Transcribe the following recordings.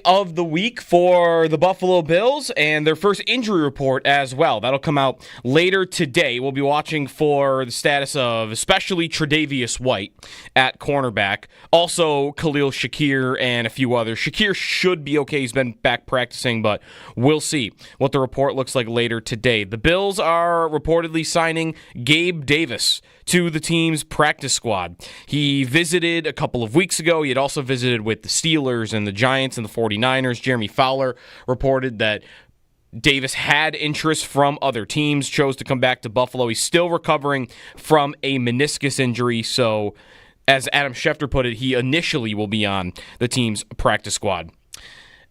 Of the week for the Buffalo Bills and their first injury report as well. That'll come out later today. We'll be watching for the status of especially Tre'Davious White at cornerback. Also, Khalil Shakir and a few others. Shakir should be okay. He's been back practicing, but we'll see what the report looks like later today. The Bills are reportedly signing Gabe Davis to the team's practice squad. He visited a couple of weeks ago. He had also visited with the Steelers and the Giants and the 49ers. Jeremy Fowler reported that Davis had interest from other teams, chose to come back to Buffalo. He's still recovering from a meniscus injury, so as Adam Schefter put it, he initially will be on the team's practice squad.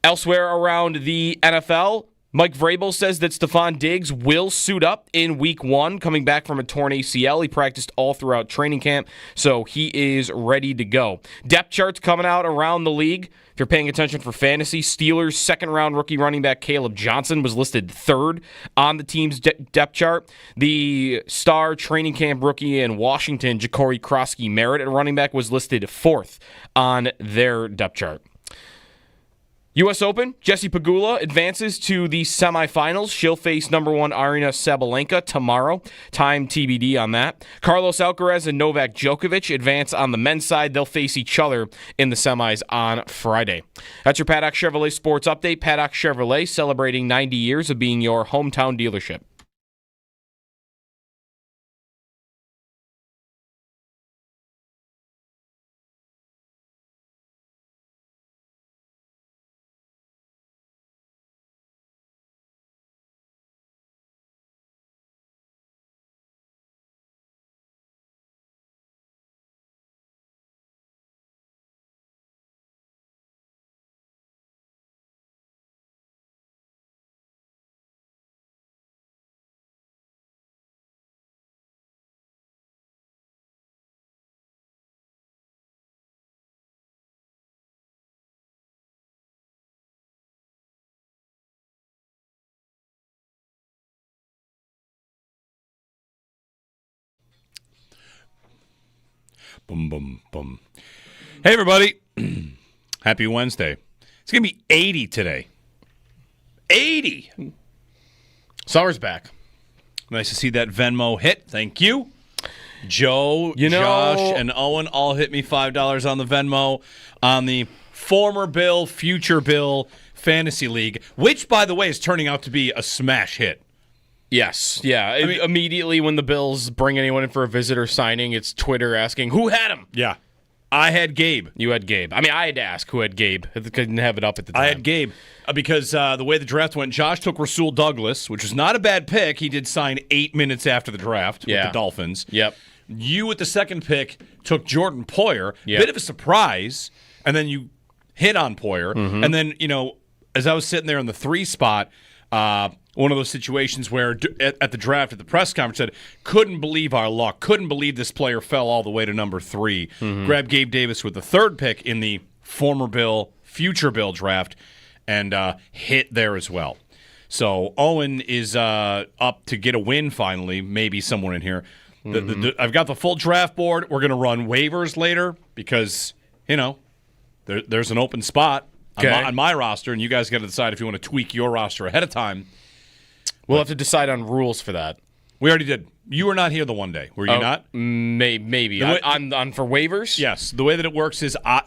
Elsewhere around the NFL, Mike Vrabel says that Stephon Diggs will suit up in Week 1, coming back from a torn ACL. He practiced all throughout training camp, so he is ready to go. Depth charts coming out around the league. If you're paying attention for fantasy, Steelers' second-round rookie running back Caleb Johnson was listed third on the team's depth chart. The star training camp rookie in Washington, Ja'Cory Krosky-Merritt at running back, was listed fourth on their depth chart. U.S. Open, Jessie Pegula advances to the semifinals. She'll face number 1 Aryna Sabalenka tomorrow. Time TBD on that. Carlos Alcaraz and Novak Djokovic advance on the men's side. They'll face each other in the semis on Friday. That's your Paddock Chevrolet Sports Update. Paddock Chevrolet celebrating 90 years of being your hometown dealership. Boom, boom, boom. Hey, everybody. Happy Wednesday. It's going to be 80 today. 80! Summer's back. Nice to see that Venmo hit. Thank you. Joe, Josh, and Owen all hit me $5 on the Venmo on the former Bill, future Bill Fantasy League, which, by the way, is turning out to be a smash hit. Yes, yeah. I mean, immediately when the Bills bring anyone in for a visitor signing, it's Twitter asking, who had him? Yeah. I had Gabe. You had Gabe. I mean, I had to ask who had Gabe. I couldn't have it up at the time. I had Gabe because the way the draft went, Josh took Rasul Douglas, which was not a bad pick. He did sign 8 minutes after the draft with the Dolphins. Yep. You, with the second pick, took Jordan Poyer. Yep. Bit of a surprise, and then you hit on Poyer. Mm-hmm. And then, as I was sitting there in the 3 spot, one of those situations where at the draft, at the press conference, said, couldn't believe our luck, couldn't believe this player fell all the way to number 3. Mm-hmm. Grabbed Gabe Davis with the 3rd pick in the former Bill, future Bill draft, and hit there as well. So Owen is up to get a win finally, maybe somewhere in here. Mm-hmm. I've got the full draft board. We're going to run waivers later because, there's an open spot on my roster, and you guys got to decide if you want to tweak your roster ahead of time. We'll have to decide on rules for that. We already did. You were not here the one day. Were you not? Maybe. On for waivers? Yes. The way that it works is I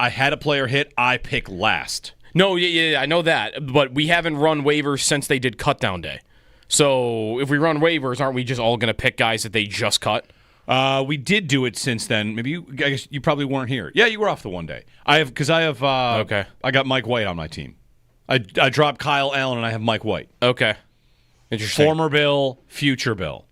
had a player hit, I pick last. No, yeah, I know that. But we haven't run waivers since they did cutdown day. So if we run waivers, aren't we just all going to pick guys that they just cut? We did do it since then. Maybe I guess you probably weren't here. Yeah, you were off the one day. I got Mike White on my team. I dropped Kyle Allen and I have Mike White. Okay. Interesting. Former Bill, future Bill.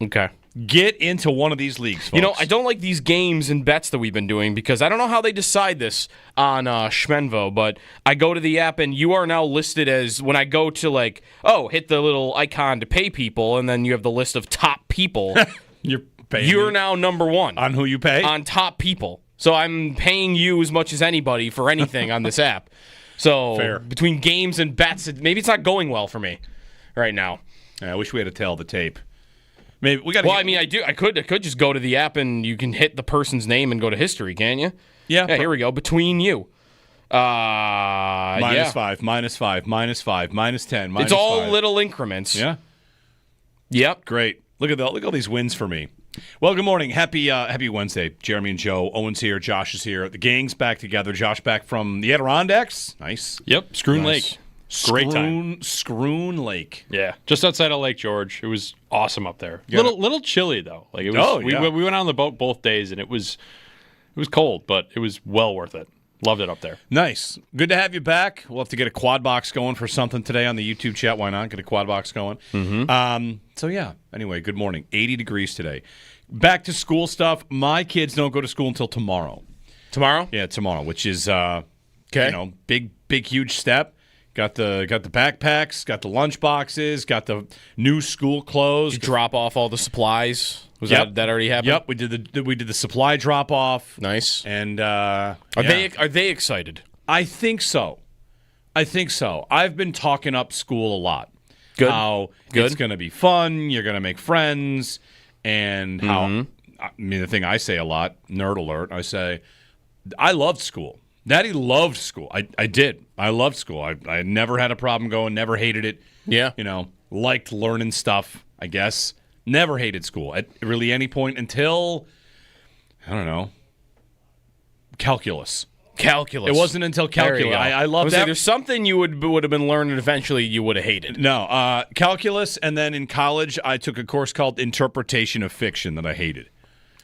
Okay. Get into one of these leagues, folks. I don't like these games and bets that we've been doing because I don't know how they decide this on Schmenvo, but I go to the app and you are now listed as, when I go to hit the little icon to pay people, and then you have the list of top people. You're now number 1. On who you pay? On top people. So I'm paying you as much as anybody for anything on this app. So fair. Between games and bets, maybe it's not going well for me right now. Yeah, I wish we had a tail of the tape. Maybe we got. I do. I could just go to the app and you can hit the person's name and go to history, can't you? Yeah. Here we go. Between you, Minus yeah. 5, minus 5, minus 5, minus 10, minus It's all 5. little increments. Yeah. Yep. Great. Look at all these wins for me. Well, good morning. Happy Wednesday. Jeremy and Joe. Owen's here. Josh is here. The gang's back together. Josh back from the Adirondacks. Nice. Yep. Scroon Nice. Lake. Great time. Scroon Lake. Yeah. Just outside of Lake George. It was awesome up there. Yeah. Little chilly though. Like it was. We went on the boat both days and it was cold, but it was well worth it. Loved it up there. Nice. Good to have you back. We'll have to get a quad box going for something today on the YouTube chat. Why not? Get a quad box going. So, yeah. Anyway, good morning. 80 degrees today. Back to school stuff. My kids don't go to school until tomorrow. Tomorrow? Yeah, tomorrow, which is, big, huge step. Got the backpacks, got the lunch boxes, got the new school clothes. Did you drop off all the supplies? Was Yep. that already happened? Yep, we did the supply drop off. Nice. And Are they excited? I think so. I've been talking up school a lot. Good. How it's going to be fun, you're going to make friends, and how, I mean, the thing I say a lot, nerd alert, I say, I loved school. Daddy loved school. I did. I loved school. I never had a problem going, never hated it. Yeah. Liked learning stuff, I guess. Never hated school at really any point until, I don't know, calculus. Calculus. It wasn't until calculus. I loved that. There's something you would have been learning eventually you would have hated. No, calculus, and then in college I took a course called Interpretation of Fiction that I hated.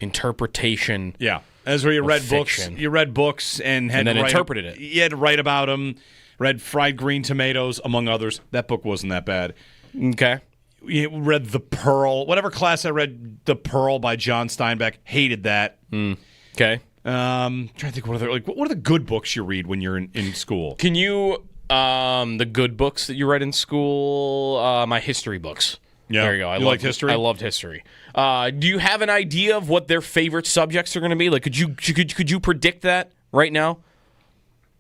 Interpretation. Yeah, that's where you read books. Fiction. You read books and had then to write, interpreted it. You had to write about them. Read Fried Green Tomatoes, among others. That book wasn't that bad. Okay. You read The Pearl. Whatever class I read, The Pearl by John Steinbeck. Hated that. Okay. Trying to think what are the good books you read when you're in school? Can you the good books that you read in school? My history books. Yeah. There you go. You liked history? I loved history. Do you have an idea of what their favorite subjects are going to be? Like, could you predict that right now?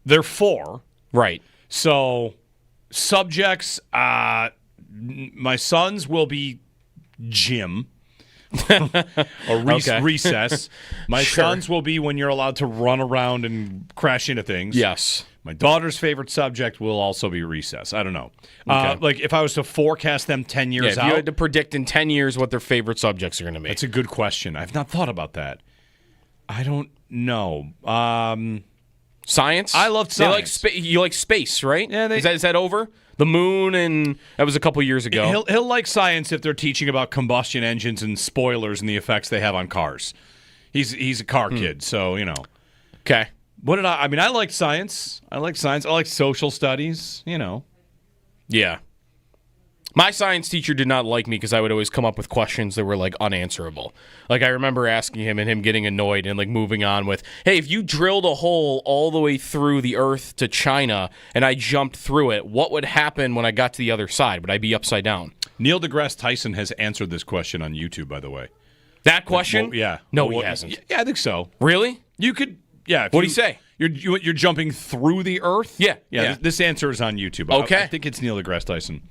There are 4. Right. So, subjects, my sons will be gym or recess. My sons will be when you're allowed to run around and crash into things. Yes. My daughter's favorite subject will also be recess. I don't know. Okay. Like if I was to forecast them 10 years if out. you had to predict in 10 years what their favorite subjects are going to be. That's a good question. I've not thought about that. I don't know. Science? I loved science. You like space, right? Yeah. Is that over? The moon, and that was a couple years ago. He'll like science if they're teaching about combustion engines and spoilers and the effects they have on cars. He's a car kid, so, Okay. What did I mean, I liked science. I like social studies, Yeah. My science teacher did not like me because I would always come up with questions that were, unanswerable. Like, I remember asking him and him getting annoyed and, moving on with, hey, if you drilled a hole all the way through the Earth to China and I jumped through it, what would happen when I got to the other side? Would I be upside down? Neil deGrasse Tyson has answered this question on YouTube, by the way. That question? Well, yeah. No, he hasn't. Yeah, I think so. Really? You could, yeah. What'd he say? You're jumping through the Earth? Yeah. This answer is on YouTube. Okay. I think it's Neil deGrasse Tyson.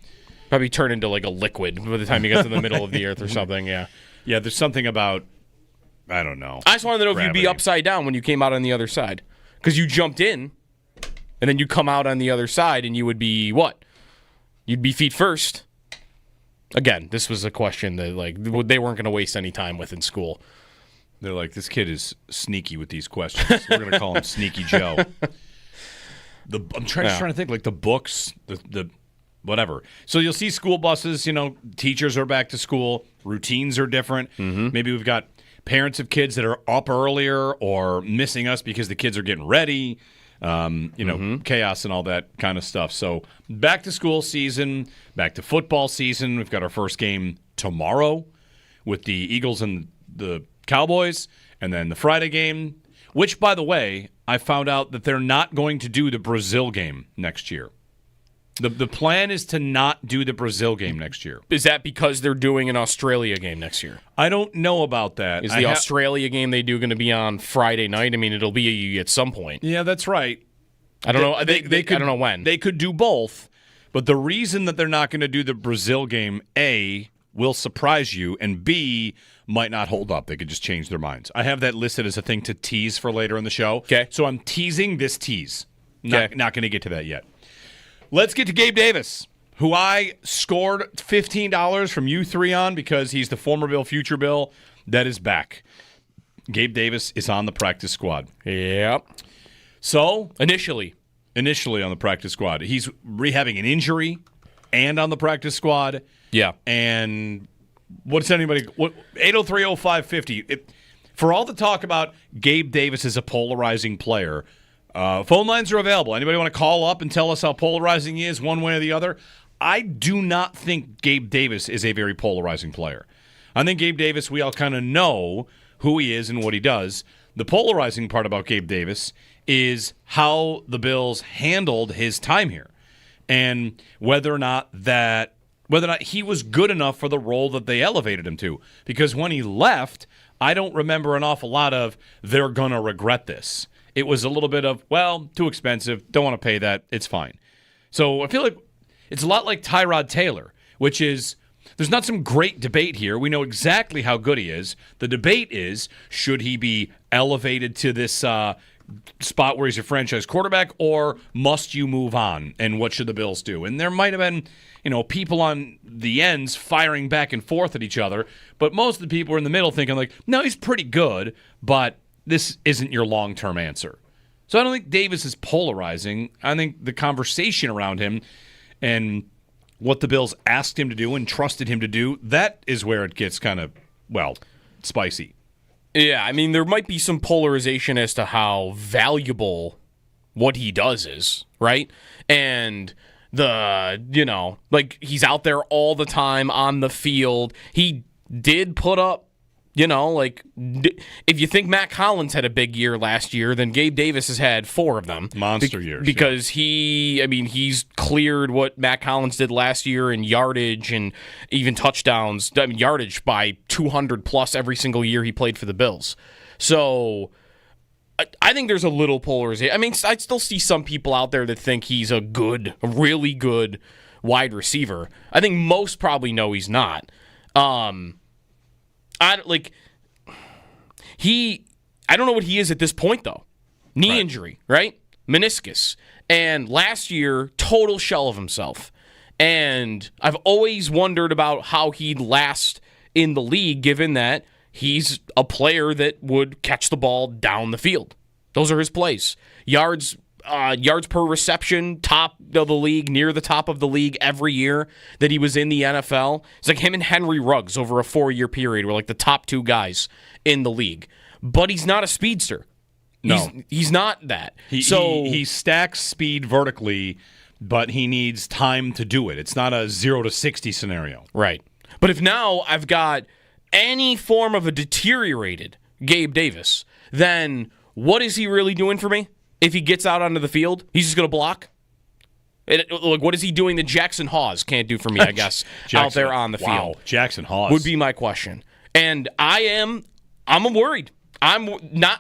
Probably turn into a liquid by the time you get to the middle of the Earth or something, yeah. Yeah, there's something about, I don't know. I just wanted to know if you'd be upside down when you came out on the other side. Because you jumped in, and then you come out on the other side, and you would be what? You'd be feet first. Again, this was a question that they weren't going to waste any time with in school. They're like, this kid is sneaky with these questions. We're going to call him Sneaky Joe. I'm trying to think, the books, the whatever. So you'll see school buses, teachers are back to school, routines are different. Mm-hmm. Maybe we've got parents of kids that are up earlier or missing us because the kids are getting ready, chaos and all that kind of stuff. So back to school season, back to football season. We've got our first game tomorrow with the Eagles and the Cowboys, and then the Friday game, which, by the way, I found out that they're not going to do the Brazil game next year. The plan is to not do the Brazil game next year. Is that because they're doing an Australia game next year? I don't know about that. Is the Australia game they do going to be on Friday night? I mean, it'll be at some point. Yeah, that's right. I don't know. They could, I don't know when. They could do both, but the reason that they're not going to do the Brazil game, A, will surprise you, and B, might not hold up. They could just change their minds. I have that listed as a thing to tease for later in the show. Okay. So I'm teasing this tease. Not going to get to that yet. Let's get to Gabe Davis, who I scored $15 from you three on because he's the former Bill, future Bill that is back. Gabe Davis is on the practice squad. Yep. So Initially on the practice squad. He's rehabbing an injury and on the practice squad. Yeah. And what's anybody... 803-0550. For all the talk about Gabe Davis as a polarizing player, phone lines are available. Anybody want to call up and tell us how polarizing he is one way or the other? I do not think Gabe Davis is a very polarizing player. I think Gabe Davis, we all kind of know who he is and what he does. The polarizing part about Gabe Davis is how the Bills handled his time here and whether or not he was good enough for the role that they elevated him to. Because when he left, I don't remember an awful lot of, they're going to regret this. It was a little bit of, well, too expensive, don't want to pay that, it's fine. So I feel like it's a lot like Tyrod Taylor, which is, there's not some great debate here. We know exactly how good he is. The debate is, should he be elevated to this spot where he's a franchise quarterback, or must you move on, and what should the Bills do? And there might have been, people on the ends firing back and forth at each other, but most of the people are in the middle thinking like, no, he's pretty good, but this isn't your long-term answer. So I don't think Davis is polarizing. I think the conversation around him and what the Bills asked him to do and trusted him to do, that is where it gets kind of, spicy. Yeah, I mean, there might be some polarization as to how valuable what he does is, right? And he's out there all the time on the field. He did put up, if you think Matt Collins had a big year last year, then Gabe Davis has had 4 of them. Monster years. Because he's cleared what Matt Collins did last year in yardage and even touchdowns. Yardage by 200 plus every single year he played for the Bills. So I think there's a little polarization. I still see some people out there that think he's a really good wide receiver. I think most probably know he's not. I don't know what he is at this point, though. Knee injury, right? Meniscus. And last year, total shell of himself. And I've always wondered about how he'd last in the league, given that he's a player that would catch the ball down the field. Those are his plays. Yards per reception, top of the league, near the top of the league every year that he was in the NFL. It's like him and Henry Ruggs over a 4-year period were like the top 2 guys in the league. But he's not a speedster. No. He's not that. He stacks speed vertically, but he needs time to do it. It's not a 0 to 60 scenario. Right. But if now I've got any form of a deteriorated Gabe Davis, then what is he really doing for me? If he gets out onto the field, he's just going to block? What is he doing that Jackson Hawes can't do for me, I guess, out there on the field? Jackson Hawes. Would be my question. And I'm worried. I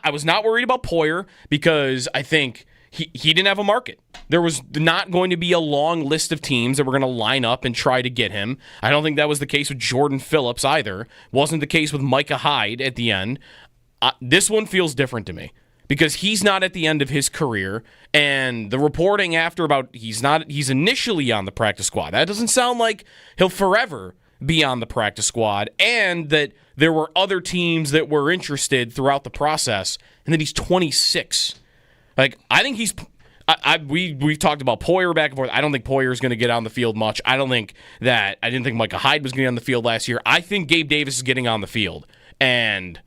was not worried about Poyer because I think he didn't have a market. There was not going to be a long list of teams that were going to line up and try to get him. I don't think that was the case with Jordan Phillips either. Wasn't the case with Micah Hyde at the end. This one feels different to me. Because he's not at the end of his career, and the reporting after about he's initially on the practice squad. That doesn't sound like he'll forever be on the practice squad, and that there were other teams that were interested throughout the process, and that he's 26. I think he's. We've talked about Poyer back and forth. I don't think Poyer is going to get on the field much. I didn't think Micah Hyde was going to get on the field last year. I think Gabe Davis is getting on the field, and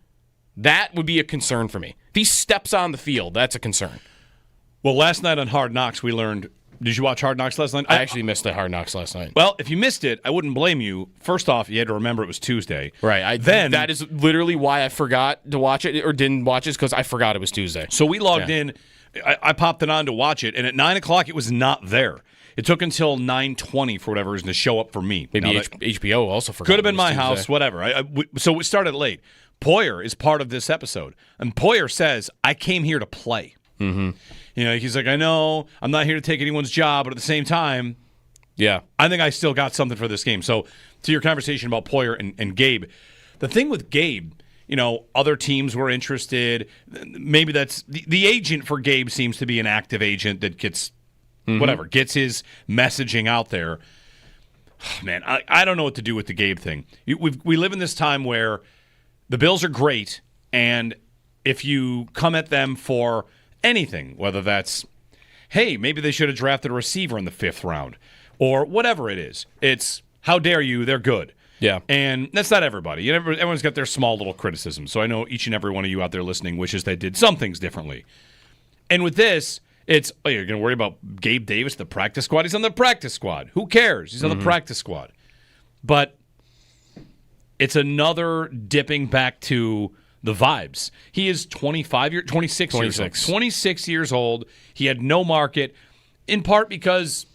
that would be a concern for me. If he steps on the field, that's a concern. Well, last night on Hard Knocks, we learned. Did you watch Hard Knocks last night? I actually missed the Hard Knocks last night. Well, if you missed it, I wouldn't blame you. First off, you had to remember it was Tuesday. Right. That is literally why I forgot to watch it or didn't watch it, because I forgot it was Tuesday. So we logged in. I popped it on to watch it, and at 9 o'clock, it was not there. It took until 9:20 for whatever reason to show up for me. Maybe HBO also forgot. Could have been my house, whatever. So it started late. Poyer is part of this episode, and Poyer says, I came here to play. Mm-hmm. He's like, I know I'm not here to take anyone's job, but at the same time, I think I still got something for this game. So to your conversation about Poyer and Gabe, the thing with Gabe, other teams were interested. Maybe that's the agent for Gabe seems to be an active agent that gets gets his messaging out there. Man, I don't know what to do with the Gabe thing. We live in this time where the Bills are great, and if you come at them for anything, whether that's, hey, maybe they should have drafted a receiver in the 5th round, or whatever it is, it's, how dare you, they're good. Yeah. And that's not everybody. Everyone's got their small little criticisms. So I know each and every one of you out there listening wishes they did some things differently. And with this, it's, you're going to worry about Gabe Davis, the practice squad? He's on the practice squad. Who cares? He's on the practice squad. But it's another dipping back to the vibes. He is 26 years old. 26 years old. He had no market, in part because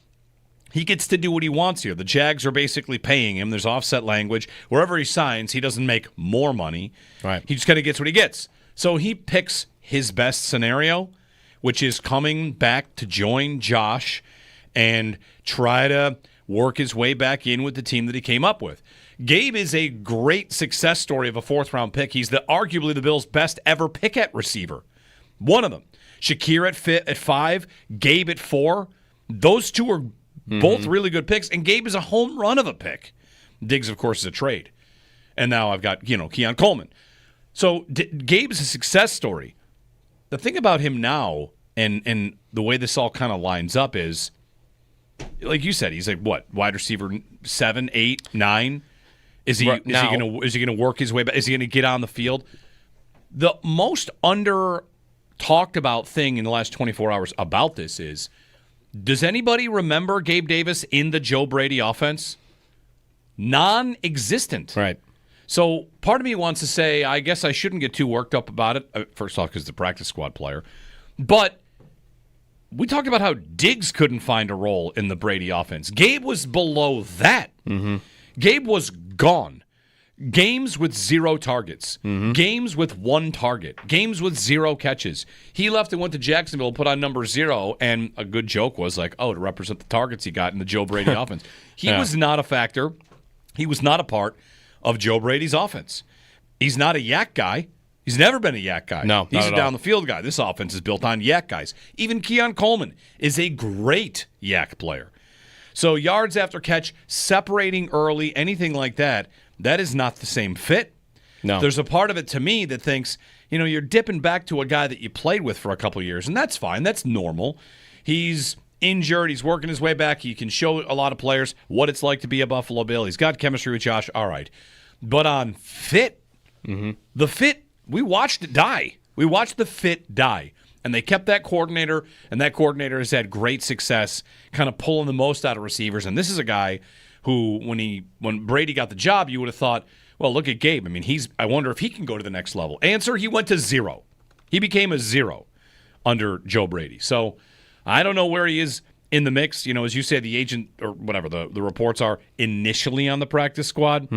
he gets to do what he wants here. The Jags are basically paying him. There's offset language. Wherever he signs, he doesn't make more money. Right. He just kind of gets what he gets. So he picks his best scenario, which is coming back to join Josh and try to work his way back in with the team that he came up with. Gabe is a great success story of a 4th-round pick. He's arguably the Bills' best ever pick at receiver. One of them. Shakir at 5, Gabe at 4. Those two are both really good picks, and Gabe is a home run of a pick. Diggs, of course, is a trade. And now I've got, Keon Coleman. So Gabe is a success story. The thing about him now and the way this all kind of lines up is, like you said, he's like, what, wide receiver 7, 8, 9? Is he going to work his way back? Is he going to get on the field? The most under-talked about thing in the last 24 hours about this is, does anybody remember Gabe Davis in the Joe Brady offense? Non-existent. Right. So part of me wants to say, I guess I shouldn't get too worked up about it. First off, because the practice squad player. But we talked about how Diggs couldn't find a role in the Brady offense. Gabe was below that. Gabe was gone. Games with 0 targets. Games with 1 target. Games with 0 catches. He left and went to Jacksonville, put on number 0, and a good joke was like, to represent the targets he got in the Joe Brady offense. He was not a factor. He was not a part of Joe Brady's offense. He's not a yak guy. He's never been a yak guy. No, he's a down-the-field guy. This offense is built on yak guys. Even Keon Coleman is a great yak player. So yards after catch, separating early, anything like that, that is not the same fit. No. There's a part of it to me that thinks, you're dipping back to a guy that you played with for a couple of years, and that's fine. That's normal. He's injured. He's working his way back. He can show a lot of players what it's like to be a Buffalo Bill. He's got chemistry with Josh. All right. But on fit, the fit, we watched it die. We watched the fit die. And they kept that coordinator, and that coordinator has had great success kind of pulling the most out of receivers. And this is a guy who, when Brady got the job, you would have thought, well, look at Gabe. I mean, I wonder if he can go to the next level. Answer, he went to 0. He became a 0 under Joe Brady. So I don't know where he is in the mix. As you say, the agent or whatever, the reports are initially on the practice squad.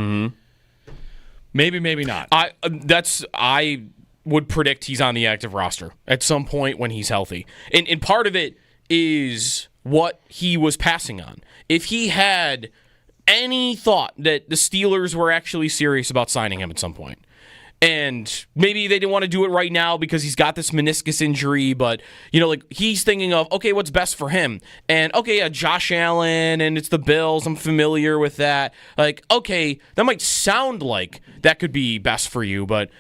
Maybe, maybe not. I would predict he's on the active roster at some point when he's healthy. And part of it is what he was passing on. If he had any thought that the Steelers were actually serious about signing him at some point, and maybe they didn't want to do it right now because he's got this meniscus injury, but, he's thinking of, okay, what's best for him? And, okay, Josh Allen, and it's the Bills, I'm familiar with that. Like, okay, that might sound like that could be best for you, but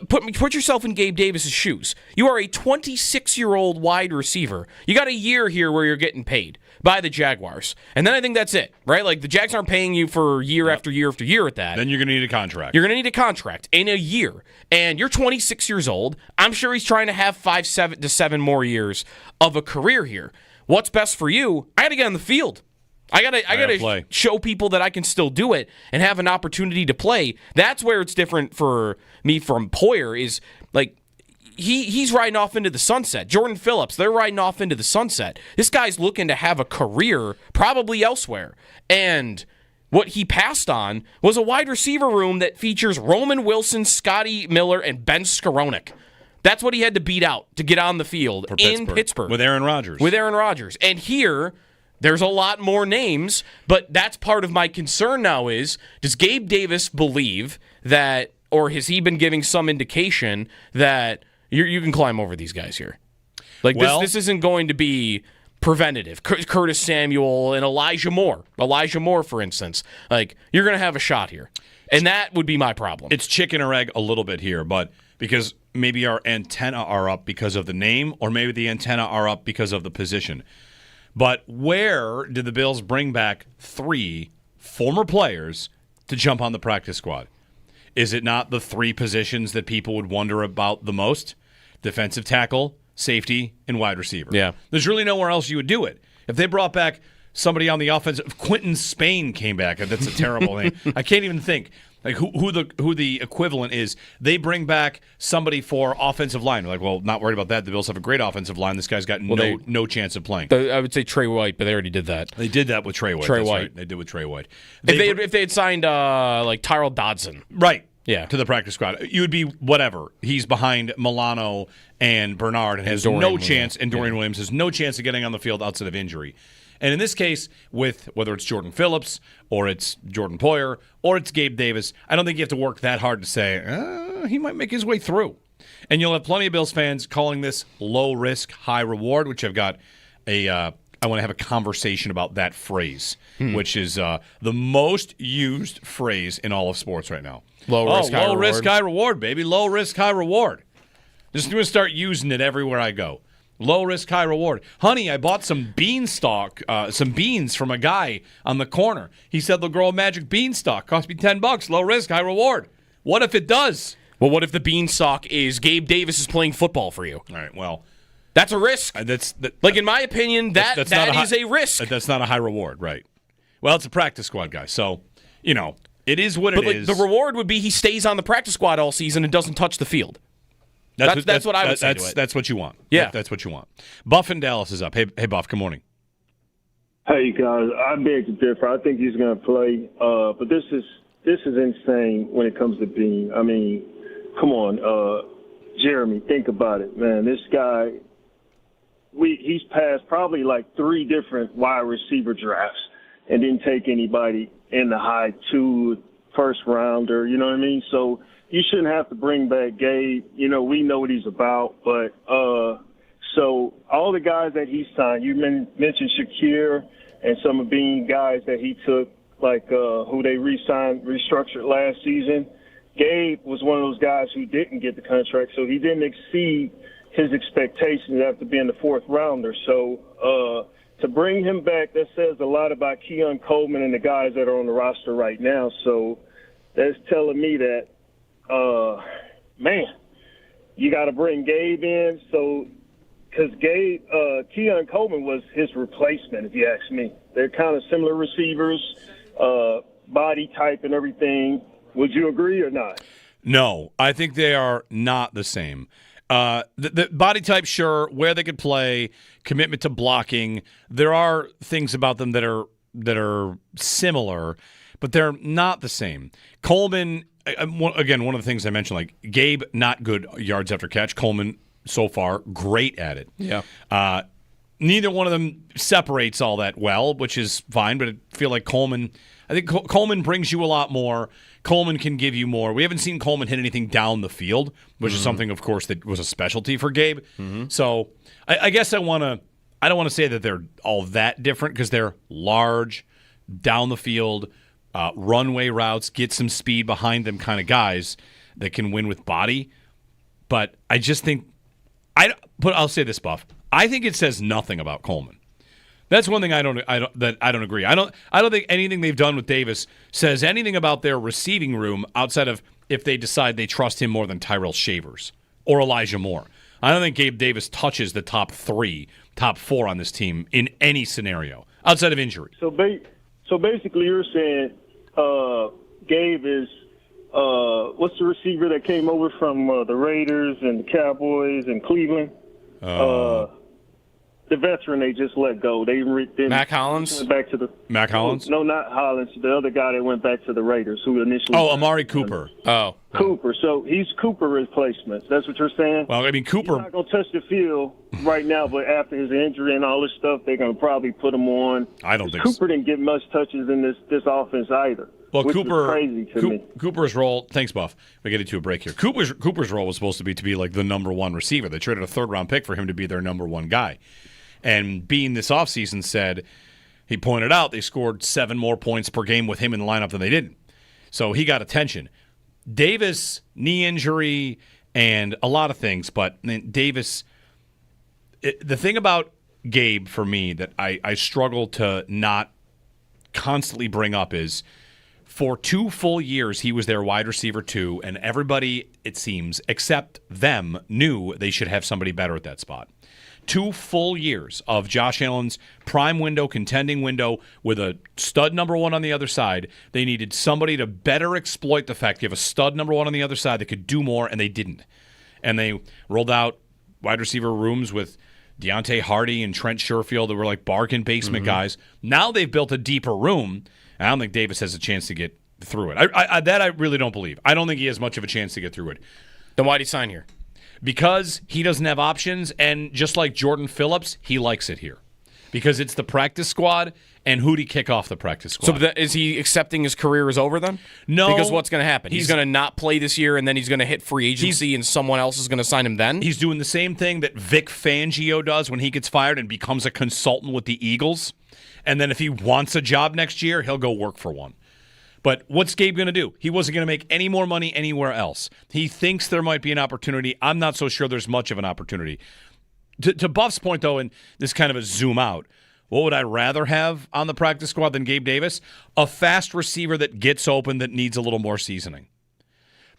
put yourself in Gabe Davis's shoes. You are a 26-year-old wide receiver. You got a year here where you're getting paid by the Jaguars. And then I think that's it, right? Like, the Jags aren't paying you for year after year after year at that. Then you're going to need a contract. You're going to need a contract in a year. And you're 26 years old. I'm sure he's trying to have 7 to 7 more years of a career here. What's best for you? I got to get on the field. I gotta show people that I can still do it and have an opportunity to play. That's where it's different for me from Poyer is, like, he's riding off into the sunset. Jordan Phillips, they're riding off into the sunset. This guy's looking to have a career probably elsewhere. And what he passed on was a wide receiver room that features Roman Wilson, Scotty Miller, and Ben Skowronek. That's what he had to beat out to get on the field in Pittsburgh. With Aaron Rodgers. And here, there's a lot more names, but that's part of my concern now is, does Gabe Davis believe that, or has he been giving some indication that you can climb over these guys here? Like, this isn't going to be preventative. Curtis Samuel and Elijah Moore. Elijah Moore, for instance. Like, you're going to have a shot here. And that would be my problem. It's chicken or egg a little bit here, but because maybe our antenna are up because of the name, or maybe the antenna are up because of the position. But where did the Bills bring back 3 former players to jump on the practice squad? Is it not the 3 positions that people would wonder about the most? Defensive tackle, safety, and wide receiver. Yeah. There's really nowhere else you would do it. If they brought back somebody on the offensive, Quentin Spain came back. That's a terrible name. I can't even think like who the equivalent is. They bring back somebody for offensive line. Like, well, not worried about that. The Bills have a great offensive line. This guy's got no chance of playing. I would say Trey White, but they already did that. They did that with Trey White. That's right. They did with Trey White. If they had signed like Tyrell Dodson, right? Yeah, to the practice squad, you would be whatever. He's behind Milano and Bernard and has no chance, and Dorian Williams has no chance of getting on the field outside of injury. And in this case, with whether it's Jordan Phillips or it's Jordan Poyer or it's Gabe Davis, I don't think you have to work that hard to say, he might make his way through. And you'll have plenty of Bills fans calling this low risk, high reward, which I've got I want to have a conversation about that phrase, which is the most used phrase in all of sports right now. Low risk, high reward, baby. Low risk, high reward. Just going to start using it everywhere I go. Low risk, high reward. Honey, I bought some beans from a guy on the corner. He said they'll grow a magic beanstalk. Cost me $10. Low risk, high reward. What if it does? Well, what if the beanstalk is Gabe Davis is playing football for you? All right, well. That's a risk. In my opinion, that is a risk. That's not a high reward, right? Well, it's a practice squad guy, so, it is what it is. The reward would be he stays on the practice squad all season and doesn't touch the field. That's what I would say to it. That's what you want. Yeah. That's what you want. Buff in Dallas is up. Hey, Buff, good morning. Hey, guys, I beg to differ. I think he's going to play, but this is insane when it comes to Bean. I mean, come on, Jeremy, think about it, man. This guy, he's passed probably like 3 different wide receiver drafts and didn't take anybody in the high 2 first rounder, you know what I mean? So you shouldn't have to bring back Gabe. We know what he's about. But so all the guys that he signed, you mentioned Shakir and some of being guys that he took, like who they restructured last season. Gabe was one of those guys who didn't get the contract, so he didn't exceed his expectations after being the 4th rounder. So to bring him back, that says a lot about Keon Coleman and the guys that are on the roster right now. So that's telling me that, you got to bring Gabe in. So because Keon Coleman was his replacement, if you ask me. They're kind of similar receivers, body type and everything. Would you agree or not? No, I think they are not the same. The body type, sure, where they could play, commitment to blocking. There are things about them that are similar, but they're not the same. Coleman, again, one of the things I mentioned, like Gabe, not good yards after catch. Coleman, so far, great at it. Yeah. Neither one of them separates all that well, which is fine, but I feel like Coleman brings you a lot more. Coleman can give you more. We haven't seen Coleman hit anything down the field, which is something, of course, that was a specialty for Gabe. So I guess I don't want to say that they're all that different because they're large, down the field, runway routes, get some speed behind them kind of guys that can win with body. But I just think I'll say this, Buff. I think it says nothing about Coleman. That's one thing I don't agree. I don't think anything they've done with Davis says anything about their receiving room outside of if they decide they trust him more than Tyrell Shavers or Elijah Moore. I don't think Gabe Davis touches the top 3, top 4 on this team in any scenario outside of injury. So basically, you're saying Gabe is what's the receiver that came over from the Raiders and the Cowboys and Cleveland? The veteran they just let go. Mac Hollins? Went back to the Mac Hollins? No, not Hollins. The other guy that went back to the Raiders who initially. Oh, Amari Cooper. Oh. Cooper. So he's Cooper replacement. That's what you're saying? Well, I mean, Cooper. He's not going to touch the field right now, but after his injury and all this stuff, they're going to probably put him on. I don't think Cooper didn't get much touches in this offense either. Well, which is crazy to me. Cooper's role. Thanks, Buff. We get into a break here. Cooper's role was supposed to be like the number one receiver. They traded a third-round pick for him to be their number one guy. And Bean this offseason said, he pointed out they scored 7 more points per game with him in the lineup than they didn't. So he got attention. Davis, knee injury, and a lot of things. But Davis, the thing about Gabe for me that I struggle to not constantly bring up is, for 2 full years, he was their wide receiver 2, and everybody, it seems, except them, knew they should have somebody better at that spot. 2 full years of Josh Allen's prime window, contending window, with a stud number 1 on the other side. They needed somebody to better exploit the fact you have a stud number 1 on the other side that could do more, and they didn't. And they rolled out wide receiver rooms with Deontay Hardy and Trent Sherfield that were like bargain basement guys. Now they've built a deeper room. I don't think Davis has a chance to get through it. I really don't believe. I don't think he has much of a chance to get through it. Then why'd he sign here? Because he doesn't have options, and just like Jordan Phillips, he likes it here. Because it's the practice squad, and who'd he kick off the practice squad? So is he accepting his career is over then? No. Because what's going to happen? He's going to not play this year, and then he's going to hit free agency, and someone else is going to sign him then? He's doing the same thing that Vic Fangio does when he gets fired and becomes a consultant with the Eagles. And then if he wants a job next year, he'll go work for one. But what's Gabe going to do? He wasn't going to make any more money anywhere else. He thinks there might be an opportunity. I'm not so sure there's much of an opportunity. To Buff's point, though, and this kind of a zoom out, what would I rather have on the practice squad than Gabe Davis? A fast receiver that gets open that needs a little more seasoning.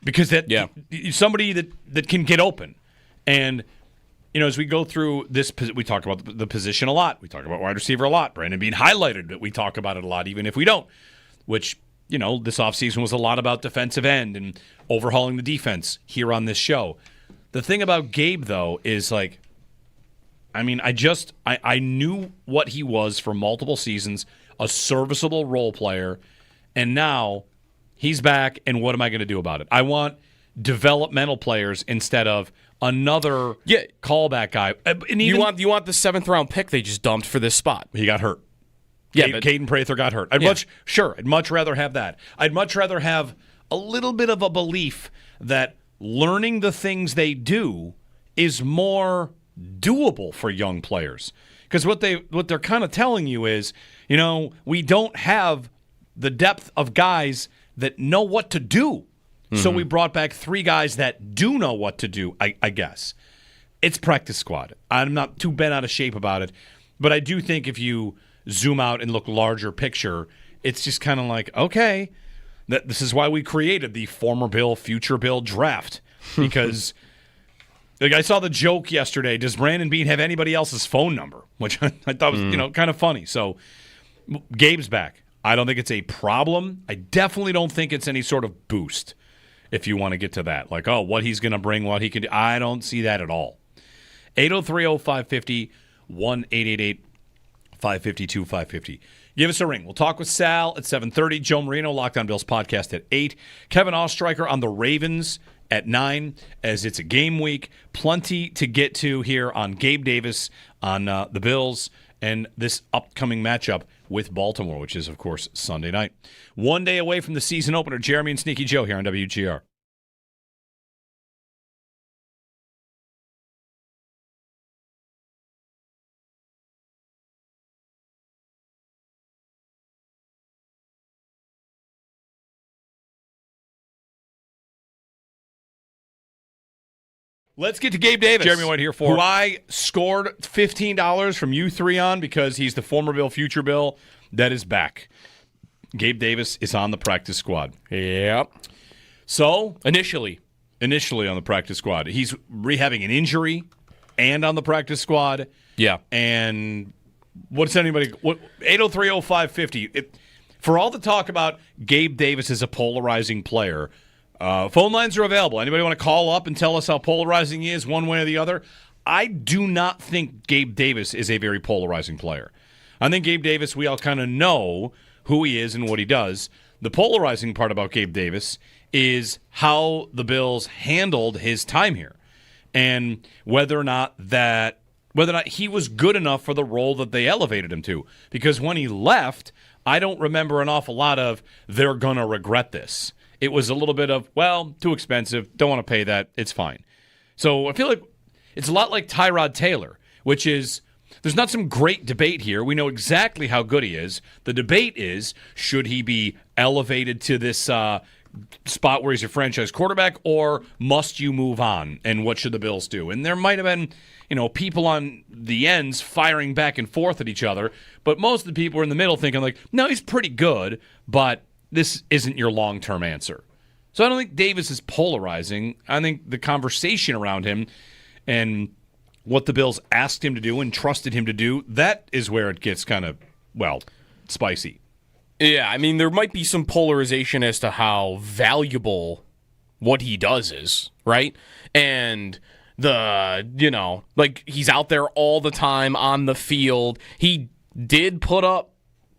Because somebody that can get open. And, as we go through this, we talk about the position a lot. We talk about wide receiver a lot. Brandon being highlighted, but we talk about it a lot, even if we don't. Which, this offseason was a lot about defensive end and overhauling the defense here on this show. The thing about Gabe, though, is like, I knew what he was for multiple seasons, a serviceable role player, and now he's back, and what am I going to do about it? I want developmental players instead of another callback guy. And you want the 7th round pick they just dumped for this spot. He got hurt. Yeah, Caden Prather got hurt. I'd much rather have that. I'd much rather have a little bit of a belief that learning the things they do is more doable for young players. Because what they're kind of telling you is, we don't have the depth of guys that know what to do. Mm-hmm. So we brought back 3 guys that do know what to do, I guess. It's practice squad. I'm not too bent out of shape about it. But I do think if you zoom out and look larger picture, it's just kind of like, okay, this is why we created the former Bill, future Bill draft. Because I saw the joke yesterday, does Brandon Bean have anybody else's phone number? Which I thought was kind of funny. So Gabe's back. I don't think it's a problem. I definitely don't think it's any sort of boost, if you want to get to that. Like, what he's going to bring, what he can do. I don't see that at all. 803-0550, 1-888-552-550. Give us a ring. We'll talk with Sal at 7:30. Joe Marino, Locked On Bills podcast at 8. Kevin Ostreicher on the Ravens at 9, as it's a game week. Plenty to get to here on Gabe Davis, on the Bills, and this upcoming matchup with Baltimore, which is, of course, Sunday night. 1 day away from the season opener. Jeremy and Sneaky Joe here on WGR. Let's get to Gabe Davis. Jeremy White here for who I scored $15 from you 3 on because he's the former Bill, future Bill that is back. Gabe Davis is on the practice squad. Yep. So initially on the practice squad, he's rehabbing an injury and on the practice squad. Yeah. And what's anybody? 803-0550. For all the talk about Gabe Davis as a polarizing player. Phone lines are available. Anybody want to call up and tell us how polarizing he is one way or the other? I do not think Gabe Davis is a very polarizing player. I think Gabe Davis, we all kind of know who he is and what he does. The polarizing part about Gabe Davis is how the Bills handled his time here and whether or not he was good enough for the role that they elevated him to. Because when he left, I don't remember an awful lot of they're going to regret this. It was a little bit of, well, too expensive, don't want to pay that, it's fine. So I feel like it's a lot like Tyrod Taylor, which is there's not some great debate here. We know exactly how good he is. The debate is, should he be elevated to this spot where he's a franchise quarterback, or must you move on? And what should the Bills do? And there might have been, people on the ends firing back and forth at each other, but most of the people are in the middle thinking like, no, he's pretty good, but this isn't your long-term answer. So I don't think Davis is polarizing. I think the conversation around him and what the Bills asked him to do and trusted him to do, that is where it gets kind of, spicy. Yeah, I mean, there might be some polarization as to how valuable what he does is, right? And he's out there all the time on the field. He did put up,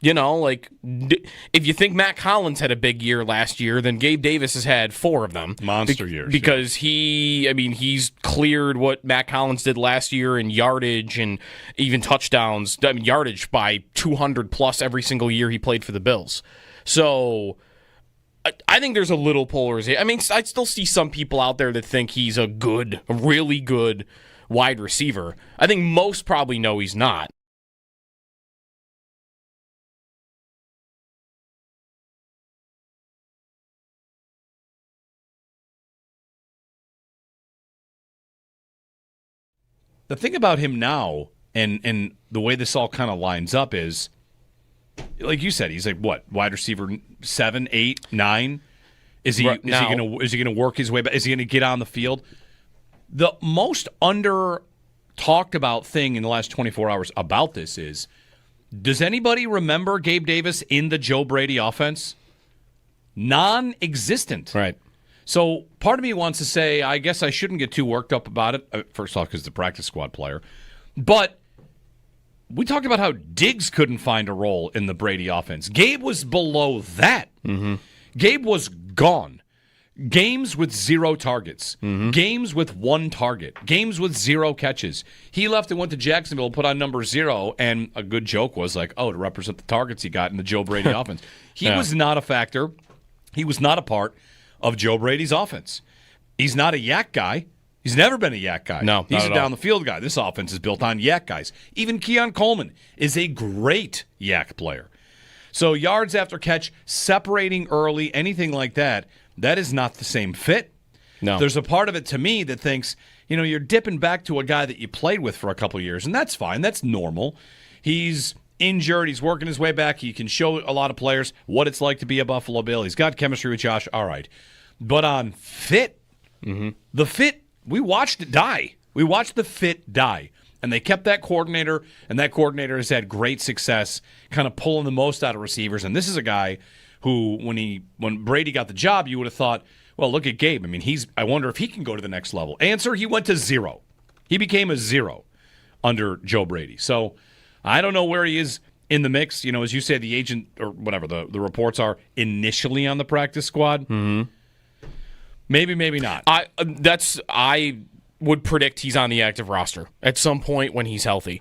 if you think Matt Collins had a big year last year, then Gabe Davis has had 4 of them. Monster years. Because he's cleared what Matt Collins did last year in yardage and even touchdowns. Yardage by 200 plus every single year he played for the Bills. So I think there's a little polarization. I mean, I still see some people out there that think he's a really good wide receiver. I think most probably know he's not. The thing about him now and the way this all kind of lines up is, like you said, he's like what, wide receiver 7, 8, 9? Is he gonna work his way back? Is he gonna get on the field? The most under talked about thing in the last 24 hours about this is, does anybody remember Gabe Davis in the Joe Brady offense? Non-existent. Right. So part of me wants to say, I guess I shouldn't get too worked up about it. First off, because the practice squad player. But we talked about how Diggs couldn't find a role in the Brady offense. Gabe was below that. Mm-hmm. Gabe was gone. Games with 0 targets. Mm-hmm. Games with 1 target. Games with 0 catches. He left and went to Jacksonville, put on number 0, and a good joke was like, to represent the targets he got in the Joe Brady offense. He was not a factor. He was not a part of Joe Brady's offense. He's not a yak guy. He's never been a yak guy. No, he's a down-the-field guy. This offense is built on yak guys. Even Keon Coleman is a great yak player. So yards after catch, separating early, anything like that, that is not the same fit. No. There's a part of it to me that thinks, you're dipping back to a guy that you played with for a couple of years, and that's fine. That's normal. He's injured. He's working his way back. He can show a lot of players what it's like to be a Buffalo Bill. He's got chemistry with Josh. All right. But on fit, the fit, we watched it die. We watched the fit die. And they kept that coordinator, and that coordinator has had great success kind of pulling the most out of receivers. And this is a guy who, when Brady got the job, you would have thought, well, look at Gabe. I mean, I wonder if he can go to the next level. Answer, he went to 0. He became a 0 under Joe Brady. So I don't know where he is in the mix. As you say, the agent or whatever, the reports are initially on the practice squad. Mm-hmm. Maybe, maybe not. I would predict he's on the active roster at some point when he's healthy.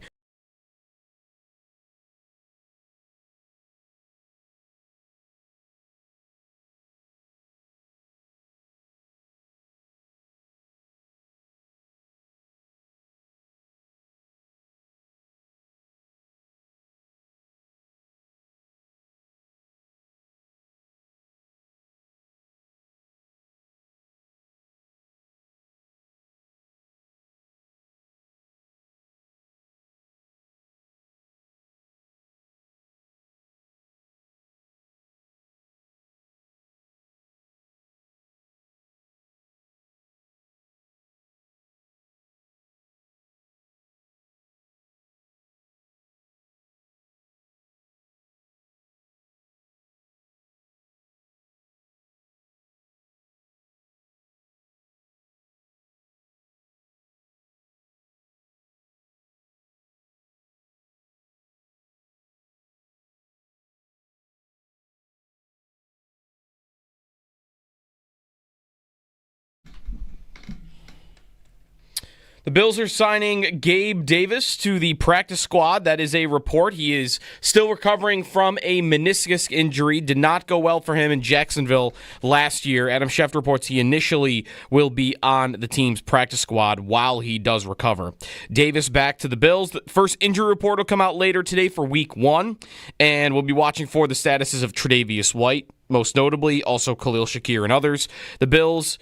The Bills are signing Gabe Davis to the practice squad. That is a report. He is still recovering from a meniscus injury. Did not go well for him in Jacksonville last year. Adam Schefter reports he initially will be on the team's practice squad while he does recover. Davis back to the Bills. The first injury report will come out later today for Week 1, and we'll be watching for the statuses of Tre'Davious White, most notably, also Khalil Shakir and others. The Bills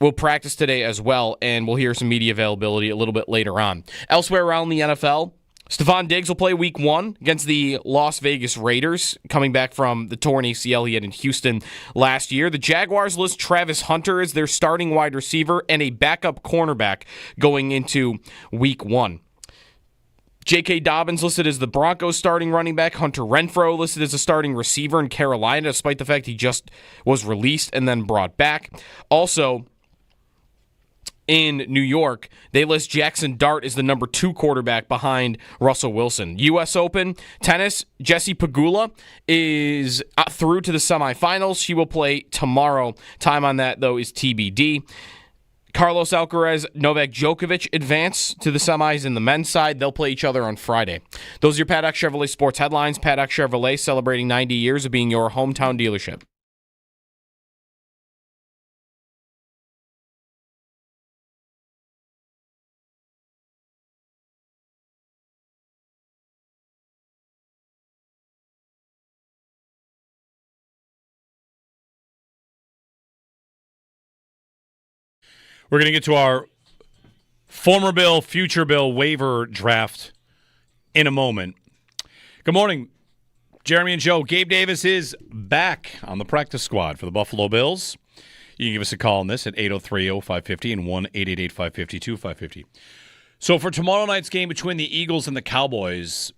will practice today as well, and we'll hear some media availability a little bit later on. Elsewhere around the NFL, Stephon Diggs will play Week 1 against the Las Vegas Raiders, coming back from the torn ACL he had in Houston last year. The Jaguars list Travis Hunter as their starting wide receiver and a backup cornerback going into Week 1. J.K. Dobbins listed as the Broncos starting running back. Hunter Renfrow listed as a starting receiver in Carolina, despite the fact he just was released and then brought back. Also, in New York, they list Jackson Dart as the number 2 quarterback behind Russell Wilson. U.S. Open tennis, Jessie Pegula is through to the semifinals. She will play tomorrow. Time on that, though, is TBD. Carlos Alcaraz, Novak Djokovic advance to the semis in the men's side. They'll play each other on Friday. Those are your Paddock Chevrolet sports headlines. Paddock Chevrolet celebrating 90 years of being your hometown dealership. We're going to get to our former Bill, future Bill waiver draft in a moment. Good morning, Jeremy and Joe. Gabe Davis is back on the practice squad for the Buffalo Bills. You can give us a call on this at 803-0550 and 1-888-552-550. So for tomorrow night's game between the Eagles and the Cowboys,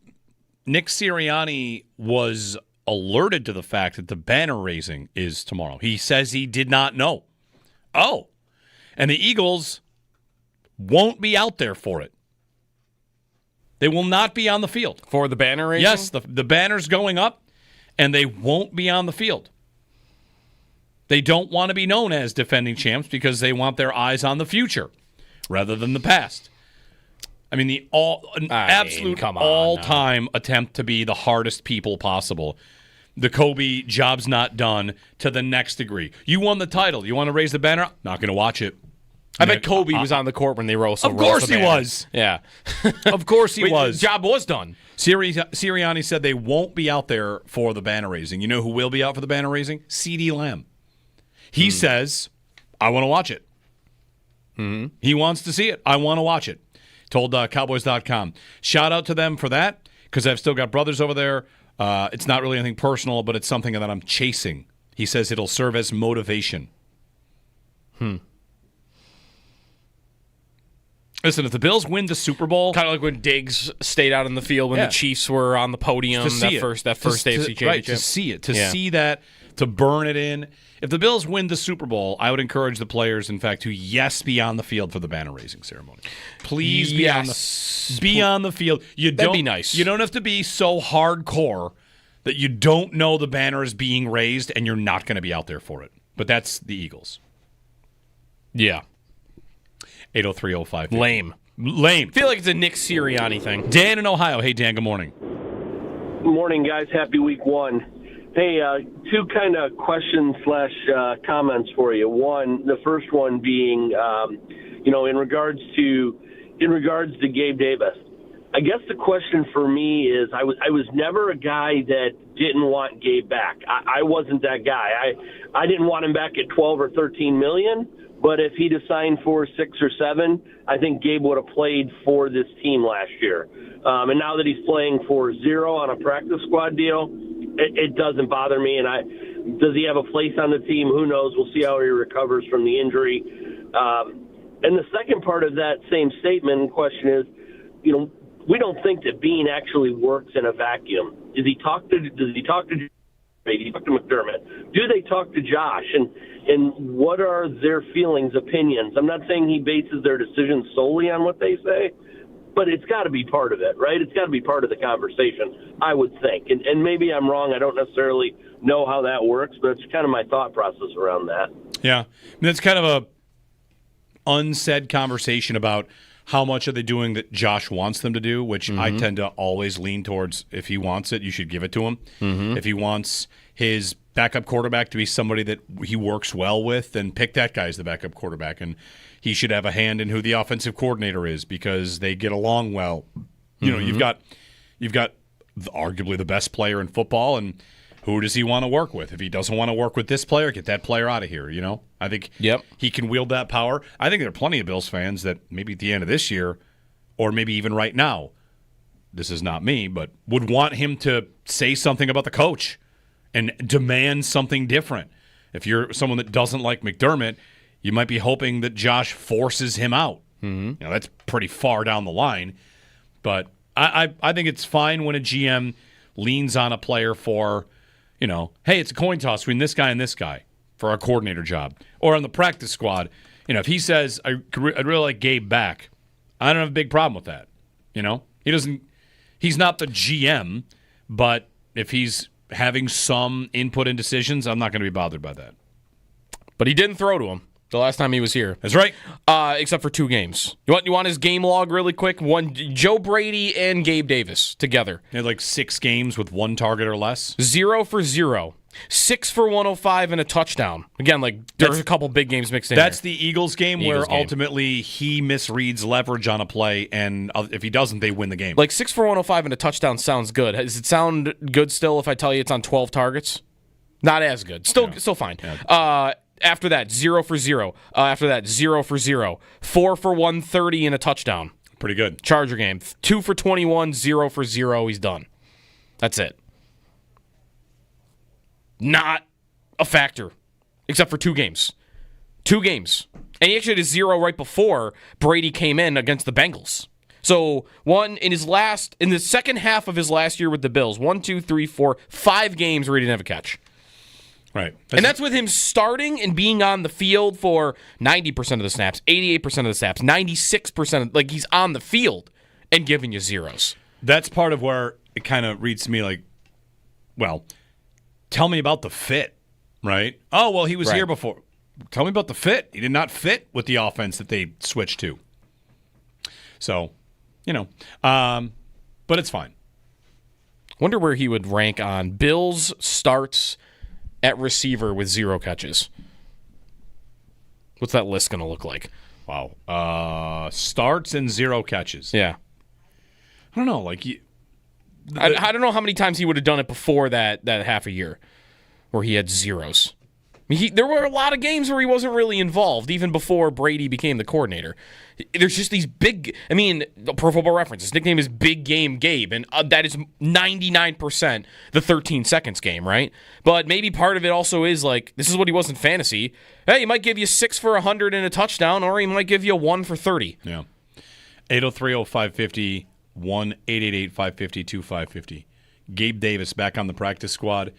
Nick Sirianni was alerted to the fact that the banner raising is tomorrow. He says he did not know. Oh. And the Eagles won't be out there for it. They will not be on the field. For the banner raising? Yes, the banner's going up, and they won't be on the field. They don't want to be known as defending champs because they want their eyes on the future rather than the past. I mean, absolute all-time attempt to be the hardest people possible. The Kobe job's not done to the next degree. You won the title. You want to raise the banner? Not going to watch it. I bet Kobe was on the court when they rose. Of course he was. Yeah. Of course he was. The job was done. Sirianni said they won't be out there for the banner raising. You know who will be out for the banner raising? CeeDee Lamb. He says, I want to watch it. Mm-hmm. He wants to see it. I want to watch it. Told Cowboys.com. Shout out to them for that because I've still got brothers over there. It's not really anything personal, but it's something that I'm chasing. He says it'll serve as motivation. Listen, if the Bills win the Super Bowl, kind of like when Diggs stayed out in the field when the Chiefs were on the podium that first AFC Championship. Right, to see it, see that, to burn it in. If the Bills win the Super Bowl, I would encourage the players, in fact, to be on the field for the banner raising ceremony. Please be on the field. That'd be nice. You don't have to be so hardcore that you don't know the banner is being raised and you're not going to be out there for it. But that's the Eagles. Yeah. 803-05. Lame. I feel like it's a Nick Sirianni thing. Dan in Ohio. Hey, Dan, good morning. Good morning, guys. Happy Week 1. Hey, 2 kind of questions / comments for you. One, the first one being, in regards to Gabe Davis. I guess the question for me is I was never a guy that didn't want Gabe back. I wasn't that guy. I didn't want him back at 12 or 13 million. But if he'd have signed for 6 or 7, I think Gabe would have played for this team last year. And now that he's playing for 0 on a practice squad deal, it doesn't bother me. And does he have a place on the team? Who knows? We'll see how he recovers from the injury. And the second part of that same statement and question is, we don't think that Bean actually works in a vacuum. Does he talk to McDermott? Do they talk to Josh? And what are their feelings, opinions? I'm not saying he bases their decisions solely on what they say, but it's got to be part of it, right? It's got to be part of the conversation, I would think. And maybe I'm wrong. I don't necessarily know how that works, but it's kind of my thought process around that. Yeah. I mean, that's kind of a unsaid conversation about how much are they doing that Josh wants them to do, which I tend to always lean towards if he wants it, you should give it to him. If he wants his backup quarterback to be somebody that he works well with, then pick that guy as the backup quarterback. And he should have a hand in who the offensive coordinator is because they get along well. You know, you've got arguably the best player in football, and who does he want to work with? If he doesn't want to work with this player, get that player out of here, you know? I think he can wield that power. I think there are plenty of Bills fans that maybe at the end of this year, or maybe even right now, this is not me, but would want him to say something about the coach and demand something different. If you're someone that doesn't like McDermott, you might be hoping that Josh forces him out. You know, that's pretty far down the line. But I think it's fine when a GM leans on a player for, you know, hey, it's a coin toss between this guy and this guy for a coordinator job. Or on the practice squad, you know, if he says, I'd really like Gabe back, I don't have a big problem with that. You know, he's not the GM, but if he's having some input in decisions, I'm not going to be bothered by that. But he didn't throw to him the last time he was here. That's right. Except for 2 games. You want his game log really quick? Joe Brady and Gabe Davis together. They had like 6 games with 1 target or less. 0 for 0. 6 for 105 and a touchdown. Again, like there's a couple big games mixed in. That's there. the Eagles game where ultimately he misreads leverage on a play, and if he doesn't, they win the game. Like 6 for 105 and a touchdown sounds good. Does it sound good still if I tell you it's on 12 targets? Not as good. Still fine. Yeah. After that, 0 for 0. After that, 0 for 0. 4 for 130 and a touchdown. Pretty good. Charger game. 2 for 21, 0 for 0. He's done. That's it. Not a factor, except for 2 games. 2 games. And he actually had a 0 right before Brady came in against the Bengals. So in the second half of his last year with the Bills, 1, 2, 3, 4, 5 games where he didn't have a catch. Right. That's with him starting and being on the field for 90% of the snaps, 88% of the snaps, 96%. Like, he's on the field and giving you zeros. That's part of where it kind of reads to me like, well, tell me about the fit, right? Oh, well, he was here before. Tell me about the fit. He did not fit with the offense that they switched to. So, you know, but it's fine. Wonder where he would rank on Bills starts at receiver with 0 catches. What's that list going to look like? Wow. Starts and 0 catches. Yeah. I don't know. Like, I don't know how many times he would have done it before that half a year where he had zeros. I mean, there were a lot of games where he wasn't really involved, even before Brady became the coordinator. There's just these big, Pro Football Reference, his nickname is Big Game Gabe, and that is 99% the 13 seconds game, right? But maybe part of it also is like, this is what he was in fantasy. Hey, he might give you 6 for 100 and a touchdown, or he might give you 1 for 30. Yeah. 803-0550, 1-888-550-2550. Gabe Davis back on the practice squad.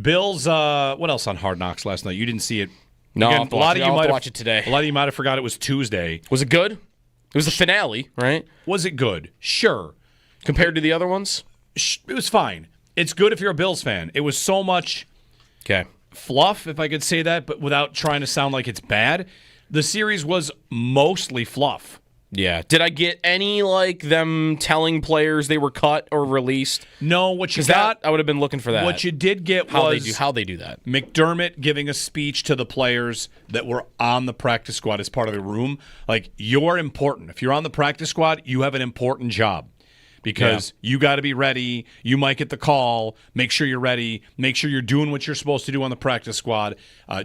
Bills, what else on Hard Knocks last night? You didn't see it. No, I'll watch it today. A lot of you might have forgot it was Tuesday. Was it good? It was the finale, right? Was it good? Sure. Compared to the other ones? It was fine. It's good if you're a Bills fan. It was so much fluff, if I could say that, but without trying to sound like it's bad. The series was mostly fluff. Yeah. Did I get any, like, them telling players they were cut or released? No, what you got... I would have been looking for that. What you did get was... How they do that. McDermott giving a speech to the players that were on the practice squad as part of the room. Like, you're important. If you're on the practice squad, you have an important job. Because you got to be ready. You might get the call. Make sure you're ready. Make sure you're doing what you're supposed to do on the practice squad.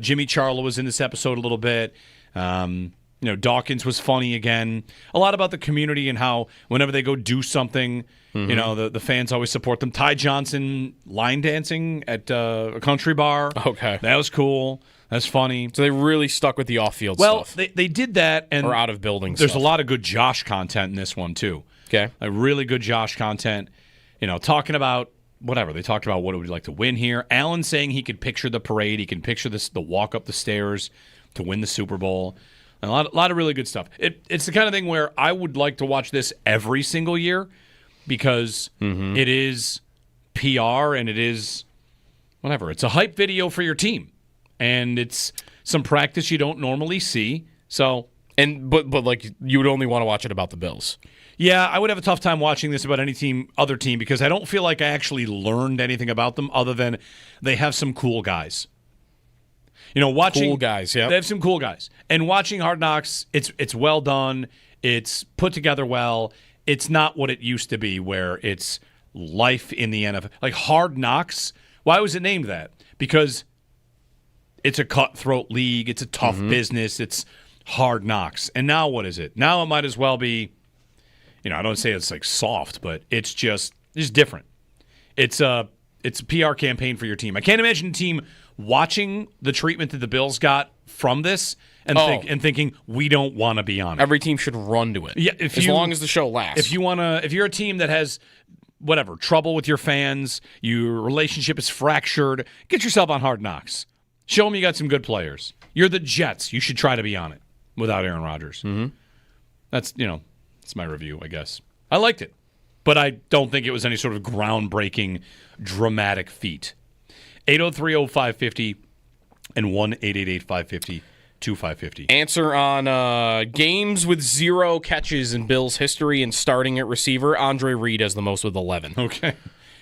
Jimmy Charlo was in this episode a little bit. Dawkins was funny again. A lot about the community and how whenever they go do something, the fans always support them. Ty Johnson line dancing at a country bar. Okay. That was cool. That's funny. So they really stuck with the off-field stuff. Well, they did that. Or out-of-building stuff. There's a lot lot of good Josh content in this one, too. Okay. Really good Josh content. Talking about whatever. They talked about what it would like to win here. Allen saying he could picture the parade. He can picture the walk up the stairs to win the Super Bowl. A lot of really good stuff. It's the kind of thing where I would like to watch this every single year because it is PR and it is whatever. It's a hype video for your team. And it's some practice you don't normally see. So But like you would only want to watch it about the Bills. Yeah, I would have a tough time watching this about any other team, because I don't feel like I actually learned anything about them other than they have some cool guys. Watching cool guys, yeah, they have some cool guys. And watching Hard Knocks, it's well done. It's put together well. It's not what it used to be, where it's life in the NFL. Like Hard Knocks, why was it named that? Because it's a cutthroat league. It's a tough business. It's Hard Knocks. And now what is it? Now it might as well be, I don't say it's like soft, but it's different. It's a PR campaign for your team. I can't imagine a team watching the treatment that the Bills got from this and thinking we don't want to be on it. Every team should run to it. Yeah, as long as the show lasts. If you're a team that has trouble with your fans, your relationship is fractured, get yourself on Hard Knocks. Show them you got some good players. You're the Jets. You should try to be on it without Aaron Rodgers. Mm-hmm. That's my review, I guess. I liked it, but I don't think it was any sort of groundbreaking, dramatic feat. 803-0550 and 1-888-550-2550. Answer on games with 0 catches in Bills history and starting at receiver. Andre Reed has the most with 11. Okay.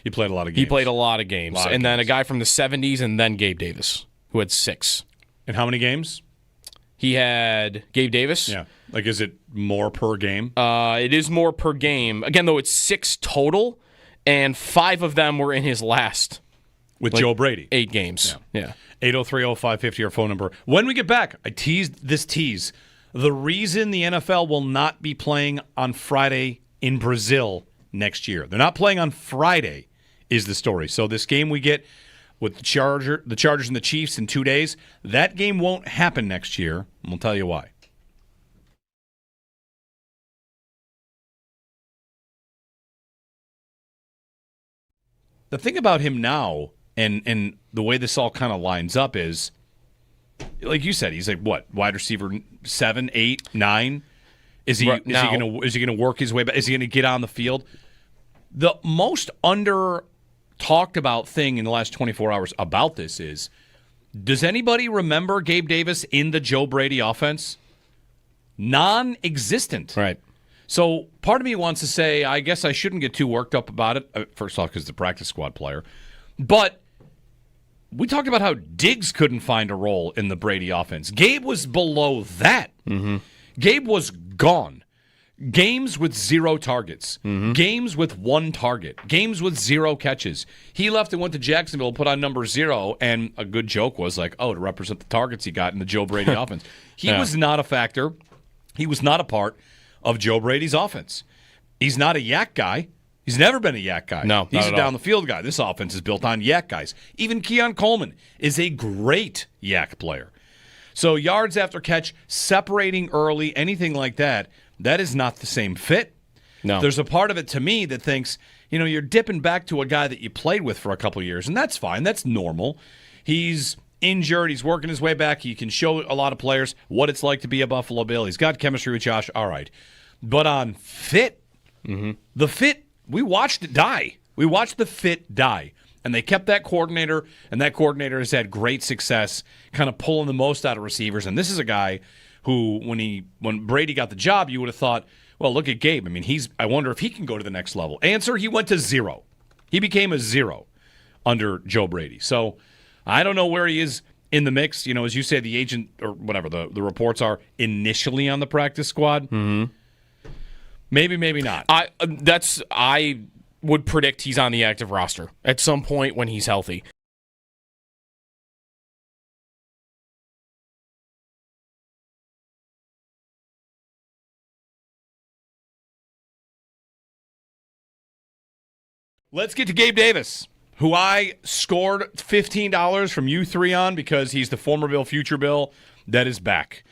He played a lot of games. He played a lot of games. And then a guy from the 70s, and then Gabe Davis, who had 6. And how many games? He had Gabe Davis. Yeah. Like, is it more per game? It is more per game. Again, though, it's 6 total, and 5 of them were in his last. With Joe Brady. 8 games. Yeah. 803-0550, our phone number. When we get back, I teased this tease. The reason the NFL will not be playing on Friday in Brazil next year. They're not playing on Friday is the story. So this game we get with the Chargers and the Chiefs in 2 days, that game won't happen next year, and we'll tell you why. The thing about him now and the way this all kind of lines up is, like you said, he's like what, wide receiver 7, 8, 9? Is he gonna work his way back? Is he gonna get on the field? The most talked about thing in the last 24 hours about this is, does anybody remember Gabe Davis in the Joe Brady offense? Non-existent. Right. So part of me wants to say, I guess I shouldn't get too worked up about it. First off, because he's a practice squad player. But we talked about how Diggs couldn't find a role in the Brady offense. Gabe was below that. Mm-hmm. Gabe was gone. Games with 0 targets. Mm-hmm. Games with 1 target. Games with 0 catches. He left and went to Jacksonville, put on number 0, and a good joke was like, to represent the targets he got in the Joe Brady offense. He was not a factor. He was not a part of Joe Brady's offense. He's not a yak guy. He's never been a yak guy. No, he's a down-the-field guy. This offense is built on yak guys. Even Keon Coleman is a great yak player. So yards after catch, separating early, anything like that, that is not the same fit. No. There's a part of it to me that thinks, you're dipping back to a guy that you played with for a couple of years, and that's fine. That's normal. He's injured. He's working his way back. He can show a lot of players what it's like to be a Buffalo Bill. He's got chemistry with Josh. All right. But on fit, the fit, we watched it die. We watched the fit die. And they kept that coordinator, and that coordinator has had great success kind of pulling the most out of receivers. And this is a guy who, when Brady got the job, you would have thought, well, look at Gabe. I mean, I wonder if he can go to the next level. Answer, he went to 0. He became a 0 under Joe Brady. So I don't know where he is in the mix. As you say, the agent or whatever, the reports are initially on the practice squad. Mm-hmm. Maybe, maybe not. I would predict he's on the active roster at some point when he's healthy. Let's get to Gabe Davis, who I scored $15 from you 3 on because he's the former Bill, future Bill that is back.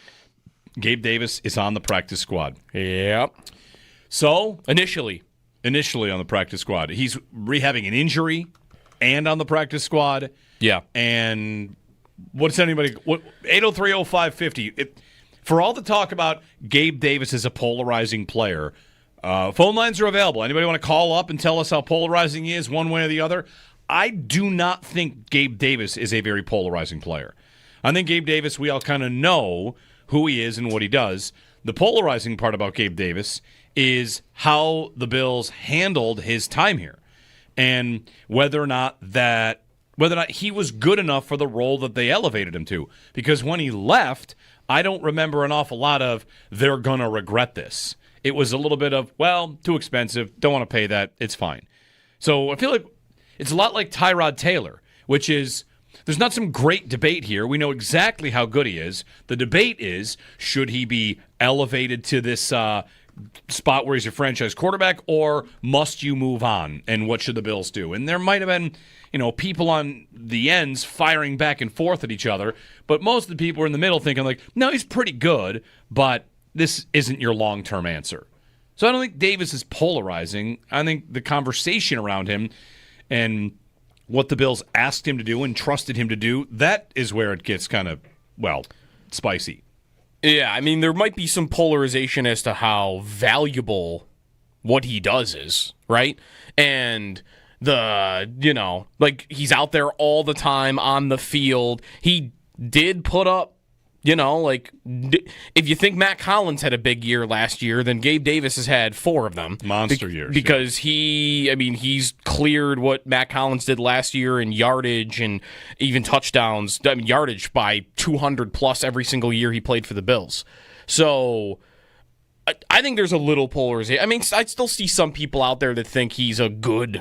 Gabe Davis is on the practice squad. Yep. So, initially on the practice squad. He's rehabbing an injury and on the practice squad. Yeah. And 803-0550. For all the talk about Gabe Davis as a polarizing player, phone lines are available. Anybody want to call up and tell us how polarizing he is one way or the other? I do not think Gabe Davis is a very polarizing player. I think Gabe Davis, we all kind of know who he is and what he does. The polarizing part about Gabe Davis is how the Bills handled his time here, and whether or not he was good enough for the role that they elevated him to. Because when he left, I don't remember an awful lot of, they're going to regret this. It was a little bit of, well, too expensive, don't want to pay that, it's fine. So I feel like it's a lot like Tyrod Taylor, which is, there's not some great debate here. We know exactly how good he is. The debate is, should he be elevated to this spot where he's a franchise quarterback, or must you move on, and what should the Bills do? And there might have been, people on the ends firing back and forth at each other, but most of the people are in the middle thinking like, no, he's pretty good, but this isn't your long-term answer. So I don't think Davis is polarizing. I think the conversation around him and what the Bills asked him to do and trusted him to do, that is where it gets kind of, spicy. Yeah, I mean, there might be some polarization as to how valuable what he does is, right? And he's out there all the time on the field. He did put up, if you think Matt Collins had a big year last year, then Gabe Davis has had 4 of them. Monster years. Because he's cleared what Matt Collins did last year in yardage and even touchdowns. Yardage by 200 plus every single year he played for the Bills. So I think there's a little polarization. I still see some people out there that think he's a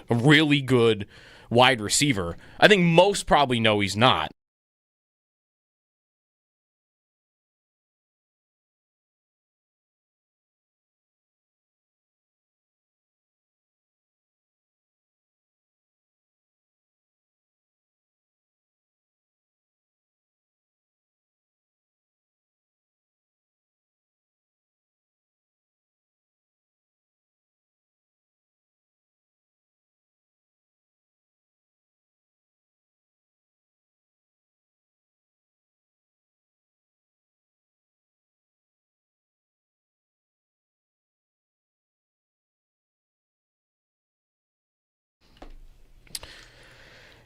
really good wide receiver. I think most probably know he's not.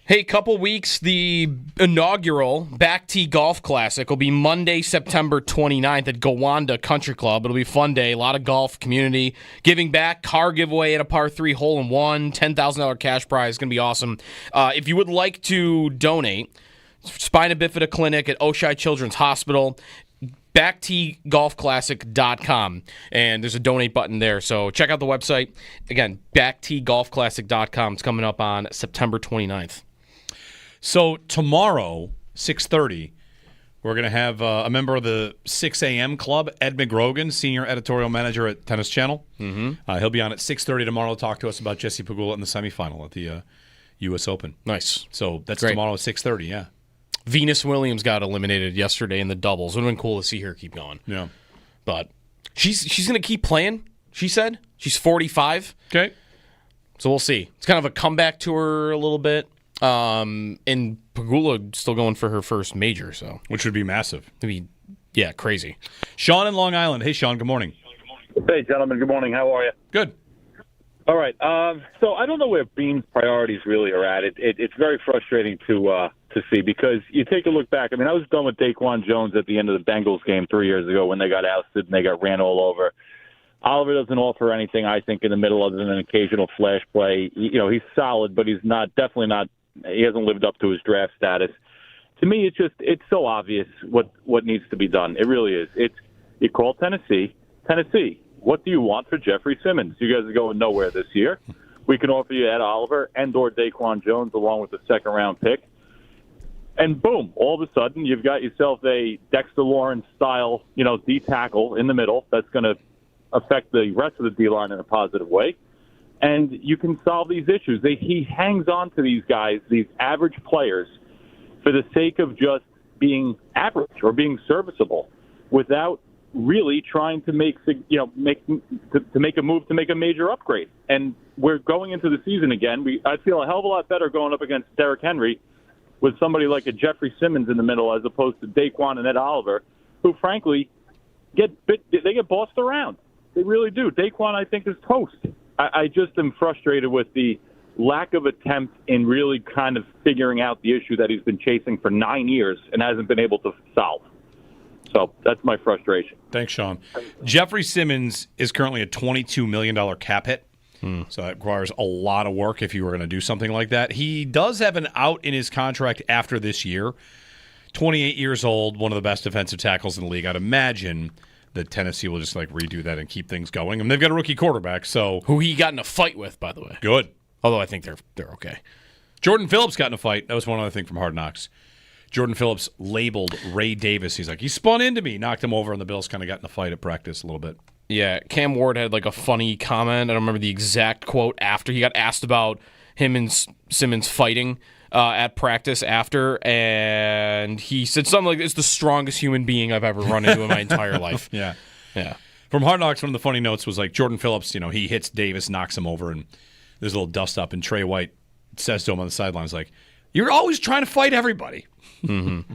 Hey, couple weeks, the inaugural Back Tee Golf Classic will be Monday, September 29th at Gowanda Country Club. It'll be a fun day, a lot of golf, community, giving back, car giveaway at a par 3 hole-in-one, $10,000 cash prize. It's going to be awesome. If you would like to donate, Spina Bifida Clinic at Oshai Children's Hospital, backteegolfclassic.com, and there's a donate button there. So check out the website. Again, backteegolfclassic.com. It's coming up on September 29th. So tomorrow, 6:30, we're going to have a member of the 6 a.m. club, Ed McGrogan, senior editorial manager at Tennis Channel. Mm-hmm. He'll be on at 6:30 tomorrow to talk to us about Jesse Pegula in the semifinal at the U.S. Open. Nice. So that's Great. Tomorrow at 6:30, yeah. Venus Williams got eliminated yesterday in the doubles. It would have been cool to see her keep going. Yeah. But she's going to keep playing, she said. She's 45. Okay. So we'll see. It's kind of a comeback to her a little bit. And Pegula still going for her first major, so which would be massive. It'd be, crazy. Sean in Long Island. Hey, Sean. Good morning. Hey, gentlemen. Good morning. How are you? Good. All right. So I don't know where Bean's priorities really are at. It's very frustrating to see because you take a look back. I was done with Daquan Jones at the end of the Bengals game 3 years ago when they got ousted and they got ran all over. Oliver doesn't offer anything, I think, in the middle other than an occasional flash play. He's solid, but he's definitely not. He hasn't lived up to his draft status. To me, it's so obvious what needs to be done. It really is. You call Tennessee, what do you want for Jeffrey Simmons? You guys are going nowhere this year. We can offer you Ed Oliver and or Daquan Jones along with the second-round pick. And boom, all of a sudden you've got yourself a Dexter Lawrence-style, D-tackle in the middle that's going to affect the rest of the D-line in a positive way. And you can solve these issues. He hangs on to these guys, these average players, for the sake of just being average or being serviceable, without really trying to make a move to make a major upgrade. And we're going into the season again. I feel a hell of a lot better going up against Derrick Henry with somebody like a Jeffrey Simmons in the middle, as opposed to Daquan and Ed Oliver, who frankly get bossed around. They really do. Daquan, I think, is toast. I just am frustrated with the lack of attempt in really kind of figuring out the issue that he's been chasing for 9 years and hasn't been able to solve. So that's my frustration. Thanks, Sean. Jeffrey Simmons is currently a $22 million cap hit. So that requires a lot of work if you were going to do something like that. He does have an out in his contract after this year. 28 years old, one of the best defensive tackles in the league. I'd imagine that Tennessee will just redo that and keep things going. And they've got a rookie quarterback, so who he got in a fight with, by the way. Good. Although I think they're okay. Jordan Phillips got in a fight. That was one other thing from Hard Knocks. Jordan Phillips labeled Ray Davis. He's like, he spun into me, knocked him over, and the Bills kind of got in a fight at practice a little bit. Yeah, Cam Ward had a funny comment. I don't remember the exact quote after. He got asked about him and Simmons fighting at practice after, and he said something like, "It's the strongest human being I've ever run into in my entire life." Yeah. Yeah. From Hard Knocks, one of the funny notes was Jordan Phillips, he hits Davis, knocks him over, and there's a little dust up, and Trey White says to him on the sidelines, "You're always trying to fight everybody." Mm-hmm.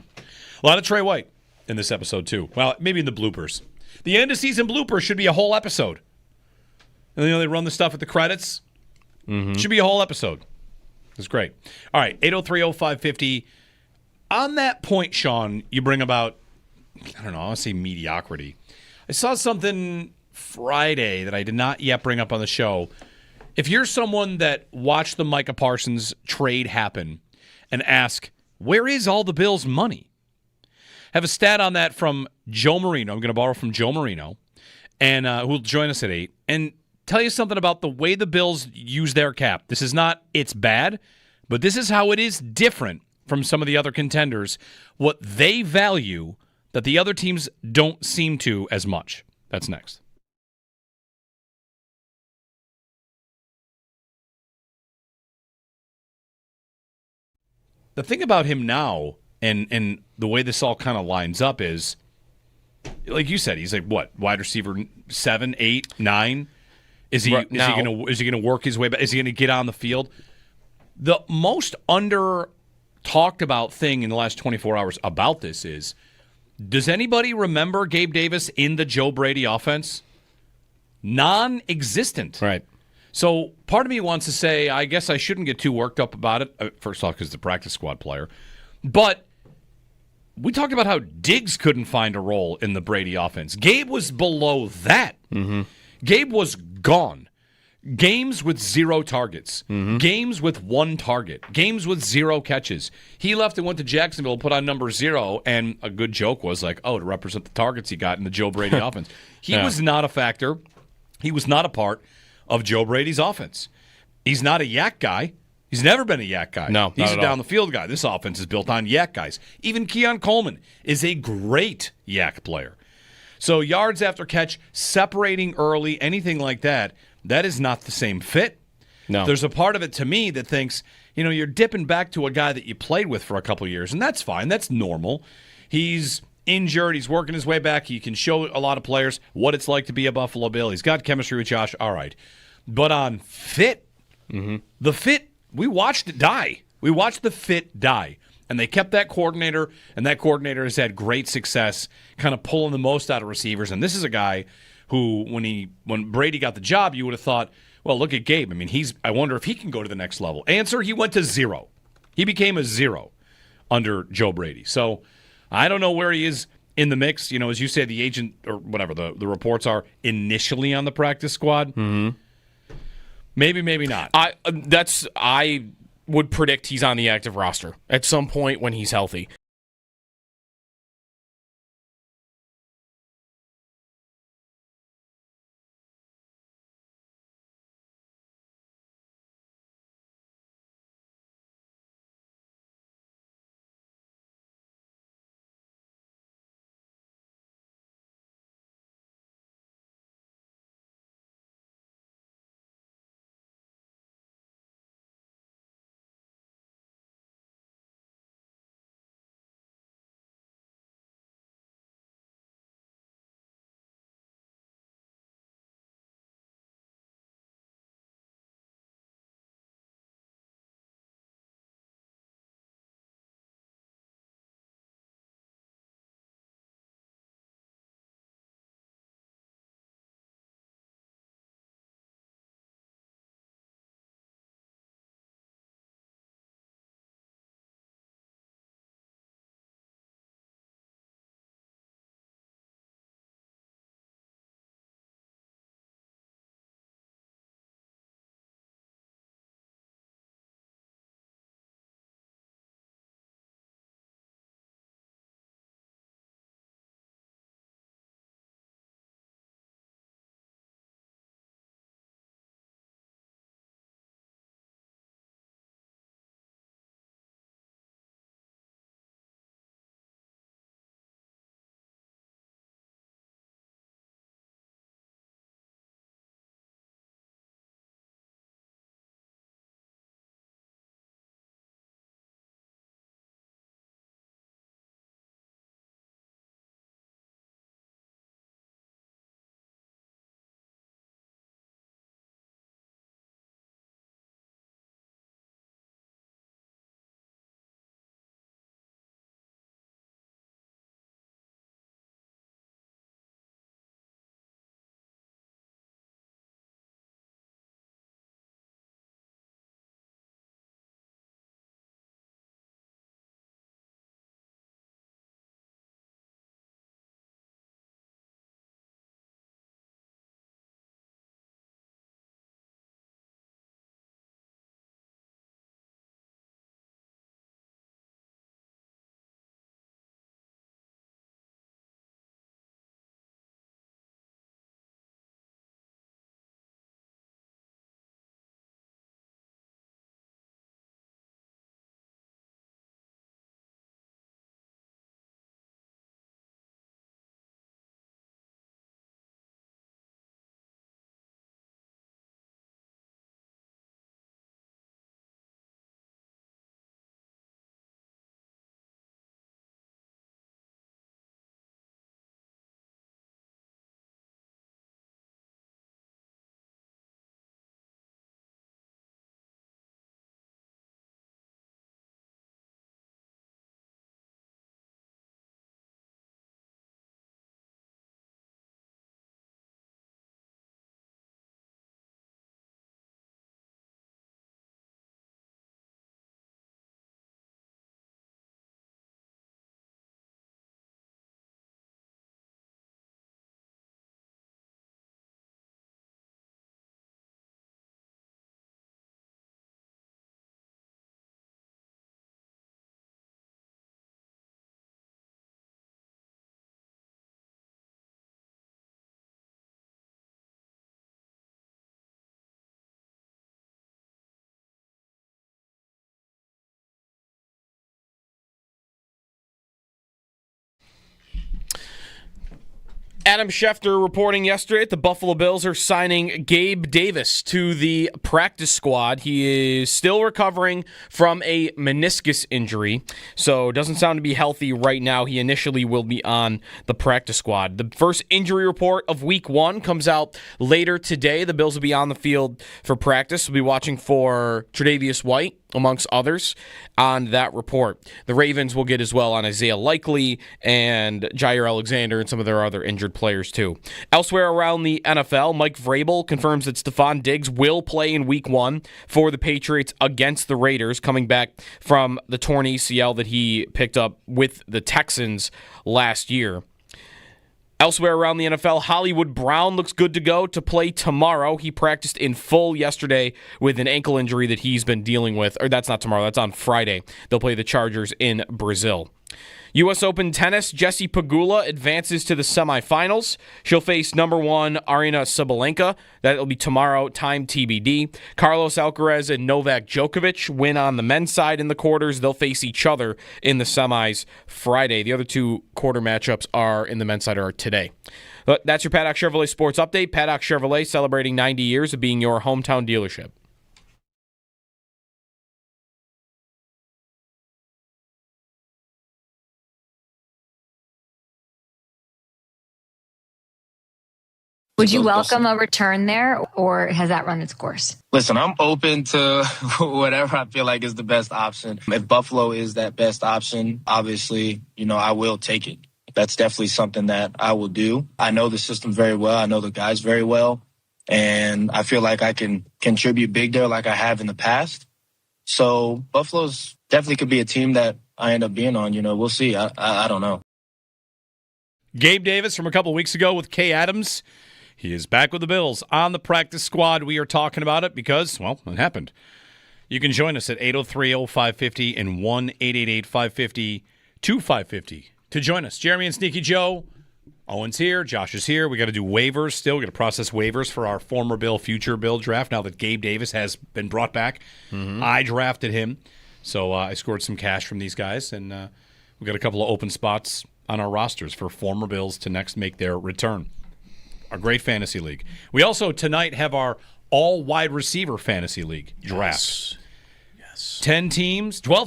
A lot of Trey White in this episode, too. Well, maybe in the bloopers. The end of season bloopers should be a whole episode. And they run the stuff at the credits. Mm-hmm. Should be a whole episode. It's great. All right, 8030550. On that point, Sean, you bring about, I don't know, I want to say mediocrity. I saw something Friday that I did not yet bring up on the show. If you're someone that watched the Micah Parsons trade happen and ask, where is all the Bills' money? Have a stat on that from Joe Marino. I'm going to borrow from Joe Marino, and who will join us at 8, and tell you something about the way the Bills use their cap. This is not, it's bad, but this is how it is different from some of the other contenders, what they value that the other teams don't seem to as much. That's next. The thing about him now, and the way this all kind of lines up is, like you said, he's what, wide receiver 7, 8, 9? Is he gonna work his way back? Is he gonna get on the field? The most under talked about thing in the last 24 hours about this is, does anybody remember Gabe Davis in the Joe Brady offense? Non-existent. Right. So part of me wants to say, I guess I shouldn't get too worked up about it. First off, because the practice squad player. But we talked about how Diggs couldn't find a role in the Brady offense. Gabe was below that. Mm-hmm. Gabe was gone. Games with 0 targets. Mm-hmm. Games with 1 target. Games with 0 catches. He left and went to Jacksonville, put on number 0, and a good joke was to represent the targets he got in the Joe Brady offense. He was not a factor. He was not a part of Joe Brady's offense. He's not a yak guy. He's never been a yak guy. No, he's a down-the-field guy. This offense is built on yak guys. Even Keon Coleman is a great yak player. So yards after catch, separating early, anything like that, that is not the same fit. No. There's a part of it to me that thinks, you're dipping back to a guy that you played with for a couple of years, and that's fine. That's normal. He's injured. He's working his way back. He can show a lot of players what it's like to be a Buffalo Bill. He's got chemistry with Josh. All right. But on fit, the fit, we watched it die. We watched the fit die. And they kept that coordinator, and that coordinator has had great success kind of pulling the most out of receivers. And this is a guy who, when Brady got the job, you would have thought, well, look at Gabe. I mean, I wonder if he can go to the next level. Answer, he went to 0. He became a 0 under Joe Brady. So I don't know where he is in the mix. As you say, the agent or whatever, the reports are initially on the practice squad. Mm-hmm. Maybe, maybe not. I would predict he's on the active roster at some point when he's healthy. Adam Schefter reporting yesterday that the Buffalo Bills are signing Gabe Davis to the practice squad. He is still recovering from a meniscus injury, so doesn't sound to be healthy right now. He initially will be on the practice squad. The first injury report of Week 1 comes out later today. The Bills will be on the field for practice. We'll be watching for Tre'Davious White, amongst others, on that report. The Ravens will get as well on Isaiah Likely and Jair Alexander and some of their other injured players too. Elsewhere around the NFL, Mike Vrabel confirms that Stephon Diggs will play in Week 1 for the Patriots against the Raiders, coming back from the torn ACL that he picked up with the Texans last year. Elsewhere around the NFL, Hollywood Brown looks good to go to play tomorrow. He practiced in full yesterday with an ankle injury that he's been dealing with. Or that's not tomorrow, that's on Friday. They'll play the Chargers in Brazil. U.S. Open tennis, Jessie Pegula advances to the semifinals. She'll face number 1 Aryna Sabalenka. That'll be tomorrow, time TBD. Carlos Alcaraz and Novak Djokovic win on the men's side in the quarters. They'll face each other in the semis Friday. The other 2 quarter matchups are in the men's side are today. But that's your Paddock Chevrolet Sports Update. Paddock Chevrolet celebrating 90 years of being your hometown dealership. Would you welcome a return there, or has that run its course? Listen, I'm open to whatever I feel like is the best option. If Buffalo is that best option, obviously, I will take it. That's definitely something that I will do. I know the system very well. I know the guys very well. And I feel like I can contribute big there like I have in the past. So Buffalo's definitely could be a team that I end up being on. We'll see. I don't know. Gabe Davis from a couple of weeks ago with Kay Adams. He is back with the Bills on the practice squad. We are talking about it because, well, it happened. You can join us at 803-0550 and 1-888-550-2550 to join us. Jeremy and Sneaky Joe. Owen's here. Josh is here. We got to do waivers still. We got to process waivers for our former Bill, future Bill draft now that Gabe Davis has been brought back. Mm-hmm. I drafted him, so I scored some cash from these guys, and we got a couple of open spots on our rosters for former Bills to next make their return. Our great fantasy league. We also tonight have our all wide receiver fantasy league draft. Yes. 12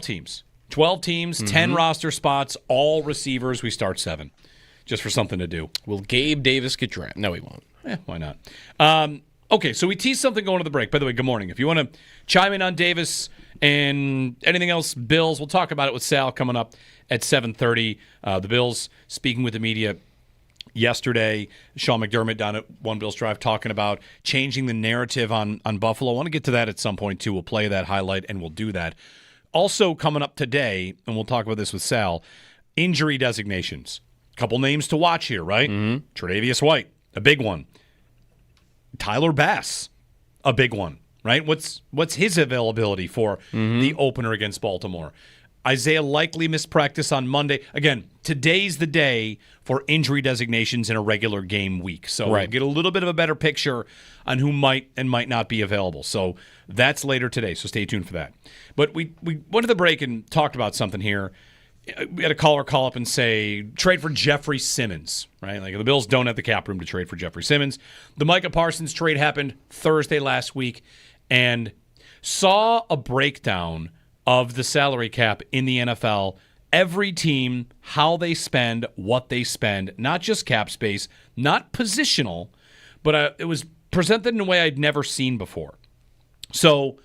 teams, mm-hmm. 10 roster spots, all receivers. We start 7, just for something to do. Will Gabe Davis get drafted? No, he won't. Why not? Okay, so we teased something going to the break. By the way, good morning. If you want to chime in on Davis and anything else, Bills, we'll talk about it with Sal coming up at 7:30. The Bills speaking with the media yesterday. Sean McDermott down at One Bills Drive talking about changing the narrative on Buffalo. I want to get to that at some point, too. We'll play that highlight, and we'll do that. Also coming up today, and we'll talk about this with Sal, injury designations. Couple names to watch here, right? Mm-hmm. Tre'Davious White, a big one. Tyler Bass, a big one, right? What's his availability for the opener against Baltimore? Isaiah Likely missed practice on Monday. Again, today's the day for injury designations in a regular game week. So we'll get a little bit of a better picture on who might and might not be available. So that's later today, so stay tuned for that. But we went to the break and talked about something here. We had a caller call up and say, trade for Jeffrey Simmons, right? Like the Bills don't have the cap room to trade for Jeffrey Simmons. The Micah Parsons trade happened Thursday last week, and saw a breakdown of the salary cap in the NFL. Every team, how they spend, what they spend, not just cap space, not positional, but it was presented in a way I'd never seen before. So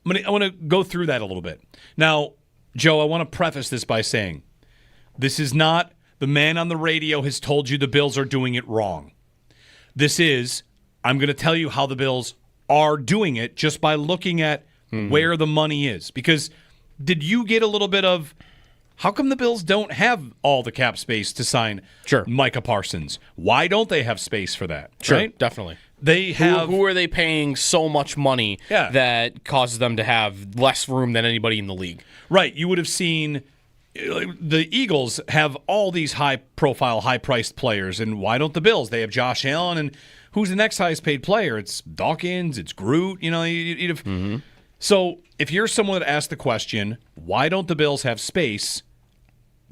I want to go through that a little bit. Now, Joe, I want to preface this by saying this is not the man on the radio has told you the Bills are doing it wrong. This is, I'm going to tell you how the Bills are doing it just by looking at where the money is. Because did you get a little bit of, how come the Bills don't have all the cap space to sign Micah Parsons? Why don't they have space for that? Sure, right? Definitely. They have. Who are they paying so much money that causes them to have less room than anybody in the league? Right. You would have seen the Eagles have all these high-profile, high-priced players, and why don't the Bills? They have Josh Allen, and who's the next highest-paid player? It's Dawkins, it's Groot. You know, you'd have. So if you're someone that asked the question, why don't the Bills have space?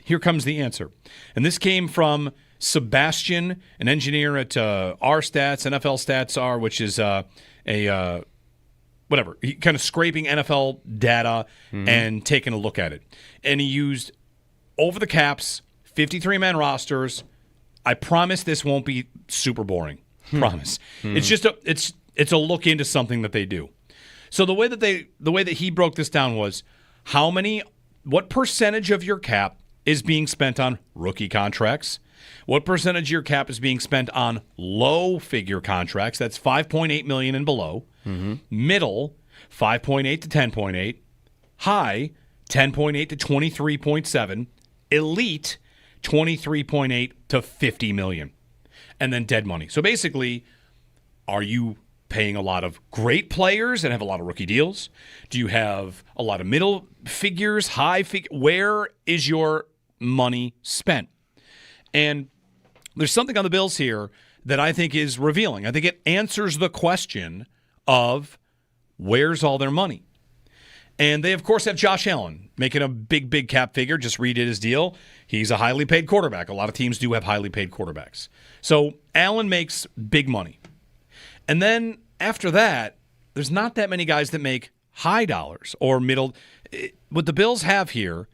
Here comes the answer. And this came from Sebastian, an engineer at R Stats, NFL Stats R, which is whatever, he kind of scraping NFL data and taking a look at it. And he used over the caps, 53-man rosters. I promise this won't be super boring. Promise. It's just it's a look into something that they do. So the way that he broke this down was what percentage of your cap is being spent on rookie contracts? What percentage of your cap is being spent on low figure contracts? That's $5.8 million and below. Middle, 5.8 to 10.8. High, 10.8 to 23.7. Elite, 23.8 to 50 million. And then dead money. So basically, are you paying a lot of great players and have a lot of rookie deals? Do you have a lot of middle figures, high figure? Where is your money spent? And there's something on the Bills here that I think is revealing. I think it answers the question of where's all their money. And they, of course, have Josh Allen making a big cap figure. Just redid his deal. He's a highly paid quarterback. A lot of teams do have highly paid quarterbacks. So Allen makes big money. And then after that, there's not that many guys that make high dollars or middle. What the Bills have here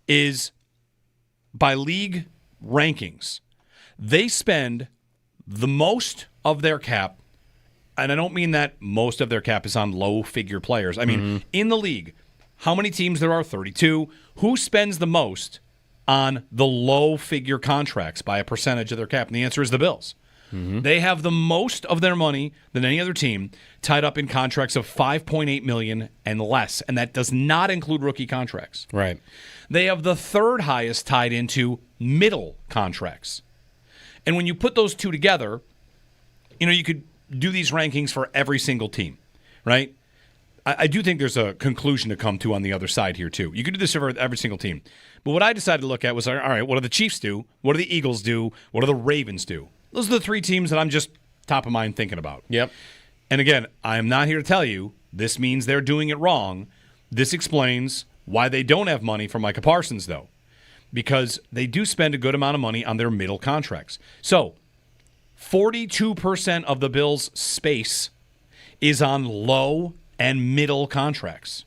is, by league rankings, they spend the most of their cap, and I don't mean that most of their cap is on low-figure players. I mean, in the league, how many teams there are? 32. Who spends the most on the low-figure contracts by a percentage of their cap? And the answer is the Bills. They have the most of their money than any other team tied up in contracts of $5.8 million and less, and that does not include rookie contracts. Right. They have the third highest tied into middle contracts. And when you put those two together, you could do these rankings for every single team, right? I do think there's a conclusion to come to on the other side here, too. You could do this for every single team. But what I decided to look at was, all right, what do the Chiefs do? What do the Eagles do? What do the Ravens do? Those are the three teams that I'm just top of mind thinking about. Yep. And again, I am not here to tell you this means they're doing it wrong. This explains why they don't have money for Micah Parsons, though, because they do spend a good amount of money on their middle contracts. So 42% of the Bills' space is on low and middle contracts.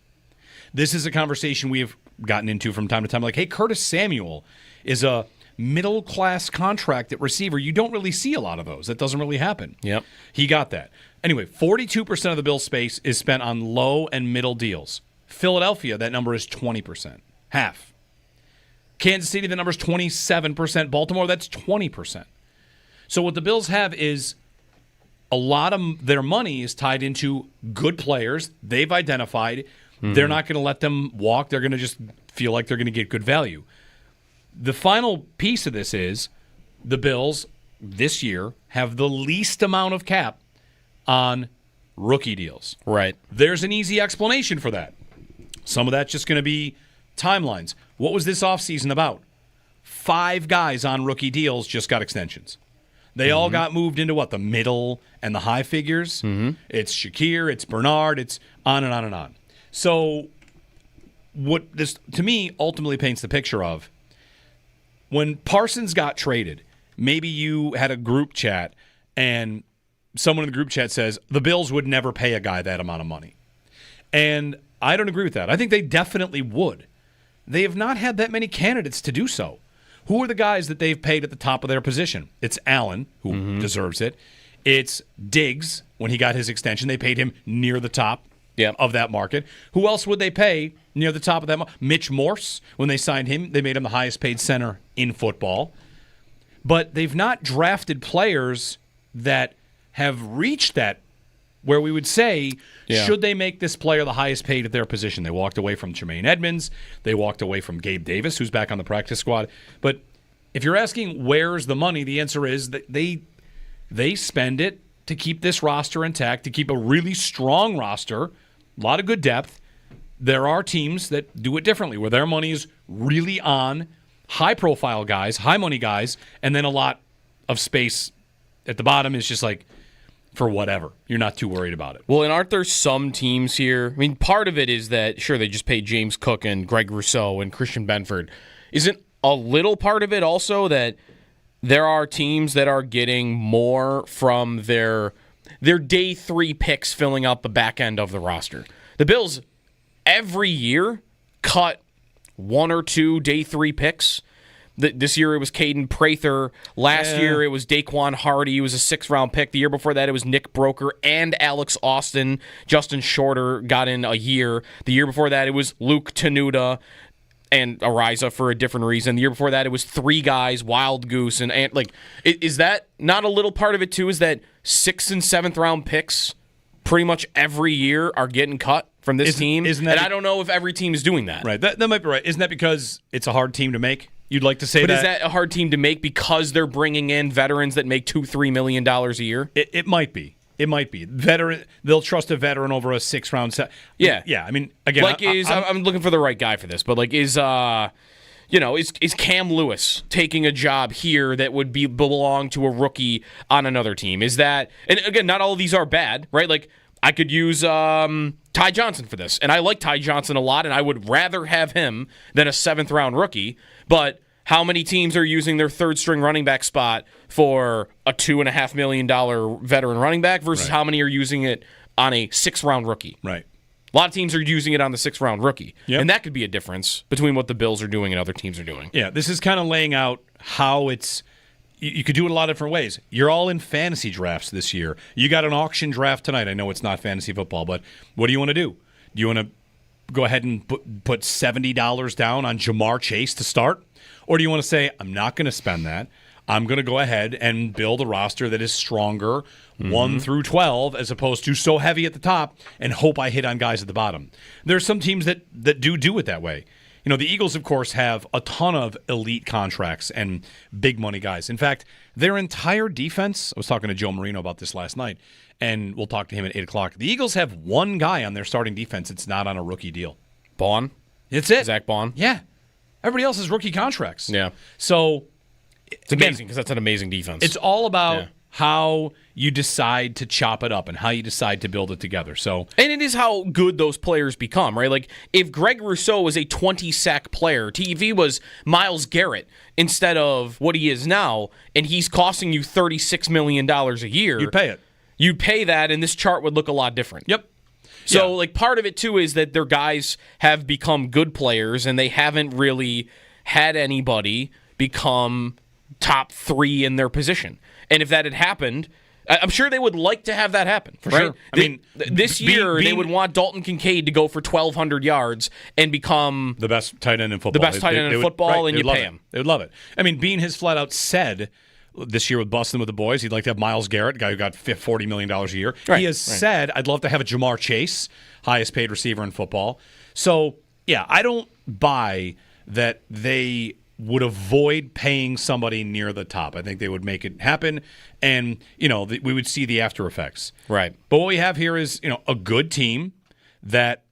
This is a conversation we have gotten into from time to time. Like, hey, Curtis Samuel is a middle-class contract at receiver. You don't really see a lot of those. That doesn't really happen. Yep. He got that. Anyway, 42% of the Bills' space is spent on low and middle deals. Philadelphia, that number is 20%. Half. Kansas City, the number is 27%. Baltimore, that's 20%. So what the Bills have is a lot of their money is tied into good players they've identified. They're not going to let them walk. They're going to just feel like they're going to get good value. The final piece of this is the Bills this year have the least amount of cap on rookie deals. Right. There's an easy explanation for that. Some of that's just going to be timelines. What was this offseason about? 5 guys on rookie deals just got extensions. They all got moved into the middle and the high figures. It's Shakir, it's Bernard, it's on and on and on. So what this, to me, ultimately paints the picture of, when Parsons got traded, maybe you had a group chat and someone in the group chat says, the Bills would never pay a guy that amount of money. And I don't agree with that. I think they definitely would. They have not had that many candidates to do so. Who are the guys that they've paid at the top of their position? It's Allen, who deserves it. It's Diggs. When he got his extension, they paid him near the top of that market. Who else would they pay near the top of that market? Mitch Morse. When they signed him, they made him the highest paid center in football. But they've not drafted players that have reached that, where we would say, should they make this player the highest paid at their position? They walked away from Jermaine Edmonds. They walked away from Gabe Davis, who's back on the practice squad. But if you're asking where's the money, the answer is that they spend it to keep this roster intact, to keep a really strong roster, a lot of good depth. There are teams that do it differently, where their money is really on high-profile guys, high-money guys, and then a lot of space at the bottom is just like, for whatever. You're not too worried about it. Well, and aren't there some teams here? I mean, part of it is that, sure, they just paid James Cook and Greg Rousseau and Christian Benford. Isn't a little part of it also that there are teams that are getting more from their day 3 picks filling out the back end of the roster. The Bills every year cut 1 or 2 day 3 picks. This year it was Caden Prather. Last year it was Daquan Hardy. He was a 6th-round pick. The year before that it was Nick Broker and Alex Austin. Justin Shorter got in a year. The year before that it was Luke Tenuta and Ariza for a different reason. The year before that it was 3 guys, Wild Goose. And like, is that not a little part of it too, is that 6th and 7th-round picks pretty much every year are getting cut from this team? And I don't know if every team is doing that. Right, that might be right. Isn't that because it's a hard team to make? You'd like to say that. But is that a hard team to make because they're bringing in veterans that make $2-3 million a year? It might be. It might be. They'll trust a veteran over a 6th-round set. Yeah. Yeah, I mean, again. I'm looking for the right guy for this, but like is Cam Lewis taking a job here that would belong to a rookie on another team? Is that, and again, not all of these are bad, right? Like, I could use Ty Johnson for this, and I like Ty Johnson a lot, and I would rather have him than a 7th-round rookie, but how many teams are using their 3rd-string running back spot for a $2.5 million veteran running back versus how many are using it on a 6th-round rookie? Right. A lot of teams are using it on the 6th-round rookie, and that could be a difference between what the Bills are doing and other teams are doing. Yeah, this is kind of laying out how it's – you could do it a lot of different ways. You're all in fantasy drafts this year. You got an auction draft tonight. I know it's not fantasy football, but what do you want to do? Do you want to go ahead and put $70 down on Jamar Chase to start? Or do you want to say, I'm not going to spend that. I'm going to go ahead and build a roster that is stronger 1 through 12 as opposed to so heavy at the top and hope I hit on guys at the bottom. There are some teams that do it that way. You know, the Eagles, of course, have a ton of elite contracts and big money guys. In fact, their entire defense, I was talking to Joe Marino about this last night, and we'll talk to him at 8 o'clock. The Eagles have 1 guy on their starting defense that's not on a rookie deal. Baun? That's it. Zach Baun? Yeah. Everybody else has rookie contracts. Yeah. So it's amazing because that's an amazing defense. It's all about how you decide to chop it up and how you decide to build it together. So, and it is how good those players become, right? Like, if Greg Rousseau was a 20-sack player, if he was Myles Garrett instead of what he is now, and he's costing you $36 million a year, you'd pay it. You'd pay that, and this chart would look a lot different. Yep. So, like, part of it, too, is that their guys have become good players, and they haven't really had anybody become top 3 in their position. And if that had happened, I'm sure they would like to have that happen. For sure. I mean, this year, they would want Dalton Kincaid to go for 1,200 yards and become the best tight end in football. The best tight end in football, and you pay him. They would love it. I mean, Bean has flat out said this year with Bustin' with the Boys, he'd like to have Myles Garrett, a guy who got $40 million a year. Right, he has said, I'd love to have a Jamar Chase, highest paid receiver in football. So, yeah, I don't buy that they would avoid paying somebody near the top. I think they would make it happen, and, you know, we would see the after effects. Right. But what we have here is, you know, a good team that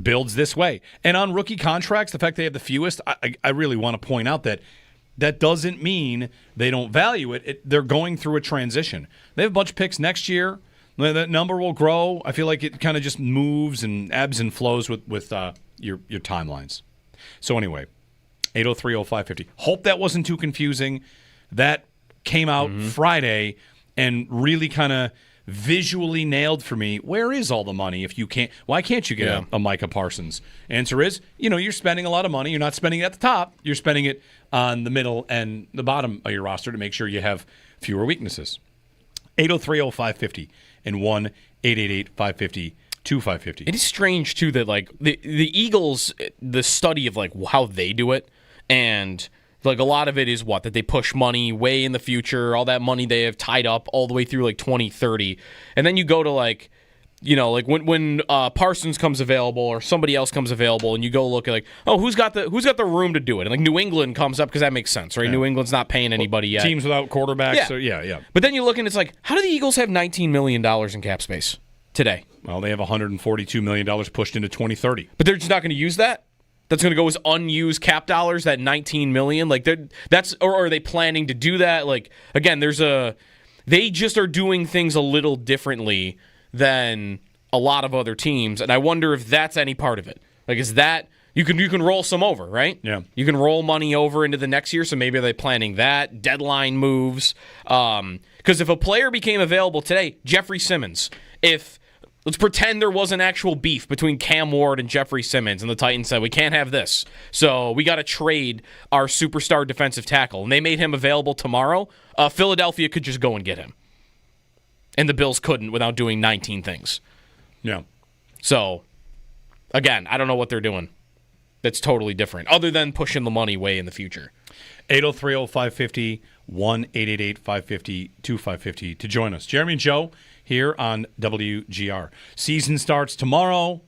builds this way. And on rookie contracts, the fact they have the fewest, I really want to point out that doesn't mean they don't value it. They're going through a transition. They have a bunch of picks next year. That number will grow. I feel like it kind of just moves and ebbs and flows with your timelines. So anyway, 8030550. Hope that wasn't too confusing. That came out Friday and really kind of visually nailed for me, where is all the money if you can't? Why can't you get a Micah Parsons? Answer is, you know, you're spending a lot of money. You're not spending it at the top. You're spending it on the middle and the bottom of your roster to make sure you have fewer weaknesses. 8030550 and 1-888-550-2550. It is strange, too, that, like, the Eagles, the study of, like, how they do it, and, like, a lot of it is what? That they push money way in the future, all that money they have tied up all the way through, like, 2030. And then you go to, like, you know, like, when Parsons comes available or somebody else comes available, and you go look at, like, oh, who's got the room to do it? And, like, New England comes up because that makes sense, right? Yeah. New England's not paying anybody yet. Teams without quarterbacks. Yeah. So, yeah. But then you look and it's like, how do the Eagles have $19 million in cap space today? Well, they have $142 million pushed into 2030. But they're just not going to use that? That's going to go as unused cap dollars, that $19 million? Like, or are they planning to do that? Like, again, they just are doing things a little differently than a lot of other teams, and I wonder if that's any part of it. Like, is that You can roll some over, right? Yeah. You can roll money over into the next year, so maybe they're planning that. Deadline moves. Because if a player became available today, Jeffrey Simmons, let's pretend there was an actual beef between Cam Ward and Jeffrey Simmons, and the Titans said, we can't have this, so we got to trade our superstar defensive tackle, and they made him available tomorrow, Philadelphia could just go and get him. And the Bills couldn't without doing 19 things. Yeah. So, again, I don't know what they're doing. That's totally different, other than pushing the money way in the future. 803-0550, 1-888-550-2550 to join us. Jeremy and Joe here on WGR. Season starts tomorrow.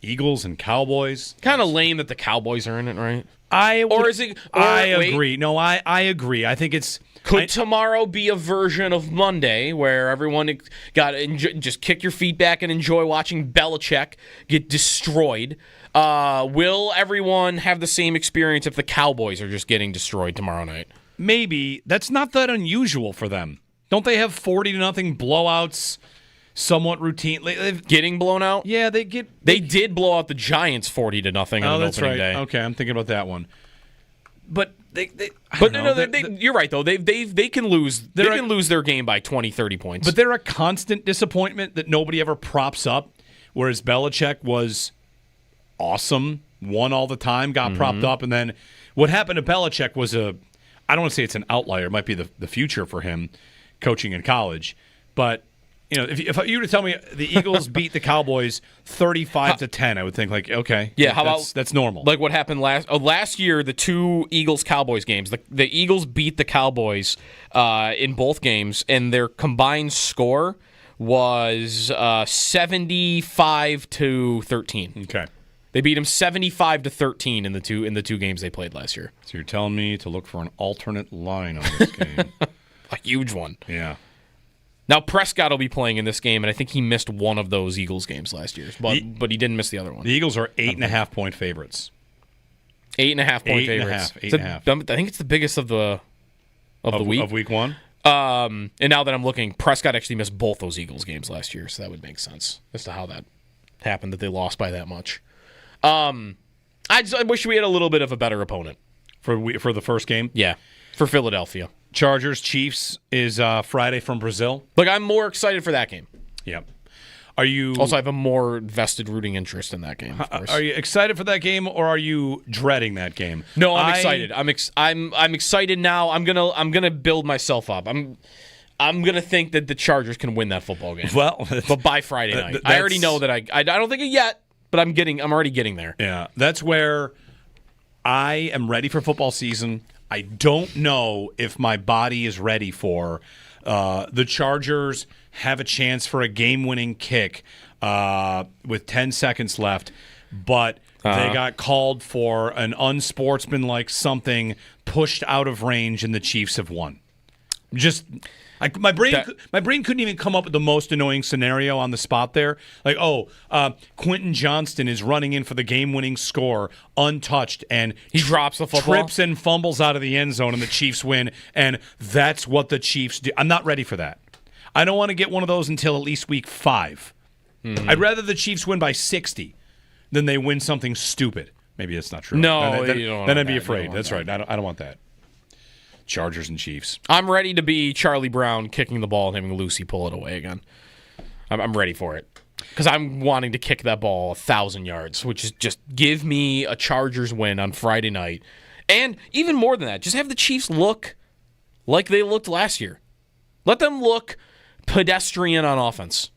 Eagles and Cowboys. Kind of lame that the Cowboys are in it, right? I wait. agree. No, I agree. I think it's... Could tomorrow be a version of Monday where everyone just kick your feet back and enjoy watching Belichick get destroyed? Will everyone have the same experience if the Cowboys are just getting destroyed tomorrow night? Maybe. That's not that unusual for them. Don't they have 40-0 blowouts somewhat routine? Getting blown out? Yeah, they did blow out the Giants 40-0 on an opening day. Okay, I'm thinking about that one. But you're right though. They can lose. They can lose their game by 20, 30 points. But they're a constant disappointment that nobody ever props up. Whereas Belichick was awesome, won all the time, got propped up, and then what happened to Belichick was I don't want to say it's an outlier. It might be the future for him, coaching in college. But if you were to tell me the Eagles beat the Cowboys 35-10, I would think okay, yeah, that's normal. Like what happened last year, the two Eagles-Cowboys games. The Eagles beat the Cowboys in both games, and their combined score was 75-13. Okay, they beat them 75-13 in the two games they played last year. So you're telling me to look for an alternate line on this game, a huge one. Yeah. Now, Prescott will be playing in this game, and I think he missed one of those Eagles games last year, but he didn't miss the other one. The Eagles are 8.5-point favorites. 8.5-point favorites. 8.5. I think it's the biggest of the week. Of week one? And now that I'm looking, Prescott actually missed both those Eagles games last year, so that would make sense as to how that happened, that they lost by that much. I wish we had a little bit of a better opponent. For the first game? Yeah, for Philadelphia. Chargers, Chiefs is Friday from Brazil. Look, I'm more excited for that game. Yep. Are you also? I have a more vested rooting interest in that game. Of course. Are you excited for that game, or are you dreading that game? No, I'm excited. I'm excited now. I'm gonna build myself up. I'm gonna think that the Chargers can win that football game. Well, but by Friday night, I already know that I don't think it yet, but I'm already getting there. Yeah, that's where I am ready for football season. I don't know if my body is ready for the Chargers have a chance for a game-winning kick with 10 seconds left, but they got called for an unsportsmanlike something pushed out of range, and the Chiefs have won. My brain couldn't even come up with the most annoying scenario on the spot there. Quentin Johnston is running in for the game-winning score untouched, and he drops the football, trips and fumbles out of the end zone, and the Chiefs win, and that's what the Chiefs do. I'm not ready for that. I don't want to get one of those until at least week 5. Mm-hmm. I'd rather the Chiefs win by 60 than they win something stupid. Maybe that's not true. No, then I'd be afraid. That's right. I don't want that. Chargers and Chiefs. I'm ready to be Charlie Brown kicking the ball and having Lucy pull it away again. I'm ready for it. Because I'm wanting to kick that ball 1,000 yards, which is just give me a Chargers win on Friday night. And even more than that, just have the Chiefs look like they looked last year. Let them look pedestrian on offense.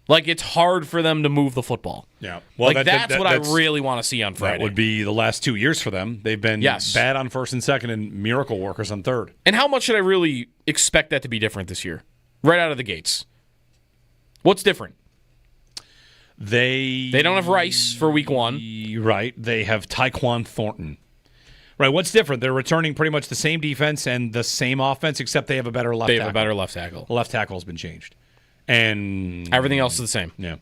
Like it's hard for them to move the football. Yeah. Well, that's what I really want to see on Friday. That would be the last 2 years for them. They've been bad on first and second and miracle workers on third. And how much should I really expect that to be different this year? Right out of the gates. What's different? They don't have Rice for week 1. Right. They have Tyquan Thornton. Right. What's different? They're returning pretty much the same defense and the same offense, except they have a better left tackle. They have a better left tackle. Left tackle has been changed. And everything else is the same. Yeah.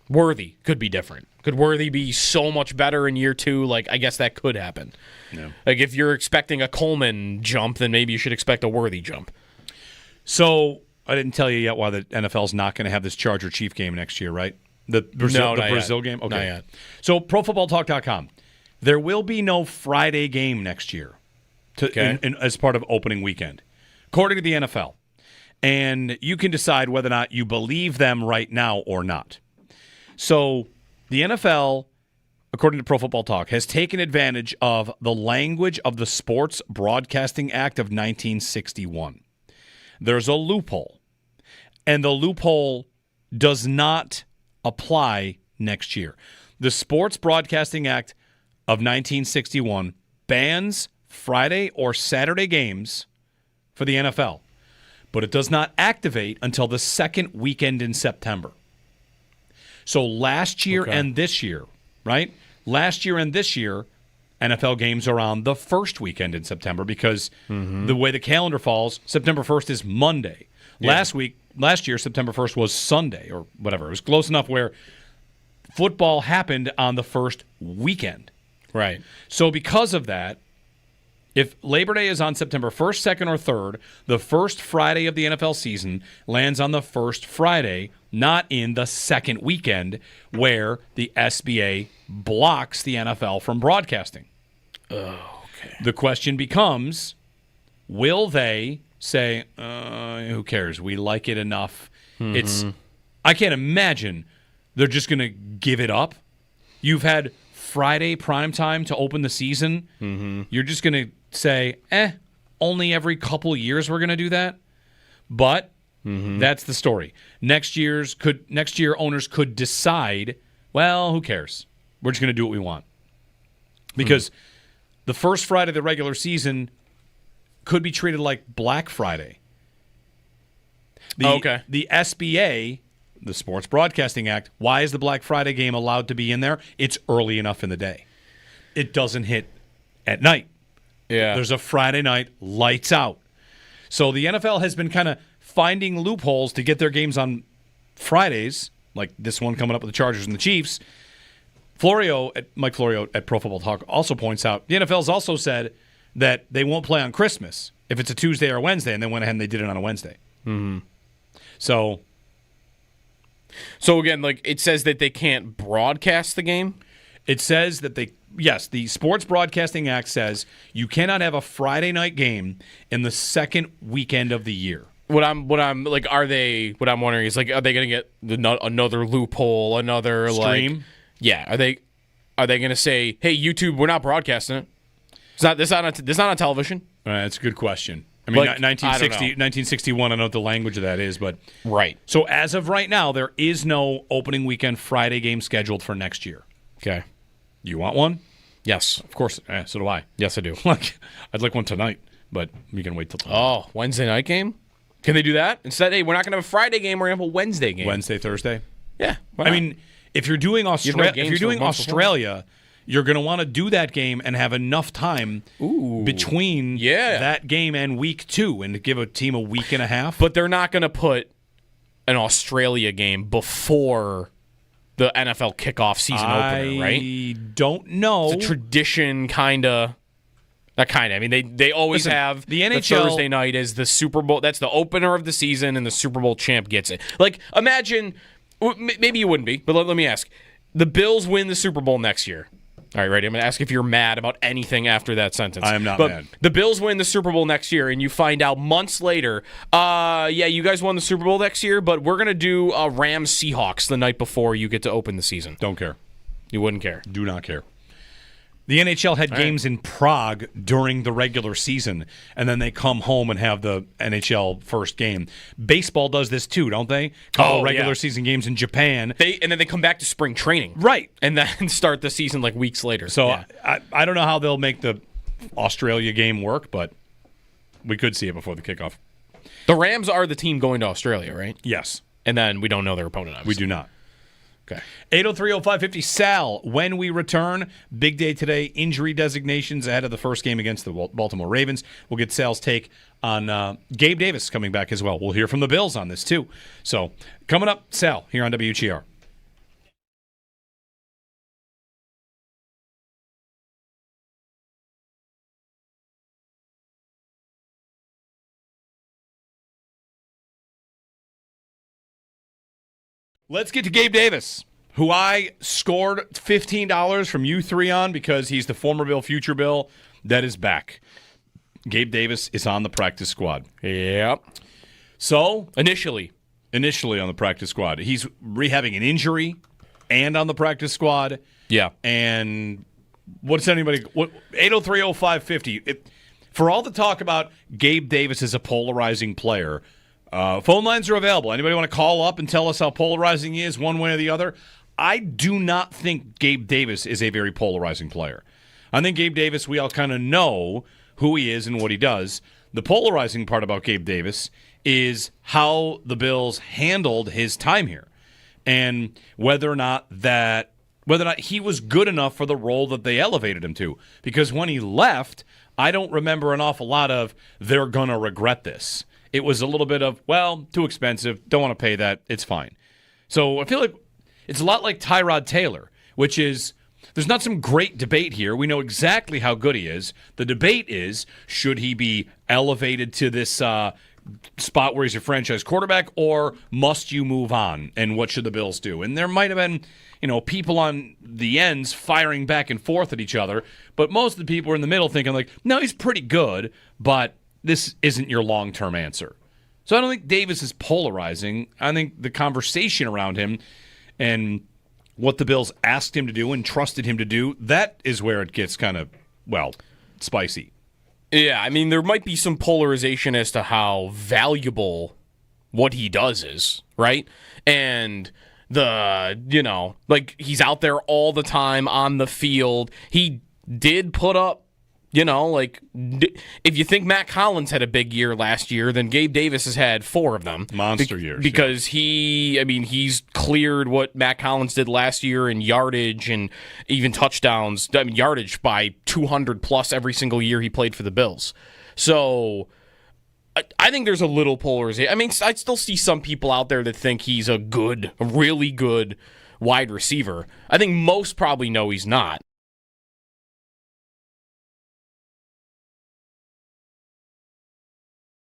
Worthy could be different. Could Worthy be so much better in year 2? I guess that could happen. Yeah. If you're expecting a Coleman jump, then maybe you should expect a Worthy jump. So I didn't tell you yet why the NFL's not going to have this Charger-Chief game next year, right? The Brazil game? Okay. Not yet. So ProFootballTalk.com. There will be no Friday game next year as part of opening weekend, according to the NFL. And you can decide whether or not you believe them right now or not. So the NFL, according to Pro Football Talk, has taken advantage of the language of the Sports Broadcasting Act of 1961. There's a loophole, and the loophole does not apply next year. The Sports Broadcasting Act of 1961 bans Friday or Saturday games for the NFL, but it does not activate until the second weekend in September. So last year and this year, right? Last year and this year, NFL games are on the first weekend in September because the way the calendar falls, September 1st is Monday. Yeah. Last year, September 1st was Sunday or whatever. It was close enough where football happened on the first weekend. Right. So because of that, if Labor Day is on September 1st, 2nd, or 3rd, the first Friday of the NFL season lands on the first Friday, not in the second weekend where the SBA blocks the NFL from broadcasting. Oh, okay. The question becomes, will they say, who cares? We like it enough. I can't imagine they're just going to give it up. You've had Friday primetime to open the season. You're just going to say, only every couple years we're going to do that. But that's the story. Next year owners could decide, well, who cares? We're just going to do what we want. Because the first Friday of the regular season could be treated like Black Friday. The SBA, the Sports Broadcasting Act, why is the Black Friday game allowed to be in there? It's early enough in the day. It doesn't hit at night. Yeah. There's a Friday night, lights out. So the NFL has been kind of finding loopholes to get their games on Fridays, like this one coming up with the Chargers and the Chiefs. Mike Florio at Pro Football Talk also points out the NFL's also said that they won't play on Christmas if it's a Tuesday or Wednesday, and they went ahead and they did it on a Wednesday. So again, like it says that they can't broadcast the game. It says that the Sports Broadcasting Act says you cannot have a Friday night game in the second weekend of the year. What I'm wondering is, like, are they going to get another loophole, another stream? Like, yeah, are they going to say, hey, YouTube, we're not broadcasting it? It's not on television. That's a good question. I mean, 1961, I don't know what the language of that is, but right. So as of right now, there is no opening weekend Friday game scheduled for next year. Okay. You want one? Yes, of course. So do I. Yes, I do. I'd like one tonight, but we can wait till tomorrow. Oh, Wednesday night game? Can they do that? Instead, hey, we're not going to have a Friday game, we're going to have a Wednesday game. Wednesday, Thursday? Yeah. I mean, if you're doing Australia, you're going to want to do that game and have enough time between that game and week 2 and to give a team a week and a half. But they're not going to put an Australia game before the NFL kickoff season opener, right? I don't know. It's a tradition, kind of. Not kind of. I mean, they always have the NHL, the Thursday night as the Super Bowl. That's the opener of the season, and the Super Bowl champ gets it. Like, imagine, maybe you wouldn't be, but let me ask. The Bills win the Super Bowl next year. All right, ready? I'm going to ask if you're mad about anything after that sentence. I am not mad. The Bills win the Super Bowl next year, and you find out months later, you guys won the Super Bowl next year, but we're going to do Rams-Seahawks the night before you get to open the season. Don't care. You wouldn't care. Do not care. The NHL had games in Prague during the regular season, and then they come home and have the NHL first game. Baseball does this too, don't they? Couple regular season games in Japan. And then they come back to spring training. Right. And then start the season like weeks later. So I don't know how they'll make the Australia game work, but we could see it before the kickoff. The Rams are the team going to Australia, right? Yes. And then we don't know their opponent, obviously. We do not. Okay. 803-0550. Sal, when we return, big day today, injury designations ahead of the first game against the Baltimore Ravens. We'll get Sal's take on Gabe Davis coming back as well. We'll hear from the Bills on this too. So coming up, Sal, here on WGR. Let's get to Gabe Davis. who I scored $15 from you three on because he's the former Bill, future Bill, that is back. Gabe Davis is on the practice squad. Yep. So, Initially on the practice squad. He's rehabbing an injury and on the practice squad. Yeah. And what's anybody... 803-0550. For all the talk about Gabe Davis as a polarizing player, phone lines are available. Anybody want to call up and tell us how polarizing he is one way or the other? I do not think Gabe Davis is a very polarizing player. I think Gabe Davis, we all kind of know who he is and what he does. The polarizing part about Gabe Davis is how the Bills handled his time here and whether or not he was good enough for the role that they elevated him to. Because when he left, I don't remember an awful lot of, they're going to regret this. It was a little bit of, well, too expensive, don't want to pay that, it's fine. So I feel like it's a lot like Tyrod Taylor, which is, there's not some great debate here. We know exactly how good he is. The debate is, should he be elevated to this spot where he's a franchise quarterback, or must you move on? And what should the Bills do? And there might have been, people on the ends firing back and forth at each other, but most of the people are in the middle thinking like, no, he's pretty good, but this isn't your long-term answer. So I don't think Davis is polarizing. I think the conversation around him and what the Bills asked him to do and trusted him to do, that is where it gets kind of, spicy. Yeah, I mean, there might be some polarization as to how valuable what he does is, right? And he's out there all the time on the field. He did put up, if you think Matt Collins had a big year last year, then Gabe Davis has had 4 of them. Monster years. Because he's cleared what Matt Collins did last year in yardage and even touchdowns. Yardage by 200 plus every single year he played for the Bills. So I think there's a little polarization. I still see some people out there that think he's a really good wide receiver. I think most probably know he's not.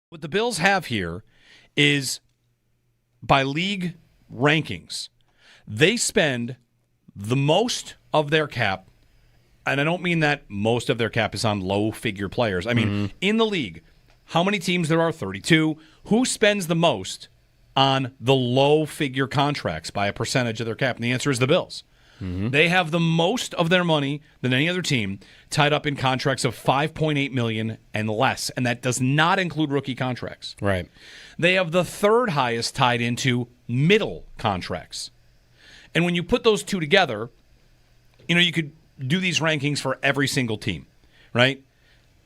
What the Bills have here is, by league rankings, they spend the most of their cap, and I don't mean that most of their cap is on low-figure players. I mean, in the league, how many teams there are? 32. Who spends the most on the low-figure contracts by a percentage of their cap? And the answer is the Bills. They have the most of their money than any other team tied up in contracts of $5.8 million and less, and that does not include rookie contracts. Right. They have the third highest tied into middle contracts. And when you put those two together, you could do these rankings for every single team, right?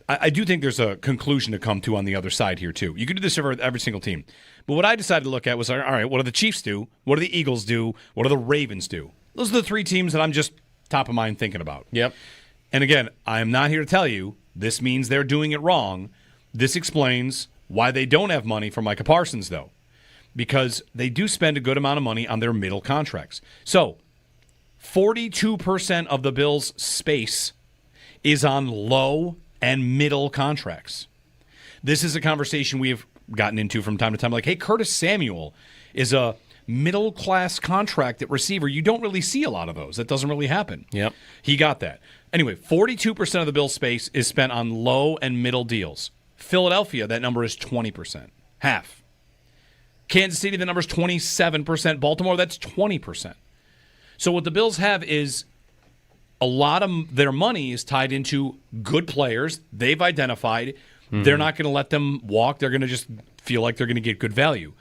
I do think there's a conclusion to come to on the other side here, too. You could do this for every single team. But what I decided to look at was, all right, what do the Chiefs do? What do the Eagles do? What do the Ravens do? Those are the 3 teams that I'm just top of mind thinking about. Yep. And again, I am not here to tell you this means they're doing it wrong. This explains why they don't have money for Micah Parsons, though, because they do spend a good amount of money on their middle contracts. So 42% of the Bills' space is on low and middle contracts. This is a conversation we've gotten into from time to time. Like, hey, Curtis Samuel is a middle-class contract at receiver. You don't really see a lot of those. That doesn't really happen. Yep. He got that. Anyway, 42% of the Bills' space is spent on low and middle deals. Philadelphia, that number is 20%. Half. Kansas City, the number is 27%. Baltimore, that's 20%. So what the Bills have is a lot of their money is tied into good players they've identified. They're not going to let them walk. They're going to just feel like they're going to get good value.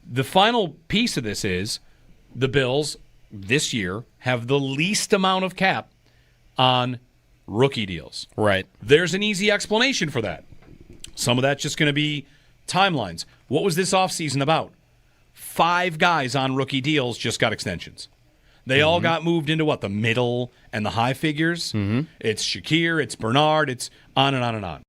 The final piece of this is the Bills this year have the least amount of cap on rookie deals. Right. There's an easy explanation for that. Some of that's just going to be timelines. What was this offseason about? 5 guys on rookie deals just got extensions. They all got moved into the middle and the high figures. It's Shakir, it's Bernard, it's on and on and on.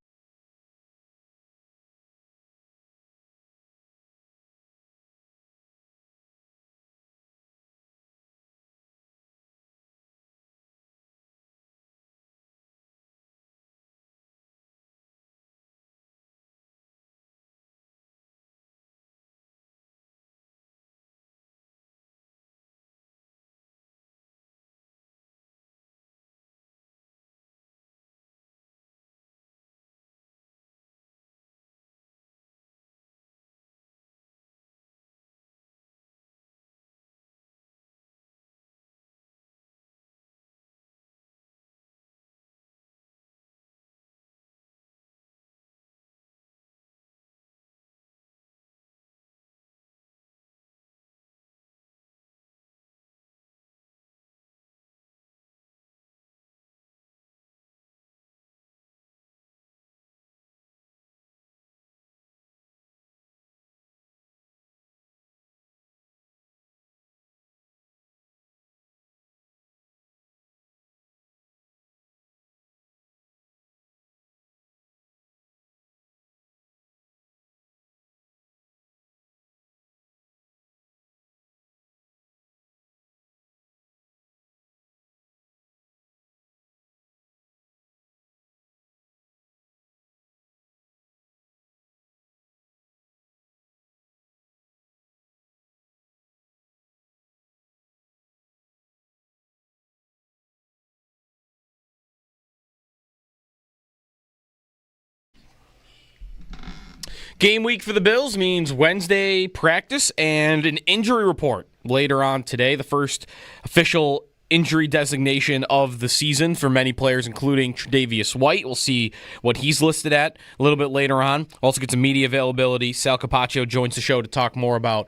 Game week for the Bills means Wednesday practice and an injury report later on today. The first official injury designation of the season for many players, including Tre'Davious White. We'll see what he's listed at a little bit later on. Also get some media availability. Sal Capaccio joins the show to talk more about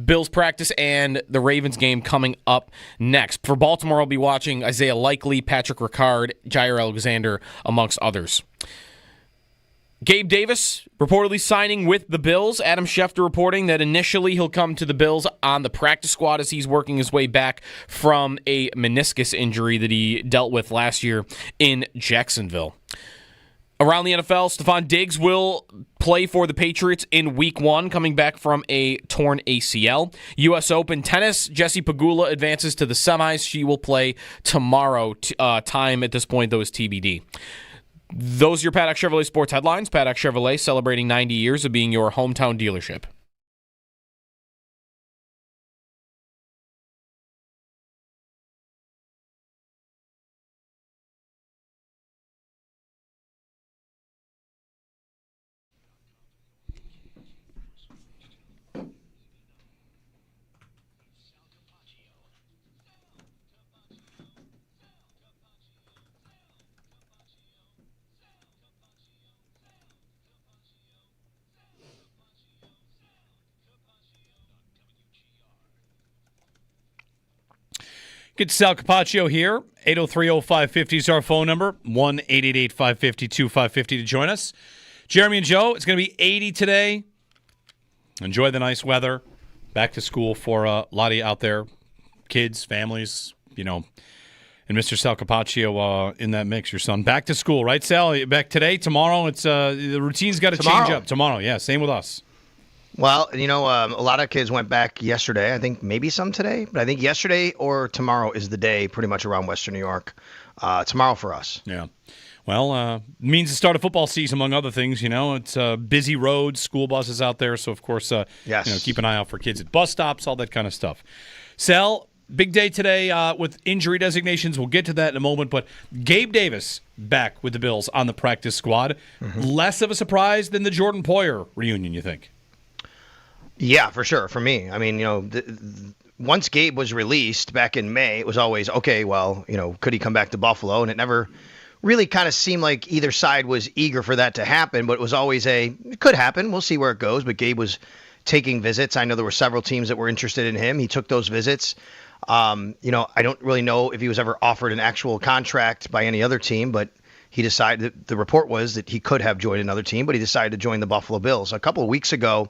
Bills practice and the Ravens game coming up next. For Baltimore, I'll be watching Isaiah Likely, Patrick Ricard, Jair Alexander, amongst others. Gabe Davis reportedly signing with the Bills. Adam Schefter reporting that initially he'll come to the Bills on the practice squad as he's working his way back from a meniscus injury that he dealt with last year in Jacksonville. Around the NFL, Stephon Diggs will play for the Patriots in Week 1, coming back from a torn ACL. U.S. Open tennis, Jessie Pegula advances to the semis. She will play tomorrow. Time at this point, though, is TBD. Those are your Paddock Chevrolet sports headlines. Paddock Chevrolet celebrating 90 years of being your hometown dealership. Get Sal Capaccio here. 803-0550 is our phone number. 1-888-550-2550 to join us. Jeremy and Joe, it's going to be 80 today. Enjoy the nice weather. Back to school for a lot of you out there. Kids, families, and Mr. Sal Capaccio in that mix, your son. Back to school, right, Sal? Back today, tomorrow? It's the routine's got to change up. Tomorrow, yeah, same with us. Well, a lot of kids went back yesterday. I think maybe some today, but I think yesterday or tomorrow is the day pretty much around Western New York. Tomorrow for us. Yeah. Well, means the start of football season, among other things. It's busy roads, school buses out there. So, of course, yes. Keep an eye out for kids at bus stops, all that kind of stuff. Sal, big day today with injury designations. We'll get to that in a moment. But Gabe Davis back with the Bills on the practice squad. Mm-hmm. Less of a surprise than the Jordan Poyer reunion, you think? Yeah, for sure. For me, I mean, once Gabe was released back in May, it was always, okay, well, could he come back to Buffalo? And it never really kind of seemed like either side was eager for that to happen, but it was always it could happen. We'll see where it goes. But Gabe was taking visits. I know there were several teams that were interested in him. He took those visits. I don't really know if he was ever offered an actual contract by any other team, but he decided, the report was that he could have joined another team, but he decided to join the Buffalo Bills. A couple of weeks ago,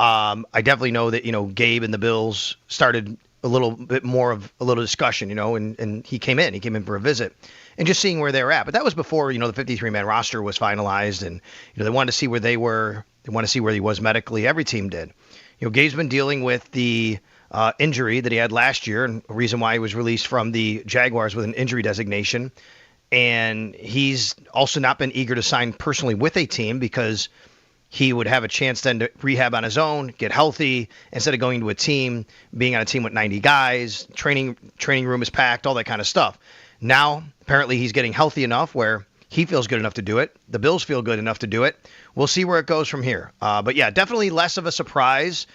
I definitely know that, Gabe and the Bills started a little bit more of a little discussion, and he came in for a visit and just seeing where they were at. But that was before, the 53-man roster was finalized, and, they wanted to see where they were. They wanted to see where he was medically. Every team did. Gabe's been dealing with the injury that he had last year, and a reason why he was released from the Jaguars with an injury designation. And he's also not been eager to sign personally with a team because he would have a chance then to rehab on his own, get healthy, instead of going to a team, being on a team with 90 guys, training room is packed, all that kind of stuff. Now, apparently he's getting healthy enough where he feels good enough to do it. The Bills feel good enough to do it. We'll see where it goes from here. But yeah, definitely less of a surprise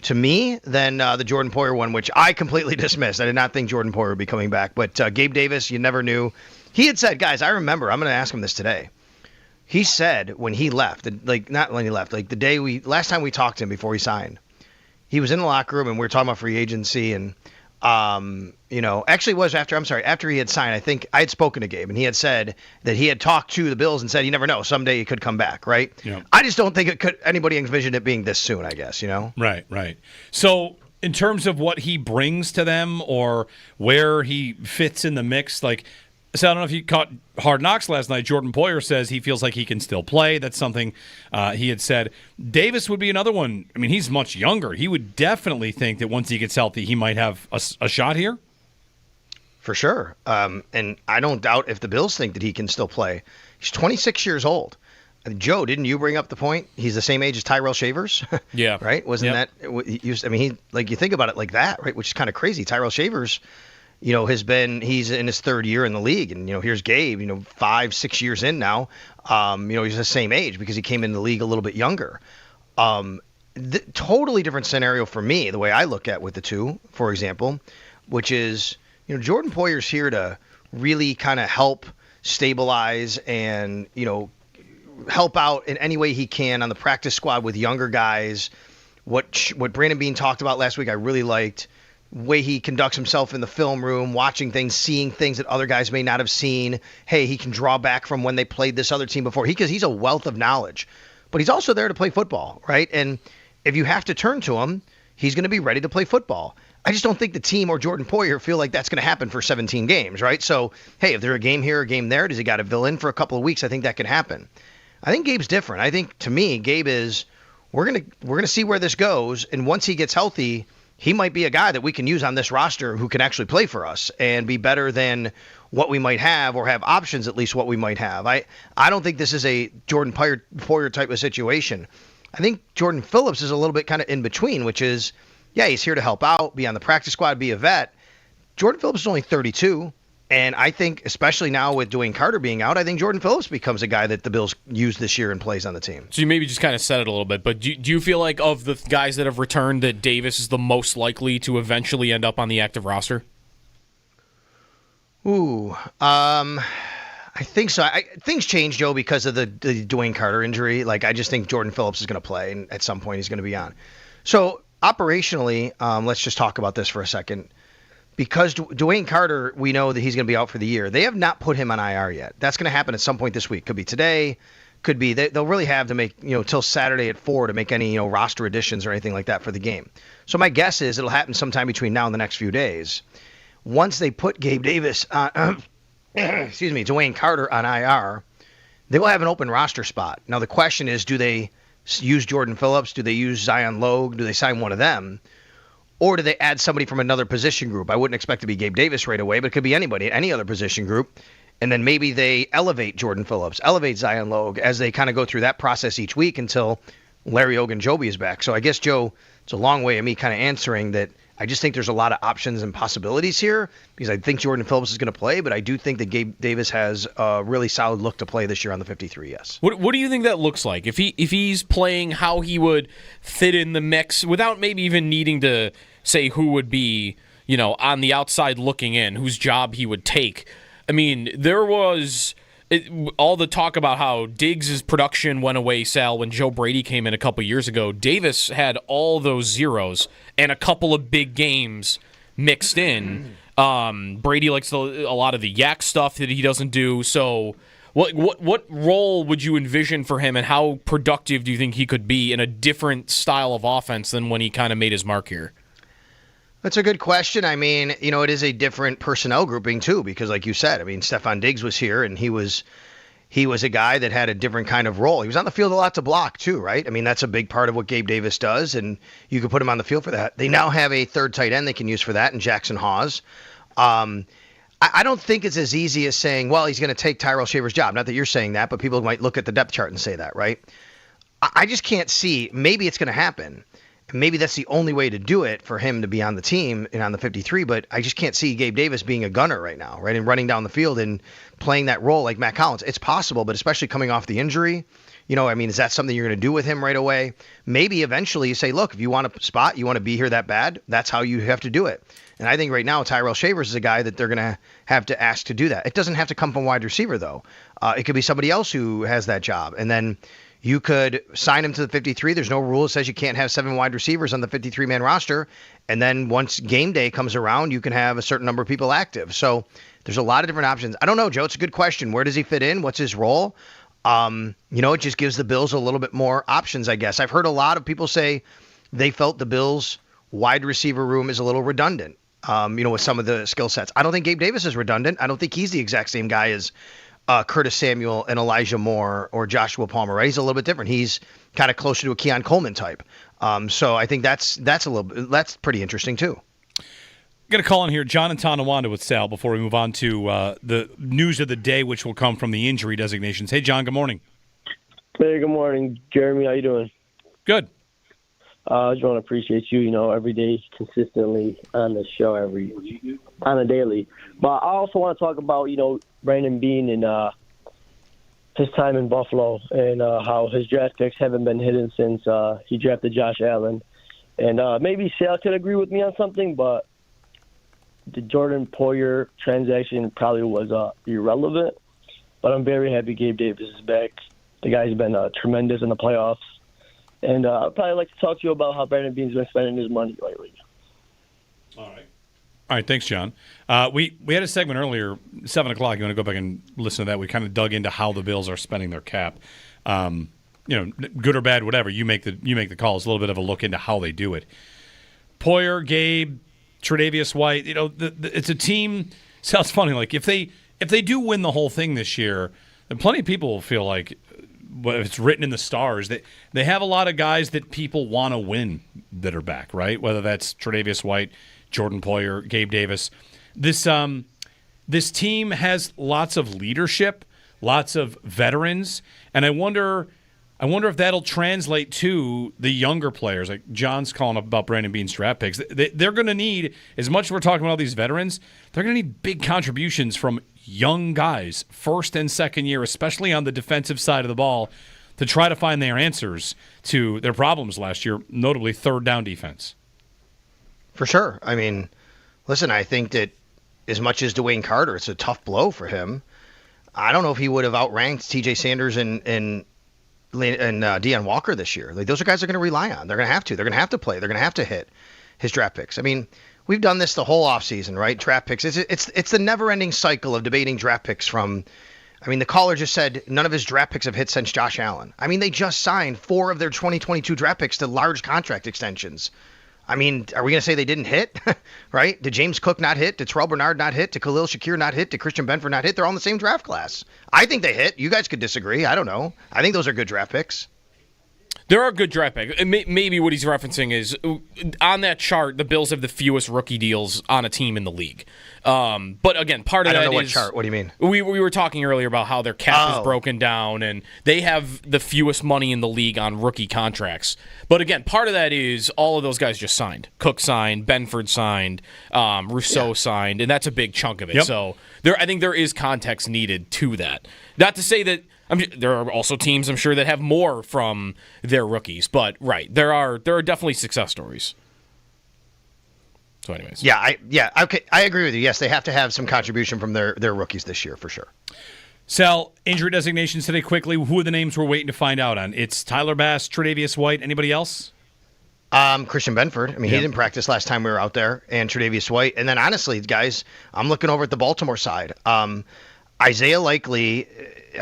to me than the Jordan Poyer one, which I completely dismissed. I did not think Jordan Poyer would be coming back. But Gabe Davis, you never knew. He had said, guys, I remember, I'm going to ask him this today. He said when he left, not when he left, the last time we talked to him before he signed, he was in the locker room and we were talking about free agency and, actually it was after he had signed. I think I had spoken to Gabe and he had said that he had talked to the Bills and said, you never know, someday he could come back. Right. Yeah. I just don't think anybody envisioned it being this soon, I guess, Right. So in terms of what he brings to them or where he fits in the mix, so I don't know if you caught Hard Knocks last night. Jordan Poyer says he feels like he can still play. That's something he had said. Davis would be another one. I mean, he's much younger. He would definitely think that once he gets healthy, he might have a shot here. For sure. And I don't doubt if the Bills think that he can still play. He's 26 years old. Joe, didn't you bring up the point? He's the same age as Tyrell Shavers. Yeah. Right? Wasn't that? You think about it like that, right? Which is kind of crazy. Tyrell Shavers, he's in his third year in the league. And, here's Gabe, 5-6 years in now. He's the same age because he came in the league a little bit younger. Totally different scenario for me, the way I look at with the two, for example, which is, Jordan Poyer's here to really kind of help stabilize and, help out in any way he can on the practice squad with younger guys. What Brandon Beane talked about last week, I really liked. Way he conducts himself in the film room, watching things, seeing things that other guys may not have seen. Hey, he can draw back from when they played this other team before. Because he's a wealth of knowledge. But he's also there to play football, right? And if you have to turn to him, he's going to be ready to play football. I just don't think the team or Jordan Poyer feel like that's going to happen for 17 games, right? So, hey, if there's a game here, a game there, does he got to fill in for a couple of weeks? I think that can happen. I think Gabe's different. I think, to me, Gabe is, we're gonna see where this goes, and once he gets healthy, he might be a guy that we can use on this roster who can actually play for us and be better than what we might have, or have options at least what we might have. I don't think this is a Jordan Poyer type of situation. I think Jordan Phillips is a little bit kind of in between, which is, yeah, he's here to help out, be on the practice squad, be a vet. Jordan Phillips is only 32, and I think, especially now with Dwayne Carter being out, I think Jordan Phillips becomes a guy that the Bills use this year and plays on the team. So you maybe just kind of said it a little bit, but do you feel like of the guys that have returned that Davis is the most likely to eventually end up on the active roster? I think so. Things change, Joe, because of the Dwayne Carter injury. Like, I just think Jordan Phillips is going to play, and at some point he's going to be on. So, operationally, let's just talk about this for a second. Because Dwayne Carter, we know that he's going to be out for the year. They have not put him on IR yet. That's going to happen at some point this week. Could be today. Could be. They'll really have to make, till Saturday at 4 to make any, roster additions or anything like that for the game. So, my guess is it'll happen sometime between now and the next few days. Once they put Gabe Davis Dwayne Carter on IR, they will have an open roster spot. Now, the question is, do they use Jordan Phillips? Do they use Zion Logue? Do they sign one of them? Or do they add somebody from another position group? I wouldn't expect to be Gabe Davis right away, but it could be anybody, any other position group. And then maybe they elevate Jordan Phillips, elevate Zion Logue as they kind of go through that process each week until Larry Ogunjobi is back. So I guess, Joe, it's a long way of me kind of answering that. I just think there's a lot of options and possibilities here because I think Jordan Phillips is going to play, but I do think that Gabe Davis has a really solid look to play this year on the 53, yes. What do you think that looks like? If he's playing, how he would fit in the mix without maybe even needing to say who would be, on the outside looking in, whose job he would take. I mean, there was all the talk about how Diggs' production went away, Sal, when Joe Brady came in a couple years ago. Davis had all those zeros and a couple of big games mixed in. Brady likes a lot of the yak stuff that he doesn't do. So what role would you envision for him, and how productive do you think he could be in a different style of offense than when he kind of made his mark here? That's a good question. I mean, it is a different personnel grouping too, because like you said, I mean, Stephon Diggs was here, and he was a guy that had a different kind of role. He was on the field a lot to block too, right? I mean, that's a big part of what Gabe Davis does, and you could put him on the field for that. They now have a third tight end they can use for that in Jackson Hawes. I don't think it's as easy as saying, well, he's going to take Tyrell Shaver's job. Not that you're saying that, but people might look at the depth chart and say that, right? I just can't see. Maybe it's going to happen. Maybe that's the only way to do it for him to be on the team and on the 53, but I just can't see Gabe Davis being a gunner right now, right, and running down the field and playing that role like Matt Collins. It's possible, but especially coming off the injury, is that something you're going to do with him right away? Maybe eventually you say, look, if you want a spot, you want to be here that bad, that's how you have to do it. And I think right now Tyrell Shavers is a guy that they're going to have to ask to do that. It doesn't have to come from wide receiver, though. It could be somebody else who has that job. And then you could sign him to the 53. There's no rule that says you can't have 7 wide receivers on the 53-man roster. And then once game day comes around, you can have a certain number of people active. So there's a lot of different options. I don't know, Joe. It's a good question. Where does he fit in? What's his role? It just gives the Bills a little bit more options, I guess. I've heard a lot of people say they felt the Bills' wide receiver room is a little redundant, with some of the skill sets. I don't think Gabe Davis is redundant. I don't think he's the exact same guy as Curtis Samuel and Elijah Moore or Joshua Palmer, right? He's a little bit different. He's kind of closer to a Keon Coleman type. So I think that's pretty interesting too. Got a call in here, John and Tonawanda with Sal before we move on to the news of the day, which will come from the injury designations. Hey, John, good morning. Hey, good morning, Jeremy. How you doing? Good. I just want to appreciate you, every day, consistently on the show on a daily. But I also want to talk about, Brandon Beane and his time in Buffalo and how his draft picks haven't been hidden since he drafted Josh Allen. And maybe Sal could agree with me on something, but the Jordan Poyer transaction probably was irrelevant. But I'm very happy Gabe Davis is back. The guy's been tremendous in the playoffs. And I'd probably like to talk to you about how Brandon Beane's been spending his money lately. All right, thanks, John. We had a segment earlier, 7 o'clock. You want to go back and listen to that? We kind of dug into how the Bills are spending their cap. Good or bad, whatever. You make the call. It's a little bit of a look into how they do it. Poyer, Gabe, Tre'Davious White. It's a team. Sounds funny. Like if they do win the whole thing this year, then plenty of people will feel like it's written in the stars that they have a lot of guys that people want to win that are back, right? Whether that's Tre'Davious White, Jordan Poyer, Gabe Davis. This team has lots of leadership, lots of veterans, and I wonder if that'll translate to the younger players. Like John's calling up about Brandon Beane's draft picks. They're going to need, as much as we're talking about all these veterans, they're going to need big contributions from young guys, first and second year, especially on the defensive side of the ball, to try to find their answers to their problems last year, notably third down defense. For sure. I mean, listen, I think that as much as Dwayne Carter, it's a tough blow for him. I don't know if he would have outranked T.J. Sanders and Deion Walker this year. Like, those are guys they're going to rely on. They're going to have to. They're going to have to play. They're going to have to hit his draft picks. I mean, we've done this the whole offseason, right? Draft picks. It's the never-ending cycle of debating draft picks from – I mean, the caller just said none of his draft picks have hit since Josh Allen. I mean, they just signed 4 of their 2022 draft picks to large contract extensions. I mean, are we going to say they didn't hit, right? Did James Cook not hit? Did Terrell Bernard not hit? Did Khalil Shakir not hit? Did Christian Benford not hit? They're all in the same draft class. I think they hit. You guys could disagree. I don't know. I think those are good draft picks. There are good draft picks. Maybe what he's referencing is on that chart, the Bills have the fewest rookie deals on a team in the league. But again, part of that is... I don't know what chart. What do you mean? We were talking earlier about how their cap is broken down, and they have the fewest money in the league on rookie contracts. But again, part of that is all of those guys just signed. Cook signed, Benford signed, Rousseau signed, and that's a big chunk of it. Yep. So I think there is context needed to that. Not to say that... there are also teams, I'm sure, that have more from their rookies. But, right, there are definitely success stories. So anyways. Okay, I agree with you. Yes, they have to have some contribution from their rookies this year, for sure. Sal, injury designations today quickly. Who are the names we're waiting to find out on? It's Tyler Bass, Tre'Davious White. Anybody else? Christian Benford. I mean, he didn't practice last time we were out there. And Tre'Davious White. And then, honestly, guys, I'm looking over at the Baltimore side. Isaiah Likely,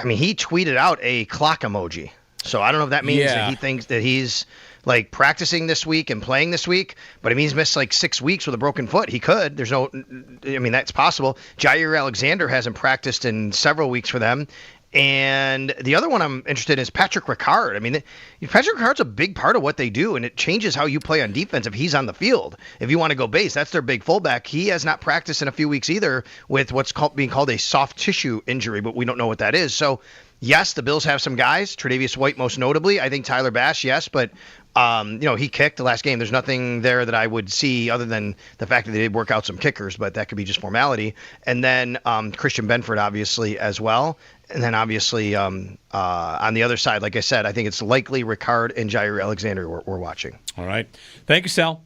I mean, he tweeted out a clock emoji. So I don't know if that means that he thinks that he's like practicing this week and playing this week, but I mean, he's missed like 6 weeks with a broken foot. He could. That's possible. Jair Alexander hasn't practiced in several weeks for them. And the other one I'm interested in is Patrick Ricard. I mean, Patrick Ricard's a big part of what they do, and it changes how you play on defense if he's on the field. If you want to go base, that's their big fullback. He has not practiced in a few weeks either with what's being called a soft tissue injury, but we don't know what that is. So, yes, the Bills have some guys, Tre'Davious White most notably. I think Tyler Bass, yes, but he kicked the last game. There's nothing there that I would see other than the fact that they did work out some kickers, but that could be just formality. And then Christian Benford, obviously, as well. And then, obviously, on the other side, like I said, I think it's likely Ricard and Jair Alexander we're watching. All right. Thank you, Sal.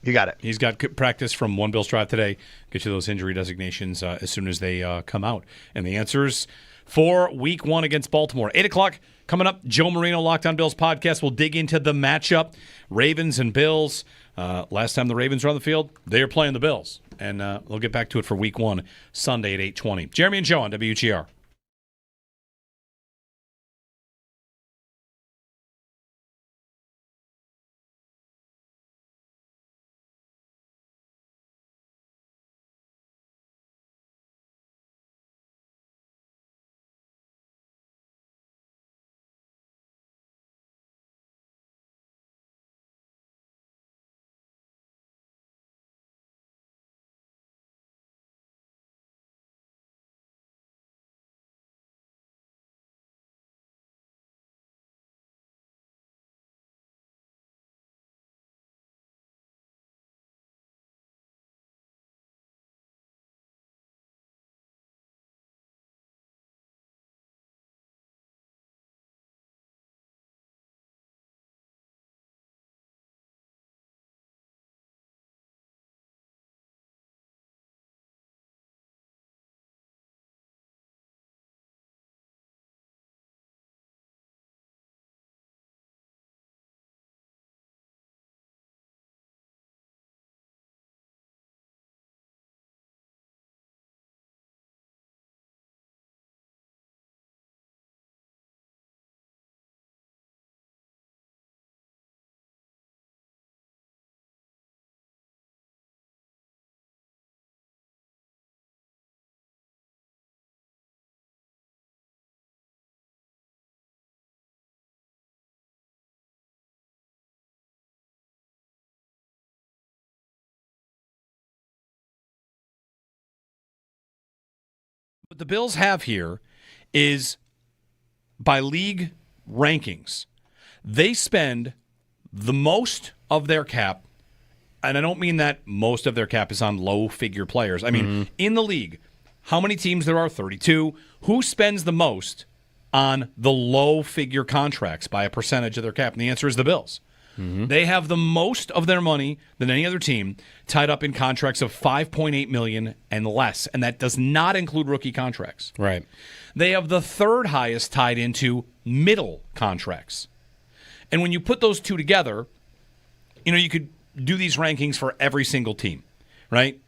You got it. He's got practice from One Bills Drive today. Get you those injury designations as soon as they come out. And the answers for Week 1 against Baltimore. 8 o'clock coming up. Joe Marino, Locked on Bills podcast. We'll dig into the matchup. Ravens and Bills. Last time the Ravens were on the field, they are playing the Bills. And we'll get back to it for Week 1, Sunday at 8:20. Jeremy and Joe on WGR. What the Bills have here is by league rankings, they spend the most of their cap, and I don't mean that most of their cap is on low-figure players. I mean, in the league, how many teams there are? 32. Who spends the most on the low-figure contracts by a percentage of their cap? And the answer is the Bills. They have the most of their money than any other team tied up in contracts of $5.8 million and less, and that does not include rookie contracts. Right. They have the third highest tied into middle contracts. And when you put those two together, you could do these rankings for every single team, right?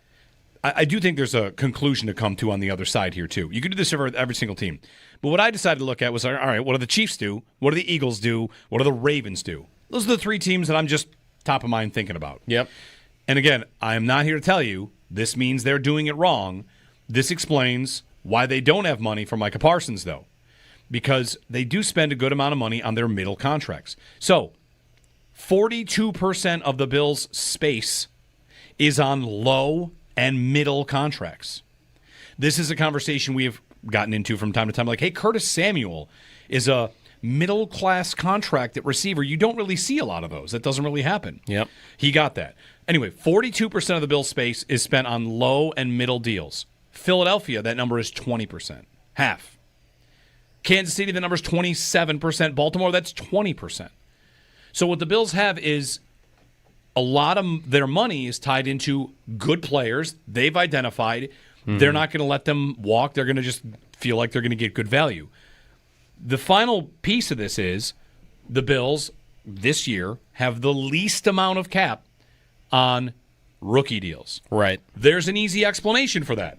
I do think there's a conclusion to come to on the other side here, too. You could do this for every single team. But what I decided to look at was, all right, what do the Chiefs do? What do the Eagles do? What do the Ravens do? Those are the three teams that I'm just top of mind thinking about. Yep. And again, I am not here to tell you this means they're doing it wrong. This explains why they don't have money for Micah Parsons, though, because they do spend a good amount of money on their middle contracts. So 42% of the Bills' space is on low and middle contracts. This is a conversation we have gotten into from time to time. Like, hey, Curtis Samuel is a middle-class contract at receiver. You don't really see a lot of those. That doesn't really happen. Yep. He got that. Anyway, 42% of the Bills' space is spent on low and middle deals. Philadelphia, that number is 20%. Half. Kansas City, the number is 27%. Baltimore, that's 20%. So what the Bills have is a lot of their money is tied into good players they've identified. They're not going to let them walk. They're going to just feel like they're going to get good value. The final piece of this is the Bills this year have the least amount of cap on rookie deals. Right. There's an easy explanation for that.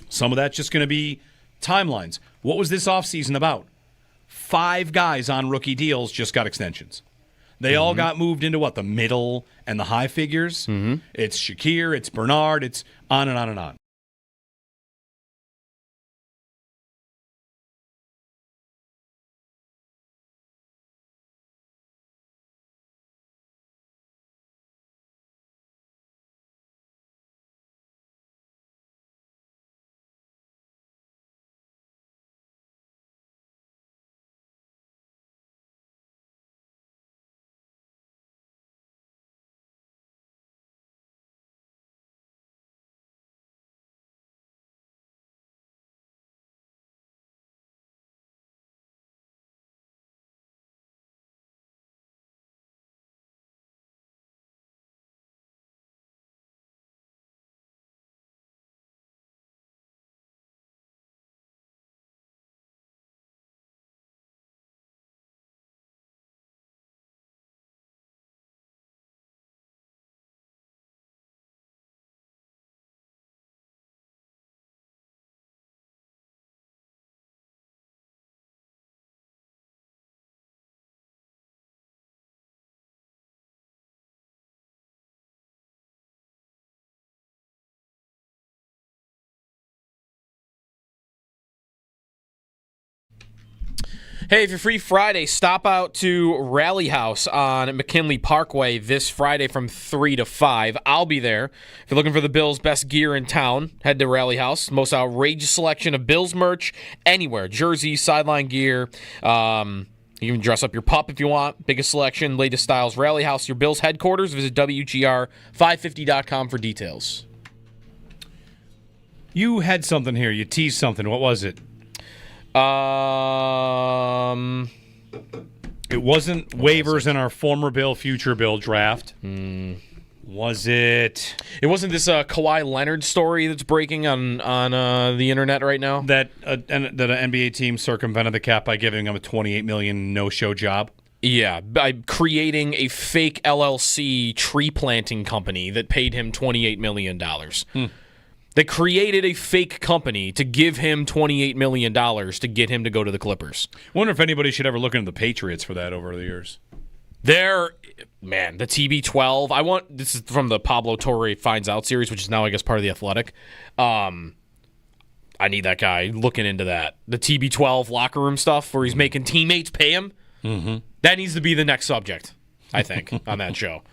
Some of that's just going to be timelines. What was this offseason about? 5 guys on rookie deals just got extensions. They all got moved into what? The middle and the high figures? It's Shakir, it's Bernard, it's on and on and on. Hey, if you're free Friday, stop out to Rally House on McKinley Parkway this Friday from 3 to 5. I'll be there. If you're looking for the Bills' best gear in town, head to Rally House. Most outrageous selection of Bills merch anywhere. Jerseys, sideline gear. You can dress up your pup if you want. Biggest selection, latest styles. Rally House, your Bills headquarters. Visit WGR550.com for details. You had something here. You teased something. What was it? It wasn't waivers in our former Bill, future Bill draft. Was it? It wasn't this Kawhi Leonard story that's breaking on the internet right now? That an NBA team circumvented the cap by giving him a $28 million no-show job? Yeah, by creating a fake LLC tree planting company that paid him $28 million. They created a fake company to give him $28 million to get him to go to the Clippers. Wonder if anybody should ever look into the Patriots for that over the years. The TB12. This is from the Pablo Torre Finds Out series, which is now, I guess, part of The Athletic. I need that guy looking into that. The TB12 locker room stuff where he's making teammates pay him. That needs to be the next subject, I think, on that show.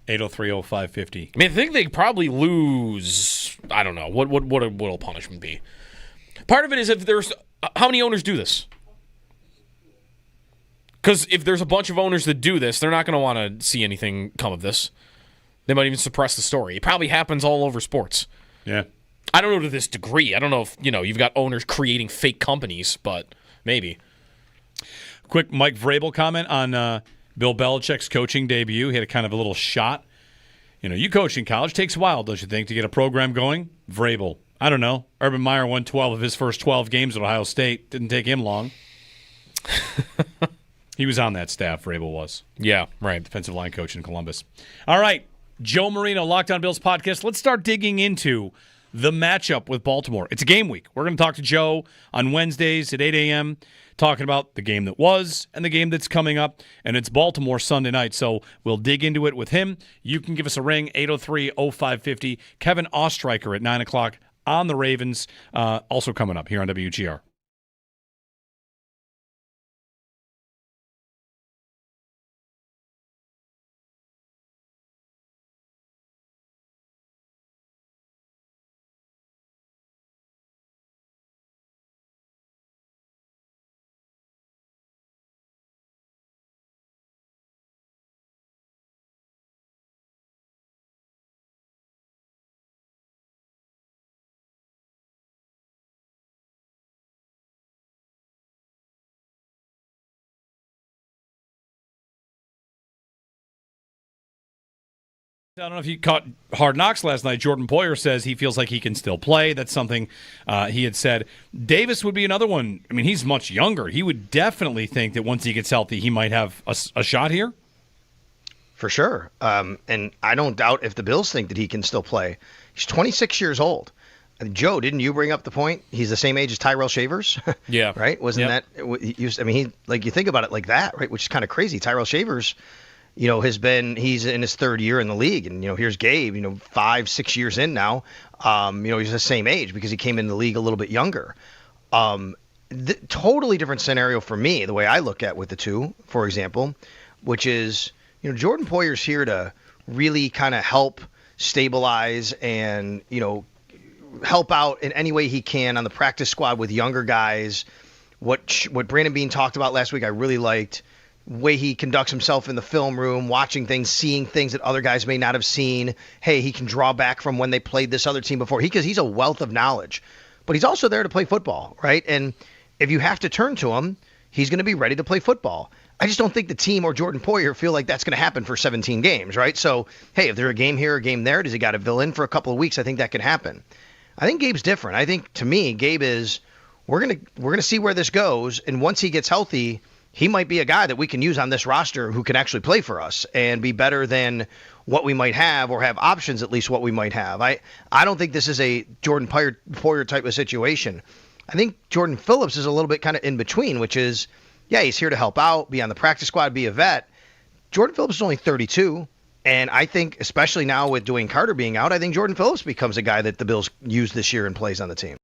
803-0550. I mean, I think they probably lose. I don't know what'll punishment be. Part of it is if there's how many owners do this. Because if there's a bunch of owners that do this, they're not going to want to see anything come of this. They might even suppress the story. It probably happens all over sports. Yeah. I don't know to this degree. I don't know if you've got owners creating fake companies, but maybe. Quick Mike Vrabel comment on Bill Belichick's coaching debut. He had a kind of a little shot. You coach in college. Takes a while, don't you think, to get a program going? Vrabel. I don't know. Urban Meyer won 12 of his first 12 games at Ohio State. Didn't take him long. He was on that staff, Vrabel was. Yeah, right. Defensive line coach in Columbus. All right. Joe Marino, Locked On Bills podcast. Let's start digging into the matchup with Baltimore. It's a game week. We're going to talk to Joe on Wednesdays at 8 a.m., talking about the game that was and the game that's coming up, and it's Baltimore Sunday night, so we'll dig into it with him. You can give us a ring, 803-0550. Kevin Ostreicher at 9 o'clock on the Ravens, also coming up here on WGR. I don't know if you caught Hard Knocks last night. Jordan Poyer says he feels like he can still play. That's something he had said. Davis would be another one. I mean, he's much younger. He would definitely think that once he gets healthy, he might have a shot here. For sure. And I don't doubt if the Bills think that he can still play. He's 26 years old. And Joe, didn't you bring up the point? He's the same age as Tyrell Shavers. Yeah. Right? Wasn't that? I mean, you think about it like that, right? Which is kind of crazy. Tyrell Shavers, he's in his third year in the league. And, here's Gabe, 5-6 years in now. He's the same age because he came in the league a little bit younger. Totally different scenario for me, the way I look at with the two, for example, which is, Jordan Poyer's here to really kind of help stabilize and, help out in any way he can on the practice squad with younger guys. What Brandon Beane talked about last week, I really liked. Way he conducts himself in the film room, watching things, seeing things that other guys may not have seen. Hey, he can draw back from when they played this other team before. Because he's a wealth of knowledge. But he's also there to play football, right? And if you have to turn to him, he's going to be ready to play football. I just don't think the team or Jordan Poyer feel like that's going to happen for 17 games, right? So, hey, if there's a game here, a game there, does he got to fill in for a couple of weeks? I think that can happen. I think Gabe's different. I think, to me, Gabe is, we're gonna see where this goes, and once he gets healthy, he might be a guy that we can use on this roster who can actually play for us and be better than what we might have, or have options at least what we might have. I don't think this is a Jordan Poyer type of situation. I think Jordan Phillips is a little bit kind of in between, which is, yeah, he's here to help out, be on the practice squad, be a vet. Jordan Phillips is only 32. And I think, especially now with Dwayne Carter being out, I think Jordan Phillips becomes a guy that the Bills use this year and plays on the team.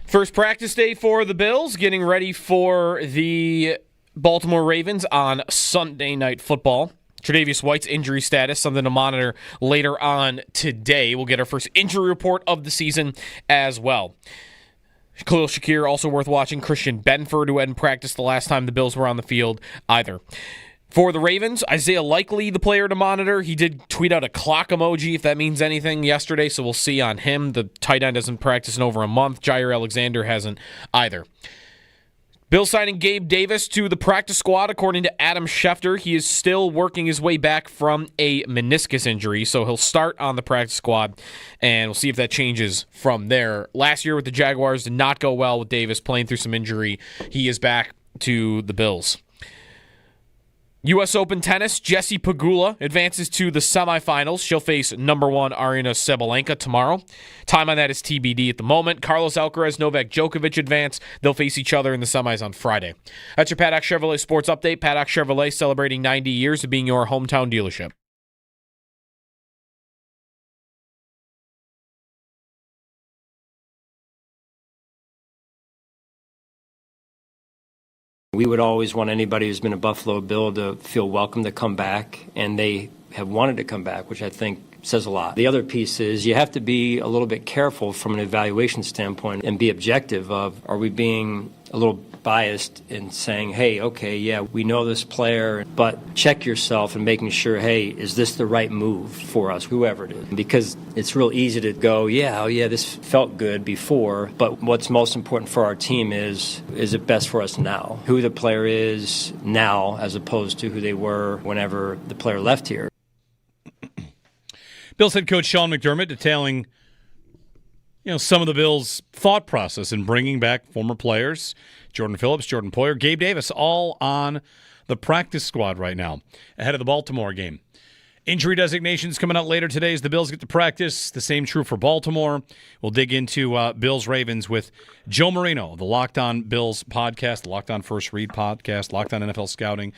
First practice day for the Bills, getting ready for the Baltimore Ravens on Sunday Night Football. Tre'Davious White's injury status, something to monitor later on today. We'll get our first injury report of the season as well. Khalil Shakir, also worth watching. Christian Benford, who hadn't practiced the last time the Bills were on the field either. For the Ravens, Isaiah Likely, the player to monitor. He did tweet out a clock emoji, if that means anything, yesterday, so we'll see on him. The tight end hasn't practiced in over a month. Jair Alexander hasn't either. Bills signing Gabe Davis to the practice squad, according to Adam Schefter. He is still working his way back from a meniscus injury, so he'll start on the practice squad, and we'll see if that changes from there. Last year with the Jaguars did not go well with Davis playing through some injury. He is back to the Bills. U.S. Open tennis, Jessie Pegula advances to the semifinals. She'll face number 1 Aryna Sabalenka tomorrow. Time on that is TBD at the moment. Carlos Alcaraz, Novak Djokovic advance. They'll face each other in the semis on Friday. That's your Paddock Chevrolet Sports Update. Paddock Chevrolet celebrating 90 years of being your hometown dealership. We would always want anybody who's been a Buffalo Bill to feel welcome to come back, and they have wanted to come back, which I think says a lot. The other piece is you have to be a little bit careful from an evaluation standpoint and be objective of, are we being a little biased in saying, hey, okay, yeah, we know this player, but check yourself and making sure, hey, is this the right move for us, whoever it is? Because it's real easy to go, this felt good before, but what's most important for our team is it best for us now? Who the player is now as opposed to who they were whenever the player left here. Bills head coach Sean McDermott detailing some of the Bills' thought process in bringing back former players. Jordan Phillips, Jordan Poyer, Gabe Davis, all on the practice squad right now ahead of the Baltimore game. Injury designations coming out later today as the Bills get to practice. The same true for Baltimore. We'll dig into Bills-Ravens with Joe Marino, the Locked On Bills podcast, the Locked On First Read podcast, Locked On NFL Scouting.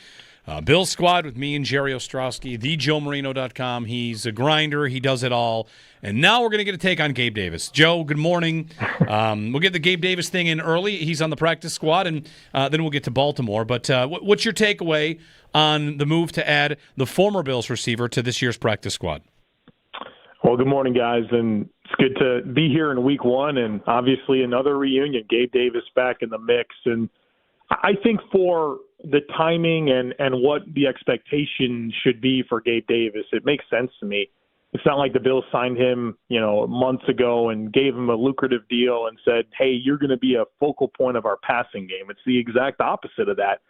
Bills Squad with me and Jerry Ostrowski, thejoemarino.com. He's a grinder. He does it all. And now we're going to get a take on Gabe Davis. Joe, good morning. We'll get the Gabe Davis thing in early. He's on the practice squad, and then we'll get to Baltimore. But what's your takeaway on the move to add the former Bills receiver to this year's practice squad? Well, good morning, guys. And it's good to be here in week one, and obviously another reunion. Gabe Davis back in the mix. And I think for the timing and what the expectation should be for Gabe Davis, it makes sense to me. It's not like the Bills signed him, months ago and gave him a lucrative deal and said, hey, you're going to be a focal point of our passing game. It's the exact opposite of that.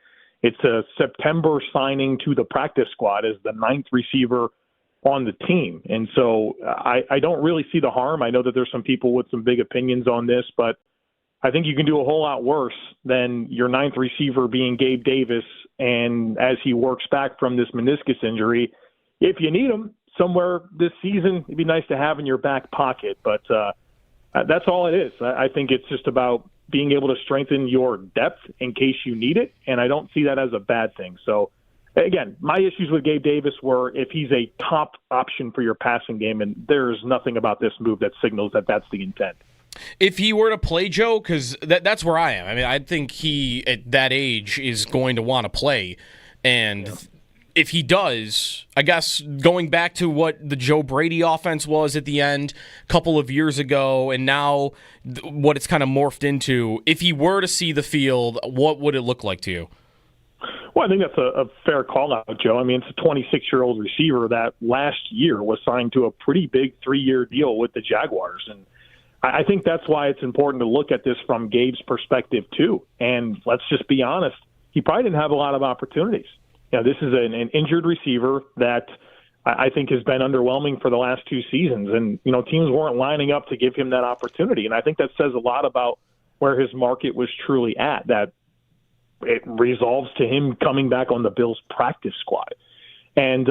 It's a September signing to the practice squad as the 9th receiver on the team. And so I don't really see the harm. I know that there's some people with some big opinions on this, but I think you can do a whole lot worse than your 9th receiver being Gabe Davis. And as he works back from this meniscus injury, if you need him somewhere this season, it'd be nice to have in your back pocket. But that's all it is. I think it's just about being able to strengthen your depth in case you need it. And I don't see that as a bad thing. So, again, my issues with Gabe Davis were if he's a top option for your passing game, and there's nothing about this move that signals that that's the intent. If he were to play, Joe, because that's where I am. I mean, I think he, at that age, is going to want to play. And if he does, I guess going back to what the Joe Brady offense was at the end a couple of years ago and now what it's kind of morphed into, if he were to see the field, what would it look like to you? Well, I think that's a fair call out, Joe. I mean, it's a 26-year-old receiver that last year was signed to a pretty big 3-year deal with the Jaguars. And I think that's why it's important to look at this from Gabe's perspective, too. And let's just be honest, he probably didn't have a lot of opportunities. This is an injured receiver that I think has been underwhelming for the last 2 seasons. And, teams weren't lining up to give him that opportunity. And I think that says a lot about where his market was truly at, that it resolves to him coming back on the Bills practice squad. And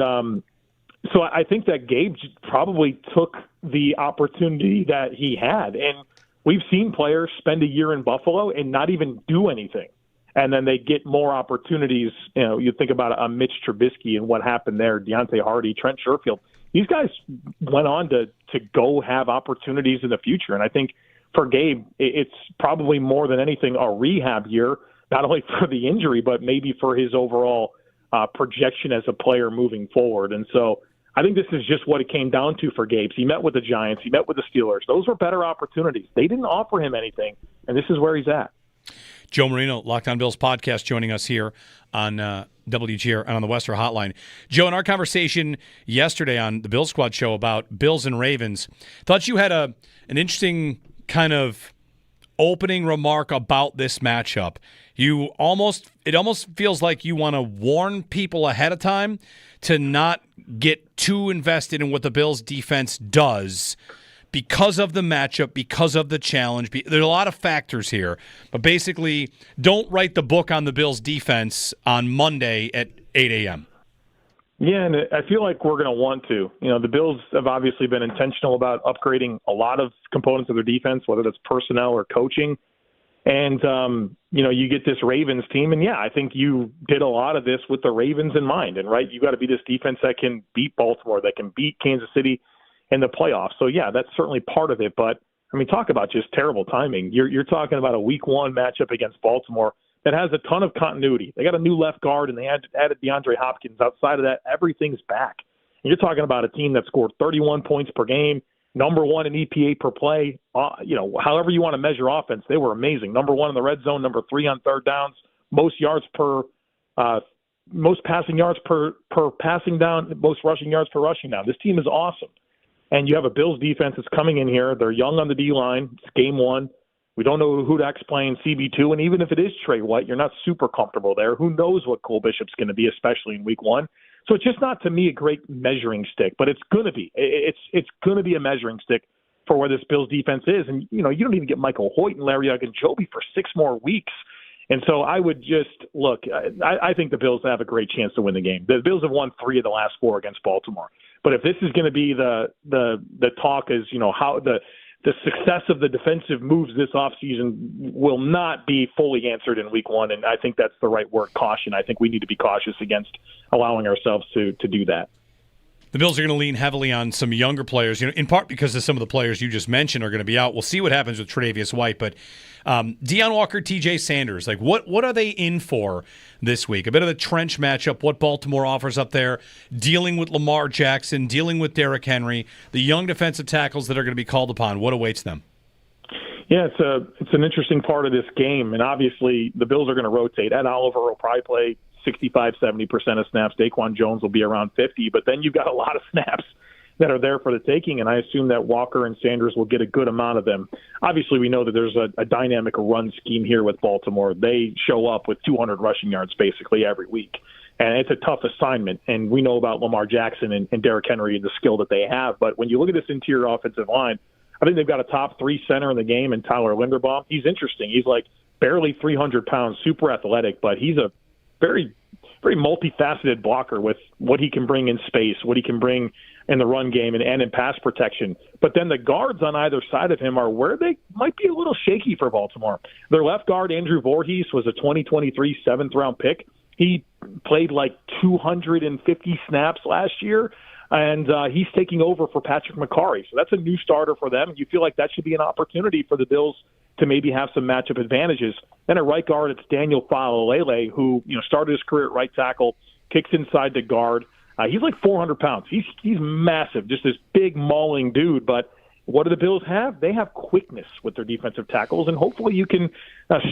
so I think that Gabe probably took the opportunity that he had. And we've seen players spend a year in Buffalo and not even do anything. And then they get more opportunities. You think about a Mitch Trubisky and what happened there, Deontay Hardy, Trent Sherfield. These guys went on to go have opportunities in the future. And I think for Gabe, it's probably more than anything a rehab year, not only for the injury, but maybe for his overall projection as a player moving forward. And so I think this is just what it came down to for Gabe. He met with the Giants. He met with the Steelers. Those were better opportunities. They didn't offer him anything, and this is where he's at. Joe Marino, Locked On Bills podcast, joining us here on WGR and on the Western Hotline. Joe, in our conversation yesterday on the Bills Squad show about Bills and Ravens, thought you had an interesting kind of opening remark about this matchup. It almost feels like you want to warn people ahead of time to not get too invested in what the Bills defense does because of the matchup, because of the challenge. There's a lot of factors here, but basically don't write the book on the Bills defense on Monday at 8 a.m. Yeah, and I feel like we're going to want to. The Bills have obviously been intentional about upgrading a lot of components of their defense, whether that's personnel or coaching. And, you get this Ravens team. And, yeah, I think you did a lot of this with the Ravens in mind. And, right, you got to be this defense that can beat Baltimore, that can beat Kansas City in the playoffs. So, yeah, that's certainly part of it. But, talk about just terrible timing. You're talking about a week one matchup against Baltimore that has a ton of continuity. They got a new left guard, and they added DeAndre Hopkins. Outside of that, everything's back. And you're talking about a team that scored 31 points per game, number one in EPA per play. However you want to measure offense, they were amazing. Number one in the red zone, number three on third downs, most passing yards per passing down, most rushing yards per rushing down. This team is awesome. And you have a Bills defense that's coming in here. They're young on the D-line. It's game one. We don't know who Dak's playing CB2, and even if it is Trey White, you're not super comfortable there. Who knows what Cole Bishop's going to be, especially in week one. So it's just not, to me, a great measuring stick, but it's going to be. It's going to be a measuring stick for where this Bills defense is. And, you don't even get Michael Hoyt and Larry Ogunjobi for 6 more weeks. And so I would just look. I think the Bills have a great chance to win the game. The Bills have won 3 of the last 4 against Baltimore. But if this is going to be the talk is, how the success of the defensive moves this offseason will not be fully answered in week one, and I think that's the right word, caution. I think we need to be cautious against allowing ourselves to do that. The Bills are going to lean heavily on some younger players, in part because of some of the players you just mentioned are going to be out. We'll see what happens with Tre'Davious White, but Deion Walker, TJ Sanders, what are they in for this week? A bit of a trench matchup, what Baltimore offers up there, dealing with Lamar Jackson, dealing with Derrick Henry, the young defensive tackles that are going to be called upon. What awaits them? Yeah, it's an interesting part of this game, and obviously the Bills are going to rotate. Ed Oliver will probably play 65-70% of snaps. Daquan Jones will be around 50, but then you've got a lot of snaps that are there for the taking, and I assume that Walker and Sanders will get a good amount of them. Obviously, we know that there's a dynamic run scheme here with Baltimore. They show up with 200 rushing yards basically every week, and it's a tough assignment, and we know about Lamar Jackson and Derrick Henry and the skill that they have, but when you look at this interior offensive line, I think they've got a top 3 center in the game in Tyler Linderbaum. He's interesting. He's like barely 300 pounds, super athletic, but he's a very, very multifaceted blocker with what he can bring in space, what he can bring in the run game and in pass protection. But then the guards on either side of him are where they might be a little shaky for Baltimore. Their left guard, Andrew Voorhees, was a 2023 7th-round pick. He played like 250 snaps last year, and he's taking over for Patrick McCarry. So that's a new starter for them. You feel like that should be an opportunity for the Bills to maybe have some matchup advantages. Then at right guard, it's Daniel Faalele, who started his career at right tackle, kicks inside the guard. He's like 400 pounds. He's massive, just this big mauling dude. But what do the Bills have? They have quickness with their defensive tackles, and hopefully you can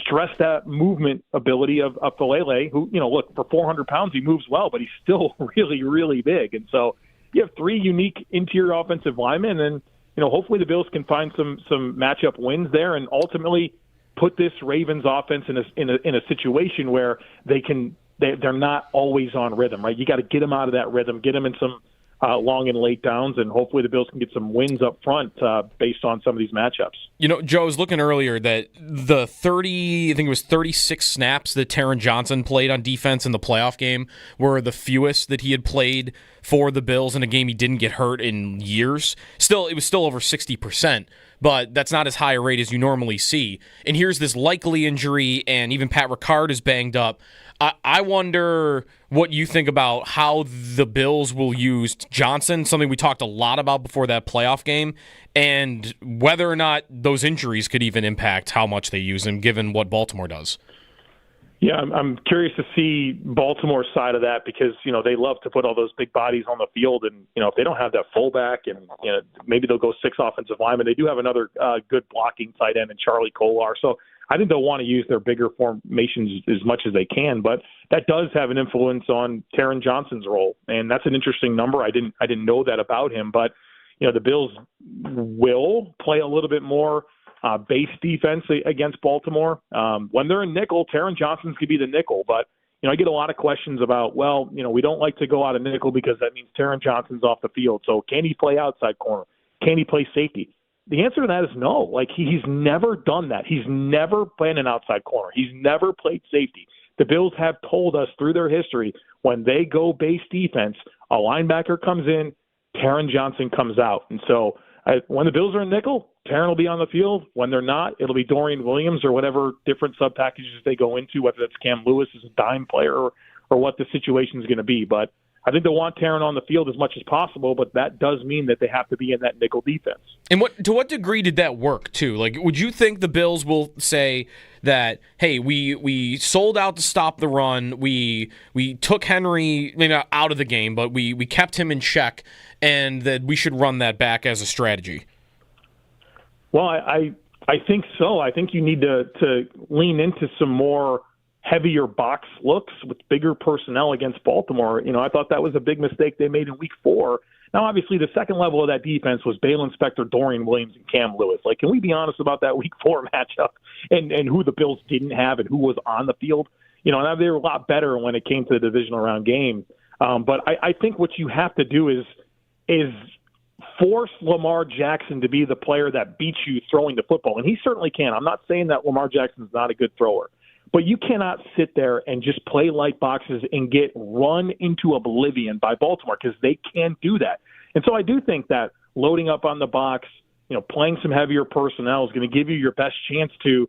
stress that movement ability of Faalele, who, look, for 400 pounds, he moves well, but he's still really, really big. And so you have 3 unique interior offensive linemen, and hopefully the Bills can find some matchup wins there, and ultimately put this Ravens offense in a situation where they're not always on rhythm, right? You got to get them out of that rhythm, get them in some long and late downs, and hopefully the Bills can get some wins up front based on some of these matchups. Joe, I was looking earlier that the 36 snaps that Taron Johnson played on defense in the playoff game were the fewest that he had played for the Bills in a game he didn't get hurt in years. Still, it was still over 60%, but that's not as high a rate as you normally see. And here's this likely injury, and even Pat Ricard is banged up. I wonder what you think about how the Bills will use Johnson, something we talked a lot about before that playoff game, and whether or not those injuries could even impact how much they use him, given what Baltimore does. Yeah, I'm curious to see Baltimore's side of that because, they love to put all those big bodies on the field. And, if they don't have that fullback and, maybe they'll go 6 offensive linemen. They do have another good blocking tight end in Charlie Kolar. So I think they'll want to use their bigger formations as much as they can. But that does have an influence on Taron Johnson's role. And that's an interesting number. I didn't know that about him. But, the Bills will play a little bit more base defense against Baltimore. When they're in nickel, Taron Johnson's could be the nickel. But, I get a lot of questions about, we don't like to go out of nickel because that means Taron Johnson's off the field. So can he play outside corner? Can he play safety? The answer to that is no. Like, he's never done that. He's never been an outside corner. He's never played safety. The Bills have told us through their history, when they go base defense, a linebacker comes in, Taron Johnson comes out. And so when the Bills are in nickel, Taron will be on the field. When they're not, it'll be Dorian Williams or whatever different sub-packages they go into, whether that's Cam Lewis as a dime player or what the situation is going to be. But I think they want Taron on the field as much as possible, but that does mean that they have to be in that nickel defense. And to what degree did that work, too? Like, would you think the Bills will say that, hey, we sold out to stop the run, we took Henry out of the game, but we kept him in check, and that we should run that back as a strategy? Well, I think so. I think you need to lean into some more heavier box looks with bigger personnel against Baltimore. I thought that was a big mistake they made in week 4. Now, obviously, the second level of that defense was Balen Spector, Dorian Williams, and Cam Lewis. Like, can we be honest about that week 4 matchup and who the Bills didn't have and who was on the field? They were a lot better when it came to the divisional round game. But I think what you have to do is force Lamar Jackson to be the player that beats you throwing the football. And he certainly can. I'm not saying that Lamar Jackson's not a good thrower. But you cannot sit there and just play light boxes and get run into oblivion by Baltimore because they can't do that. And so I do think that loading up on the box, playing some heavier personnel is going to give you your best chance to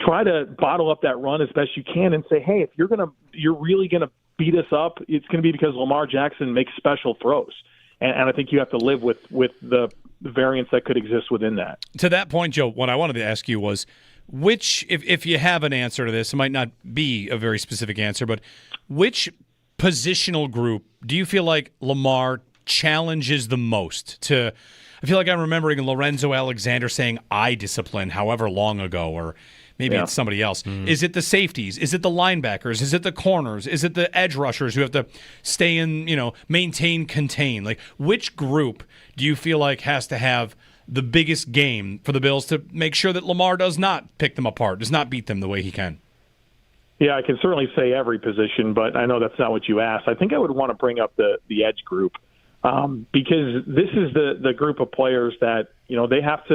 try to bottle up that run as best you can and say, hey, if you're really going to beat us up, it's going to be because Lamar Jackson makes special throws. And I think you have to live with the variance that could exist within that. To that point, Joe, what I wanted to ask you was, which, if you have an answer to this, it might not be a very specific answer, but which positional group do you feel like Lamar challenges the most? I feel like I'm remembering Lorenzo Alexander saying eye discipline however long ago, or maybe it's somebody else. Is it the safeties? Is it the linebackers? Is it the corners? Is it the edge rushers who have to stay in, maintain, contain? Like, which group do you feel like has to have the biggest game for the Bills to make sure that Lamar does not pick them apart, does not beat them the way he can? Yeah, I can certainly say every position, but I know that's not what you asked. I think I would want to bring up the edge group because this is the group of players that they have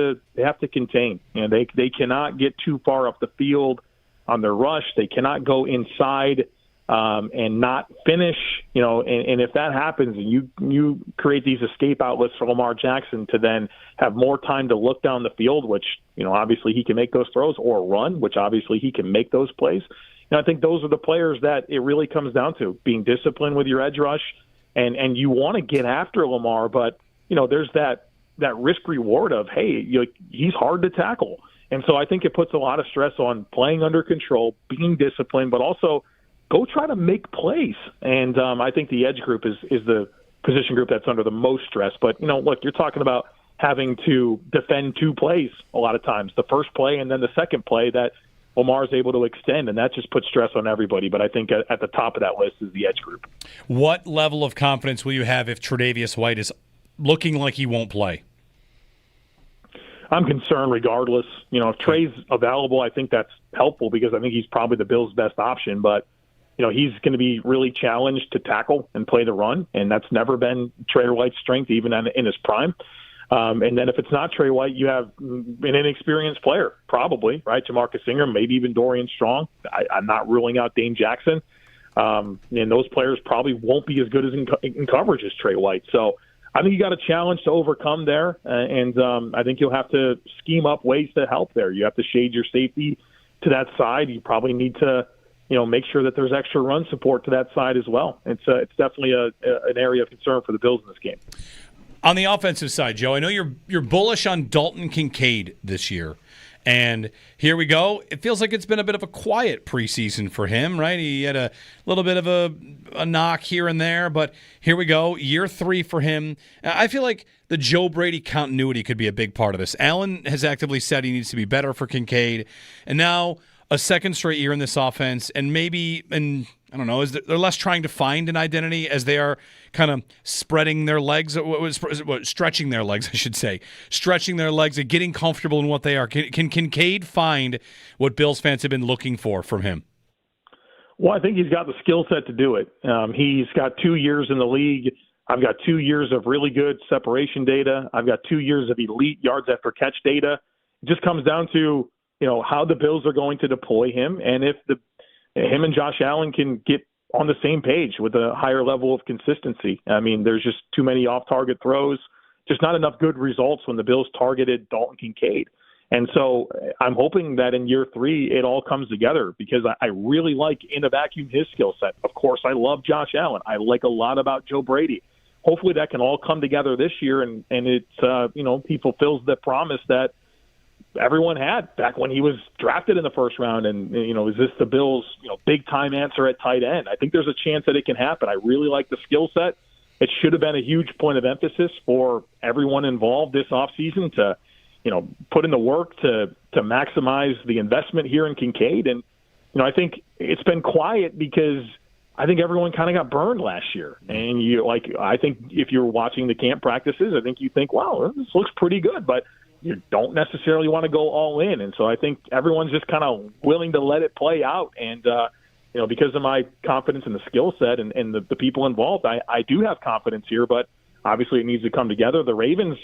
to contain. They cannot get too far up the field on their rush. They cannot go inside and not finish. And if that happens, and you create these escape outlets for Lamar Jackson to then have more time to look down the field, which obviously he can make those throws, or run, which obviously he can make those plays. And I think those are the players that it really comes down to, being disciplined with your edge rush. And you want to get after Lamar, but there's that risk reward of, hey, he's hard to tackle. And so I think it puts a lot of stress on playing under control, being disciplined, but also go try to make plays. And I think the edge group is the position group that's under the most stress. But look, you're talking about having to defend 2 plays a lot of times, the first play and then the second play that Lamar is able to extend, and that just puts stress on everybody. But I think at the top of that list is the edge group. What level of confidence will you have if Tre'Davious White is looking like he won't play? I'm concerned regardless. If Trey's available, I think that's helpful because I think he's probably the Bills' best option. But, he's going to be really challenged to tackle and play the run, and that's never been Trey White's strength, even in his prime. And then if it's not Trey White, you have an inexperienced player, probably, right? Jamarcus Ingram, maybe even Dorian Strong. I'm not ruling out Dane Jackson. And those players probably won't be as good as in coverage as Trey White. So I think you got a challenge to overcome there. And I think you'll have to scheme up ways to help there. You have to shade your safety to that side. You probably need to make sure that there's extra run support to that side as well. It's definitely an area of concern for the Bills in this game. On the offensive side, Joe, I know you're bullish on Dalton Kincaid this year. And here we go. It feels like it's been a bit of a quiet preseason for him, right? He had a little bit of a knock here and there, but here we go. Year 3 for him. I feel like the Joe Brady continuity could be a big part of this. Allen has actively said he needs to be better for Kincaid. And now a second straight year in this offense, and maybe, and I don't know, they're less trying to find an identity as they are kind of spreading their legs, stretching their legs, I should say, stretching their legs and getting comfortable in what they are. Can Kincaid find what Bills fans have been looking for from him? Well, I think he's got the skill set to do it. He's got 2 years in the league. I've got 2 years of really good separation data. I've got 2 years of elite yards after catch data. It just comes down to, how the Bills are going to deploy him, and if him and Josh Allen can get on the same page with a higher level of consistency. I mean, there's just too many off-target throws, just not enough good results when the Bills targeted Dalton Kincaid. And so I'm hoping that in year 3, it all comes together because I really like in a vacuum his skill set. Of course, I love Josh Allen. I like a lot about Joe Brady. Hopefully that can all come together this year and it's, he fulfills the promise that everyone had back when he was drafted in the first round. And, is this the Bills, big time answer at tight end? I think there's a chance that it can happen. I really like the skill set. It should have been a huge point of emphasis for everyone involved this offseason to, put in the work to maximize the investment here in Kincaid. And, I think it's been quiet because I think everyone kind of got burned last year. And I think if you're watching the camp practices, I think you think, wow, this looks pretty good, but you don't necessarily want to go all in. And so I think everyone's just kind of willing to let it play out. And, because of my confidence in the skill set and the people involved, I do have confidence here, but obviously it needs to come together. The Ravens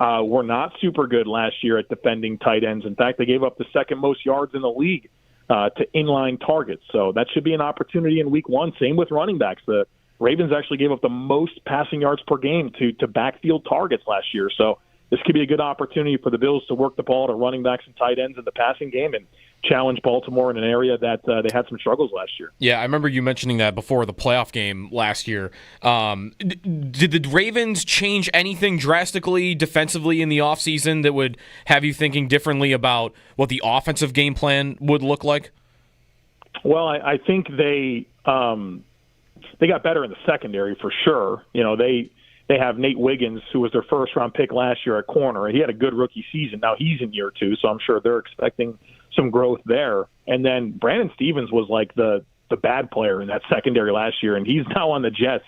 were not super good last year at defending tight ends. In fact, they gave up the second most yards in the league to inline targets. So that should be an opportunity in week 1. Same with running backs. The Ravens actually gave up the most passing yards per game to backfield targets last year. So this could be a good opportunity for the Bills to work the ball to running backs and tight ends in the passing game and challenge Baltimore in an area that they had some struggles last year. Yeah, I remember you mentioning that before the playoff game last year. Did the Ravens change anything drastically defensively in the offseason that would have you thinking differently about what the offensive game plan would look like? Well, I think they got better in the secondary for sure. They have Nate Wiggins, who was their first-round pick last year at corner. He had a good rookie season. Now he's in year 2, so I'm sure they're expecting some growth there. And then Brandon Stevens was like the bad player in that secondary last year, and he's now on the Jets,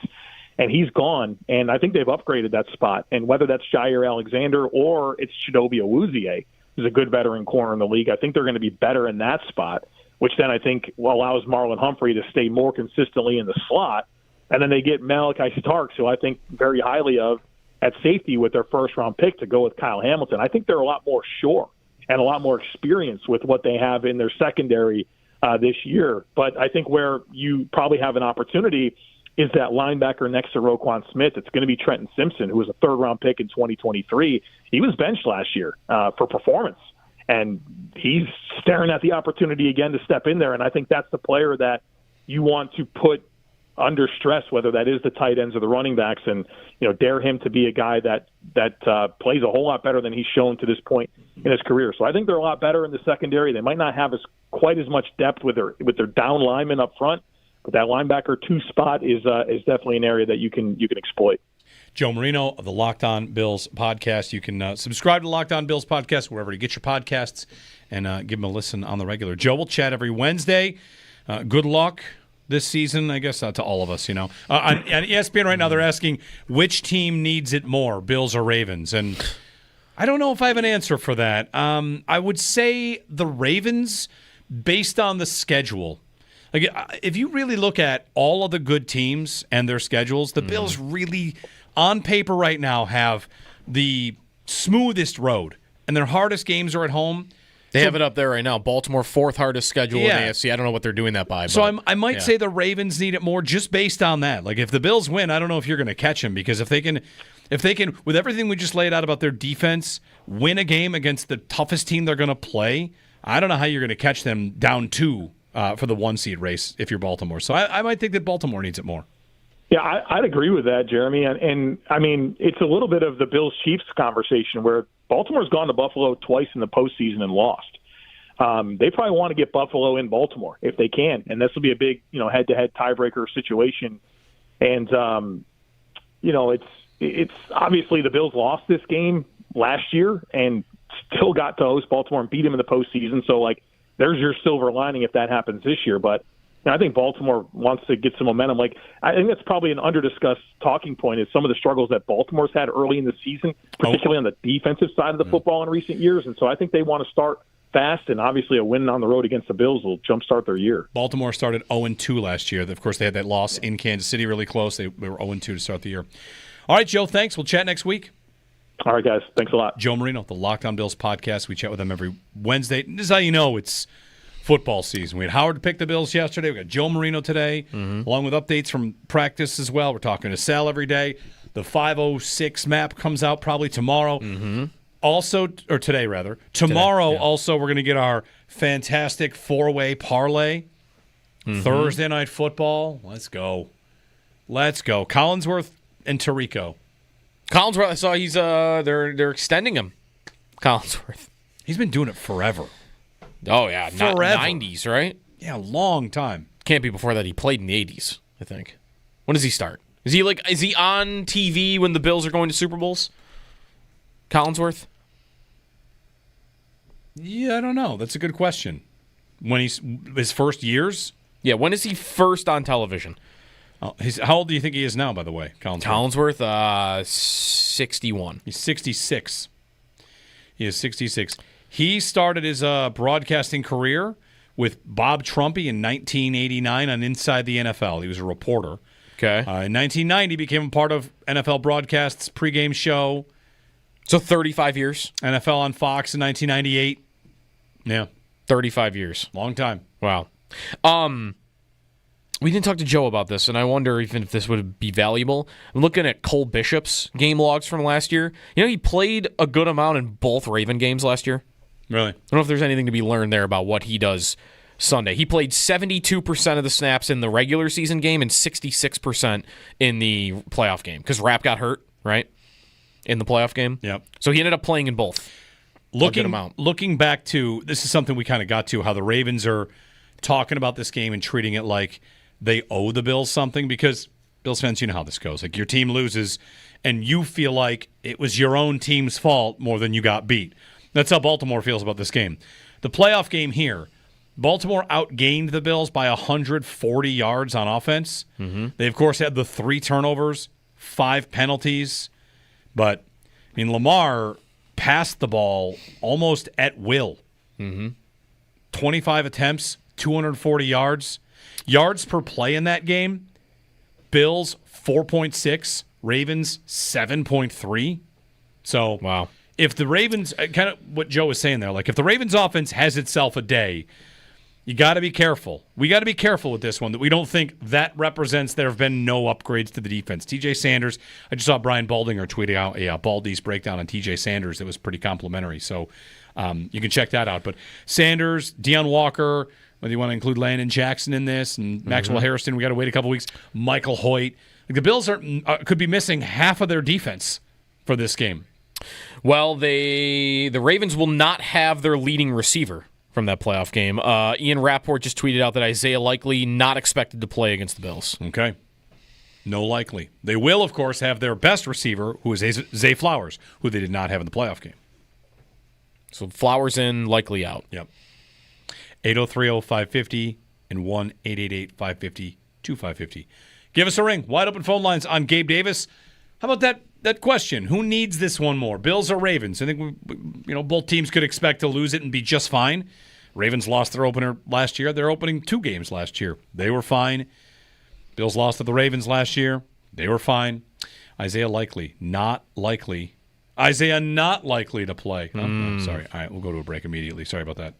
and he's gone. And I think they've upgraded that spot. And whether that's Jair Alexander or it's Chidobe Awuzie, who's a good veteran corner in the league, I think they're going to be better in that spot, which then I think allows Marlon Humphrey to stay more consistently in the slot. And then they get Malachi Starks, who I think very highly of at safety with their first-round pick to go with Kyle Hamilton. I think they're a lot more sure and a lot more experienced with what they have in their secondary this year. But I think where you probably have an opportunity is that linebacker next to Roquan Smith. It's going to be Trenton Simpson, who was a third-round pick in 2023. He was benched last year for performance, and he's staring at the opportunity again to step in there. And I think that's the player that you want to put under stress, whether that is the tight ends or the running backs, and dare him to be a guy that plays a whole lot better than he's shown to this point in his career. So I think they're a lot better in the secondary. They might not have quite as much depth with their down linemen up front, but that linebacker 2 spot is definitely an area that you can exploit. Joe Marino of the Locked On Bills podcast. You can subscribe to Locked On Bills podcast wherever you get your podcasts and give them a listen on the regular. Joe will chat every Wednesday. Good luck this season, I guess, to all of us, On ESPN right now, they're asking which team needs it more, Bills or Ravens. And I don't know if I have an answer for that. I would say the Ravens, based on the schedule. Like, if you really look at all of the good teams and their schedules, the Bills really, on paper right now, have the smoothest road. And their hardest games are at home. They have it up there right now. Baltimore, 4th hardest schedule in AFC. I don't know what they're doing that by. So I might say the Ravens need it more just based on that. Like, if the Bills win, I don't know if you're going to catch them, because if they can, with everything we just laid out about their defense, win a game against the toughest team they're going to play, I don't know how you're going to catch them down 2 for the 1 seed race if you're Baltimore. So I might think that Baltimore needs it more. Yeah, I'd agree with that, Jeremy. And I mean, it's a little bit of the Bills-Chiefs conversation where Baltimore's gone to Buffalo twice in the postseason and lost. They probably want to get Buffalo in Baltimore if they can, and this will be a big, head-to-head tiebreaker situation. And it's obviously the Bills lost this game last year and still got to host Baltimore and beat them in the postseason. So there's your silver lining if that happens this year. But I think Baltimore wants to get some momentum. I think that's probably an under-discussed talking point is some of the struggles that Baltimore's had early in the season, particularly on the defensive side of the football in recent years. And so I think they want to start fast, and obviously a win on the road against the Bills will jumpstart their year. Baltimore started 0-2 last year. Of course, they had that loss in Kansas City really close. They were 0-2 to start the year. All right, Joe, thanks. We'll chat next week. All right, guys. Thanks a lot. Joe Marino, the Locked On Bills podcast. We chat with them every Wednesday. This is how you know it's football season. We had Howard pick the Bills yesterday. We got Joe Marino today, along with updates from practice as well. We're talking to Sal every day. The 506 map comes out probably tomorrow. Also, or today rather. Tomorrow, also, we're going to get our fantastic four-way parlay. Thursday night football. Let's go. Collinsworth and Tirico. Collinsworth, I saw he's they're extending him. Collinsworth. He's been doing it forever. Oh, yeah. Forever. 90s, right? Yeah, long time. Can't be before that. He played in the 80s, I think. When does he start? Is he on TV when the Bills are going to Super Bowls? Collinsworth? Yeah, I don't know. That's a good question. When his first years? Yeah, when is he first on television? How old do you think he is now, by the way, Collinsworth? 61. He's 66. He is 66. He started his broadcasting career with Bob Trumpy in 1989 on Inside the NFL. He was a reporter. Okay. In 1990, became a part of NFL Broadcast's pregame show. So 35 years? NFL on Fox in 1998. Yeah. 35 years. Long time. Wow. We didn't talk to Joe about this, and I wonder even if this would be valuable. I'm looking at Cole Bishop's game logs from last year. He played a good amount in both Raven games last year. Really? I don't know if there's anything to be learned there about what he does Sunday. He played 72% of the snaps in the regular season game and 66% in the playoff game because Rapp got hurt, right, in the playoff game. Yep. So he ended up playing in both. Looking back to, this is something we kind of got to, how the Ravens are talking about this game and treating it like they owe the Bills something, because Bills fans, you know how this goes. Your team loses, and you feel like it was your own team's fault more than you got beat. That's how Baltimore feels about this game. The playoff game here, Baltimore outgained the Bills by 140 yards on offense. They, of course, had the 3 turnovers, 5 penalties. But, Lamar passed the ball almost at will. 25 attempts, 240 yards. Yards per play in that game, Bills 4.6, Ravens 7.3. So, wow. If the Ravens, kind of what Joe was saying there, if the Ravens offense has itself a day, you got to be careful. We got to be careful with this one, that we don't think that represents there have been no upgrades to the defense. TJ Sanders, I just saw Brian Baldinger tweeting out a Baldy's breakdown on TJ Sanders that was pretty complimentary. So you can check that out. But Sanders, Deion Walker, whether you want to include Landon Jackson in this, and Maxwell Harrison, we got to wait a couple weeks. Michael Hoyt. The Bills could be missing half of their defense for this game. Well, the Ravens will not have their leading receiver from that playoff game. Ian Rappaport just tweeted out that Isaiah Likely not expected to play against the Bills. Okay. No likely. They will, of course, have their best receiver, who is Zay Flowers, who they did not have in the playoff game. So Flowers in, Likely out. Yep. 803-0550 and 1-888-550-2550. Give us a ring. Wide open phone lines on Gabe Davis. How about that question? Who needs this one more, Bills or Ravens? I think both teams could expect to lose it and be just fine. Ravens lost their opener last year. They're opening 2 games last year. They were fine. Bills lost to the Ravens last year. They were fine. Isaiah not likely to play. Oh, I'm sorry. All right, we'll go to a break immediately. Sorry about that.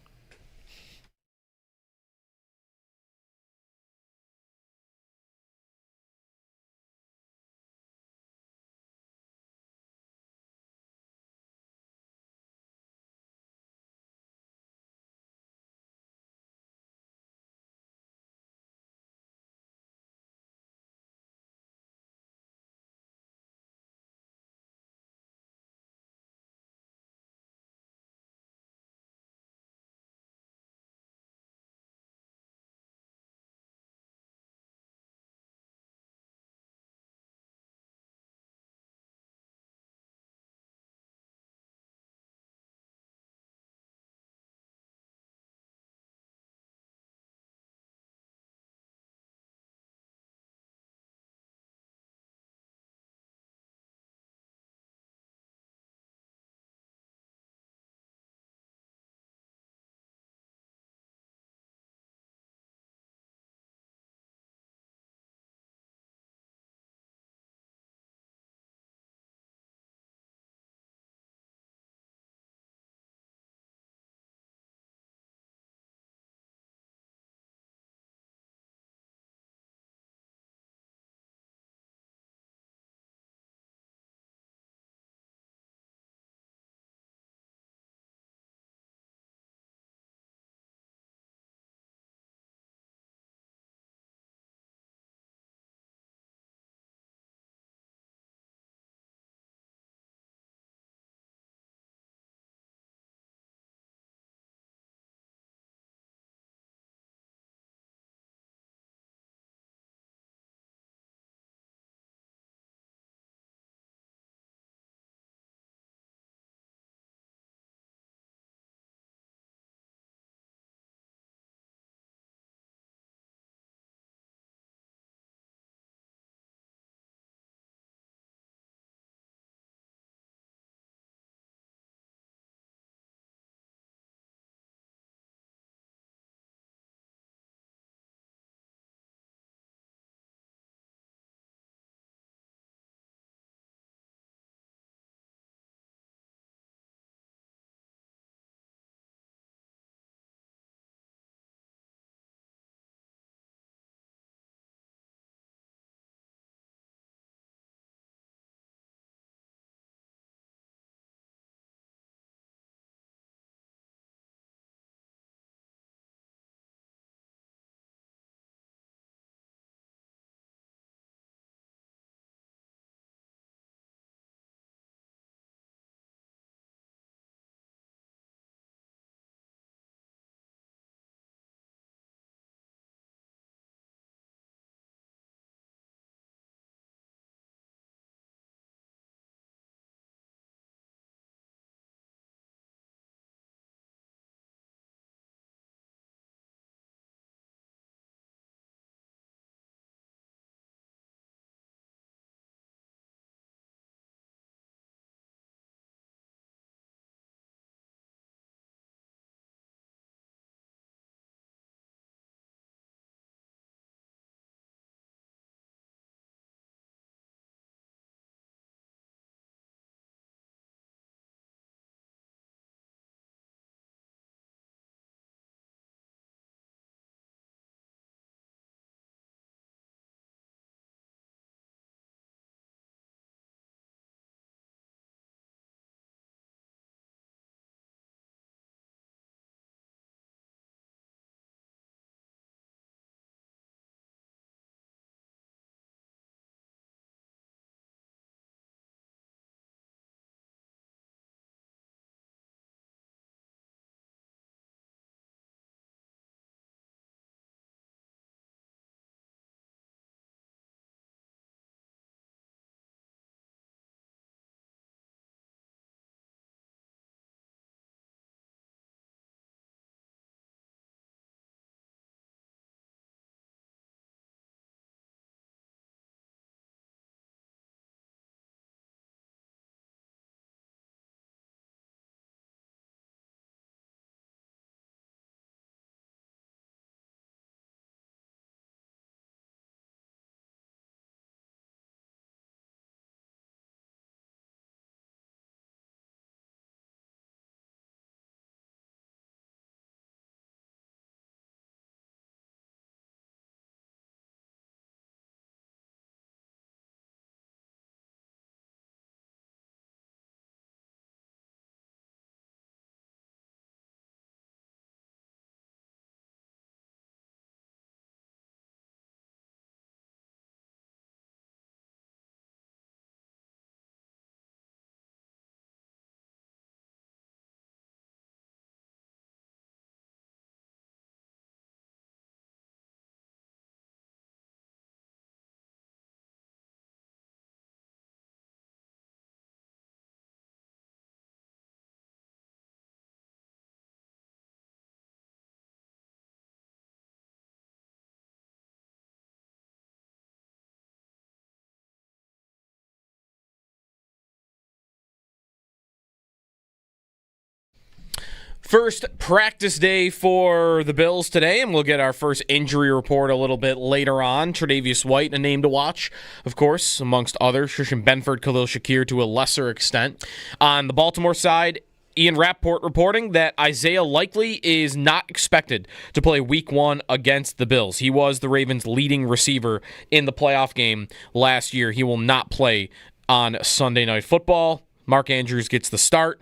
First practice day for the Bills today, and we'll get our first injury report a little bit later on. Tre'Davious White, a name to watch, of course, amongst others. Christian Benford, Khalil Shakir to a lesser extent. On the Baltimore side, Ian Rappaport reporting that Isaiah Likely is not expected to play Week 1 against the Bills. He was the Ravens' leading receiver in the playoff game last year. He will not play on Sunday Night Football. Mark Andrews gets the start.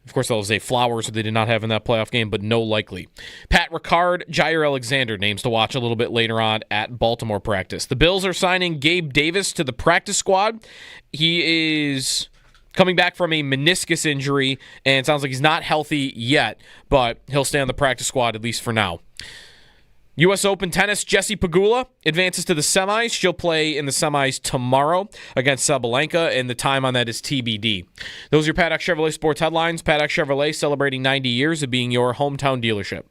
Of course, they'll have Zay Flowers, who they did not have in that playoff game, but no Likely. Pat Ricard, Jair Alexander, names to watch a little bit later on at Baltimore practice. The Bills are signing Gabe Davis to the practice squad. He is coming back from a meniscus injury, and it sounds like he's not healthy yet, but he'll stay on the practice squad at least for now. U.S. Open tennis, Jessie Pegula advances to the semis. She'll play in the semis tomorrow against Sabalenka, and the time on that is TBD. Those are your Paddock Chevrolet sports headlines. Paddock Chevrolet celebrating 90 years of being your hometown dealership.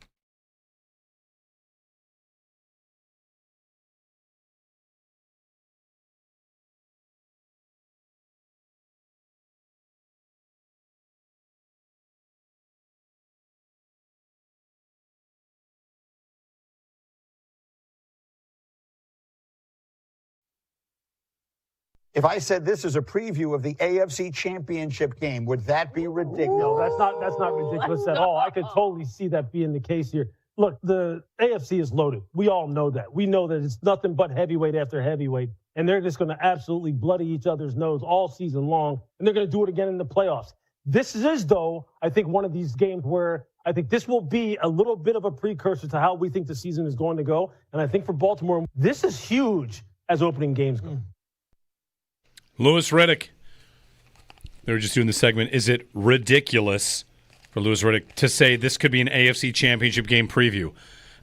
If I said this is a preview of the AFC Championship game, would that be ridiculous? No, that's not ridiculous at all. I could totally see that being the case here. Look, the AFC is loaded. We all know that. We know that it's nothing but heavyweight after heavyweight, and they're just going to absolutely bloody each other's nose all season long, and they're going to do it again in the playoffs. This is, though, I think one of these games where I think this will be a little bit of a precursor to how we think the season is going to go, and I think for Baltimore, this is huge as opening games go. Louis Riddick. They were just doing the segment. Is it ridiculous for Louis Riddick to say this could be an AFC Championship game preview?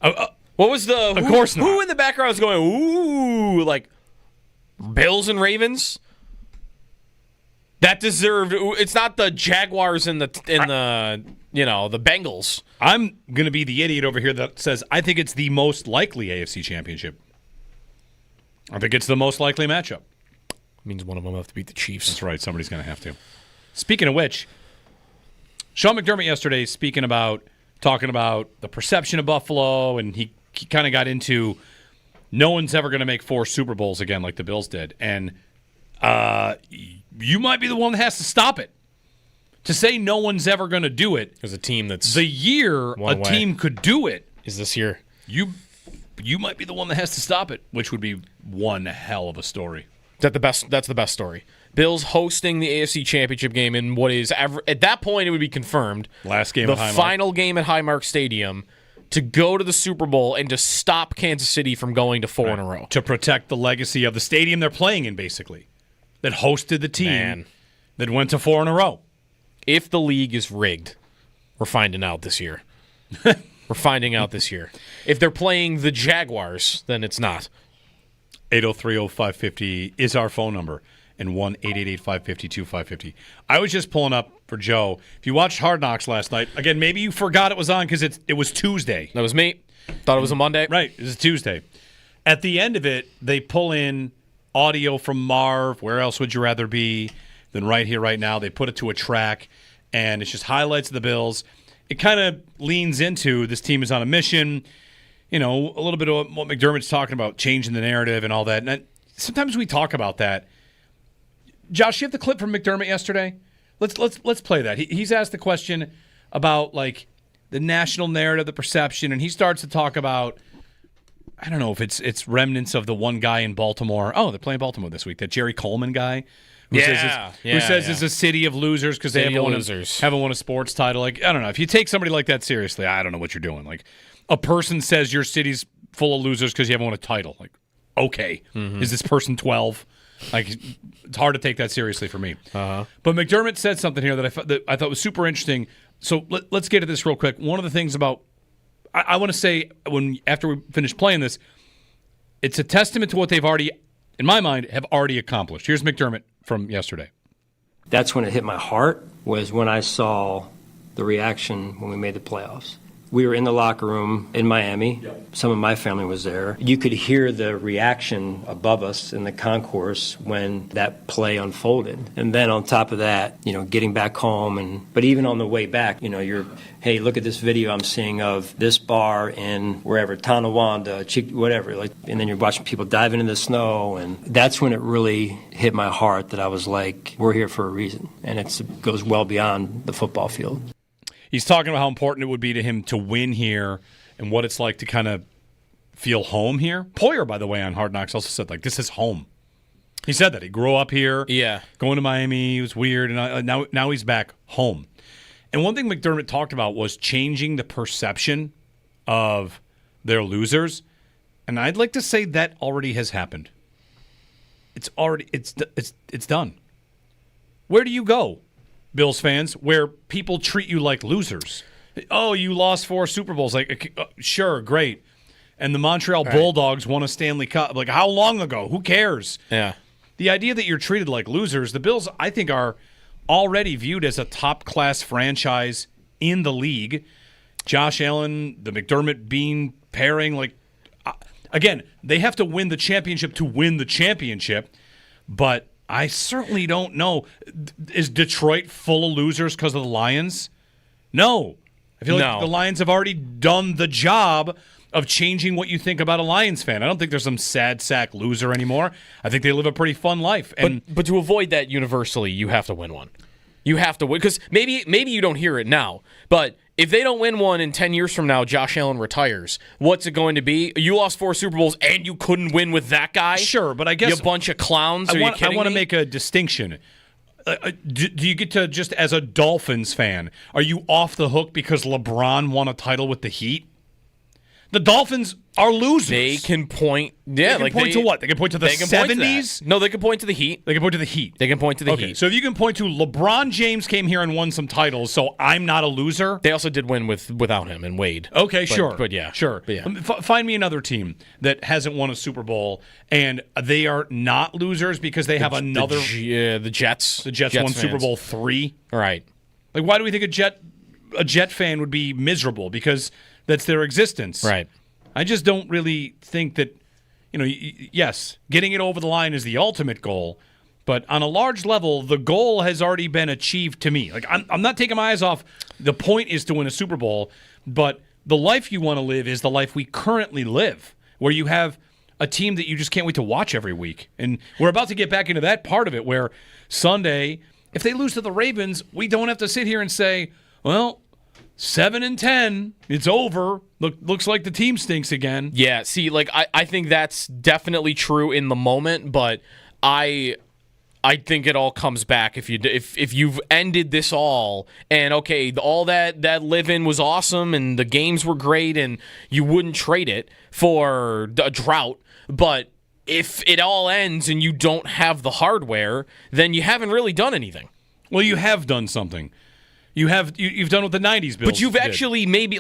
What was the... Of course not. Who in the background is going, ooh, like Bills and Ravens? That deserved... It's not the Jaguars and the Bengals. I'm going to be the idiot over here that says I think it's the most likely AFC Championship. I think it's the most likely matchup. Means one of them will have to beat the Chiefs. That's right. Somebody's going to have to. Speaking of which, Sean McDermott yesterday talking about the perception of Buffalo, and he kind of got into no one's ever going to make 4 Super Bowls again like the Bills did. And you might be the one that has to stop it. To say no one's ever going to do it. There's a team that's the year a team could do it. Is this year. You might be the one that has to stop it, which would be one hell of a story. That's the best story. Bills hosting the AFC Championship game in what is, at that point, it would be confirmed. Last game the at Highmark. final game at Highmark Stadium to go to the Super Bowl and to stop Kansas City from going to 4 in a row. To protect the legacy of the stadium they're playing in, basically, that hosted the team that went to 4 in a row. If the league is rigged, we're finding out this year. We're finding out this year. If they're playing the Jaguars, then it's not. 803-0550 is our phone number, and 1-888-550-2550. I was just pulling up for Joe. If you watched Hard Knocks last night, again, maybe you forgot it was on because it was Tuesday. That was me. Thought it was a Monday. Right, it was a Tuesday. At the end of it, they pull in audio from Marv, Where Else Would You Rather Be, than Right Here, Right Now. They put it to a track, and it's just highlights of the Bills. It kind of leans into this team is on a mission. You know, a little bit of what McDermott's talking about, changing the narrative and all that. And sometimes we talk about that. Josh, you have the clip from McDermott yesterday? Let's play that. He's asked the question about, like, the national narrative, the perception, and he starts to talk about, I don't know if it's remnants of the one guy in Baltimore. Oh, they're playing Baltimore this week, that Jerry Coleman guy. Who says it's a city of losers because they haven't won a sports title. Like, I don't know. If you take somebody like that seriously, I don't know what you're doing. Like, a person says your city's full of losers because you haven't won a title. Like, okay, is this person 12? Like, it's hard to take that seriously for me. But McDermott said something here that I thought was super interesting. So let's get at this real quick. One of the things about I want to say after we finish playing this, it's a testament to what they've already, in my mind, have already accomplished. Here's McDermott from yesterday. That's when it hit my heart, was when I saw the reaction when we made the playoffs. we were in the locker room in Miami. Some of my family was there. You could hear the reaction above us in the concourse when that play unfolded. And then on top of that, getting back home, but even on the way back, you're, hey, look at this video I'm seeing of this bar in wherever, Tonawanda, whatever. And then you're watching people diving in the snow. And that's when it really hit my heart that I was like, we're here for a reason. And it goes well beyond the football field. He's talking about how important it would be to him to win here and what it's like to kind of feel home here. Poyer, by the way, on Hard Knocks also said, this is home. He said that. He grew up here. Yeah. Going to Miami. He was weird. And now he's back home. And one thing McDermott talked about was changing the perception of their losers. And I'd like to say that already has happened. It's done. Where do you go, Bills fans, where people treat you like losers? Oh, you lost 4 Super Bowls. Sure, great. And the Montreal Bulldogs won a Stanley Cup. How long ago? Who cares? Yeah. The idea that you're treated like losers, the Bills, I think, are already viewed as a top-class franchise in the league. Josh Allen, the McDermott Bean pairing, again, they have to win the championship to win the championship, but I certainly don't know. Is Detroit full of losers because of the Lions? No. I feel like the Lions have already done the job of changing what you think about a Lions fan. I don't think there's some sad sack loser anymore. I think they live a pretty fun life. But to avoid that universally, you have to win one. You have to win. Because maybe you don't hear it now, but if they don't win one in 10 years from now, Josh Allen retires, what's it going to be? You lost 4 Super Bowls and you couldn't win with that guy? Sure, but I guess... You bunch of clowns? I want to make a distinction. Do you get to, just as a Dolphins fan, are you off the hook because LeBron won a title with the Heat? The Dolphins are losers. They can point... Yeah, they can point to what? They can point to the 70s? No, they can point to the Heat. They can point to the Heat. They can point to the Heat. So if you can point to LeBron James came here and won some titles, so I'm not a loser? They also did win without him and Wade. Okay, sure. But yeah. Sure. But yeah. Find me another team that hasn't won a Super Bowl, and they are not losers because they have another... The Jets. The Jets won fans. Super Bowl 3. Right. Why do we think a Jet fan would be miserable? Because that's their existence. Right. I just don't really think that, yes, getting it over the line is the ultimate goal, but on a large level, the goal has already been achieved to me. I'm not taking my eyes off. The point is to win a Super Bowl, but the life you want to live is the life we currently live, where you have a team that you just can't wait to watch every week. And we're about to get back into that part of it where Sunday, if they lose to the Ravens, we don't have to sit here and say, well, 7-10, it's over. Looks like the team stinks again. Yeah, see, I think that's definitely true in the moment, but I think it all comes back if you've ended this all and okay, all that live-in was awesome and the games were great and you wouldn't trade it for a drought, but if it all ends and you don't have the hardware, then you haven't really done anything. Well, you have done something. You've done what the 90s Bills But you've actually maybe,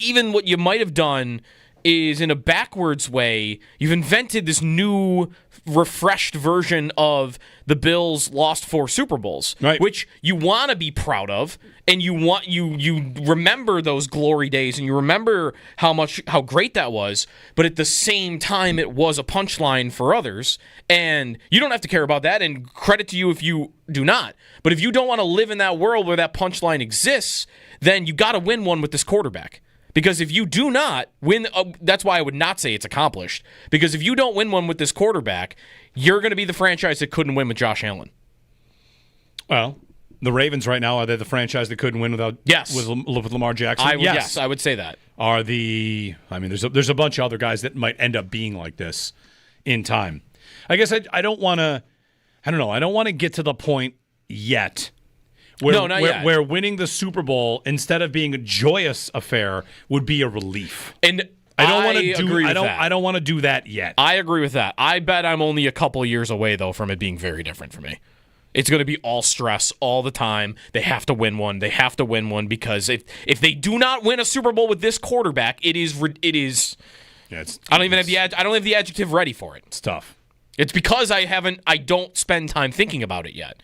even what you might have done is in a backwards way, you've invented this new, refreshed version of the Bills lost 4 Super Bowls, right, which you want to be proud of, and you remember those glory days, and you remember how great that was, but at the same time, it was a punchline for others, and you don't have to care about that, and credit to you if you do not. But if you don't want to live in that world where that punchline exists, then you got to win one with this quarterback. Because if you do not win, that's why I would not say it's accomplished. Because if you don't win one with this quarterback, you're going to be the franchise that couldn't win with Josh Allen. Well, the Ravens right now, are they the franchise that couldn't win with Lamar Jackson? Yes, I would say that. There's a bunch of other guys that might end up being like this in time. I guess I don't want to get to the point yet. Where winning the Super Bowl instead of being a joyous affair would be a relief. And I don't want to do that yet. I agree with that. I bet I'm only a couple years away though from it being very different for me. It's going to be all stress all the time. They have to win one. They have to win one because if they do not win a Super Bowl with this quarterback, it is. Yeah, I don't have the adjective ready for it. It's tough. It's because I don't spend time thinking about it yet.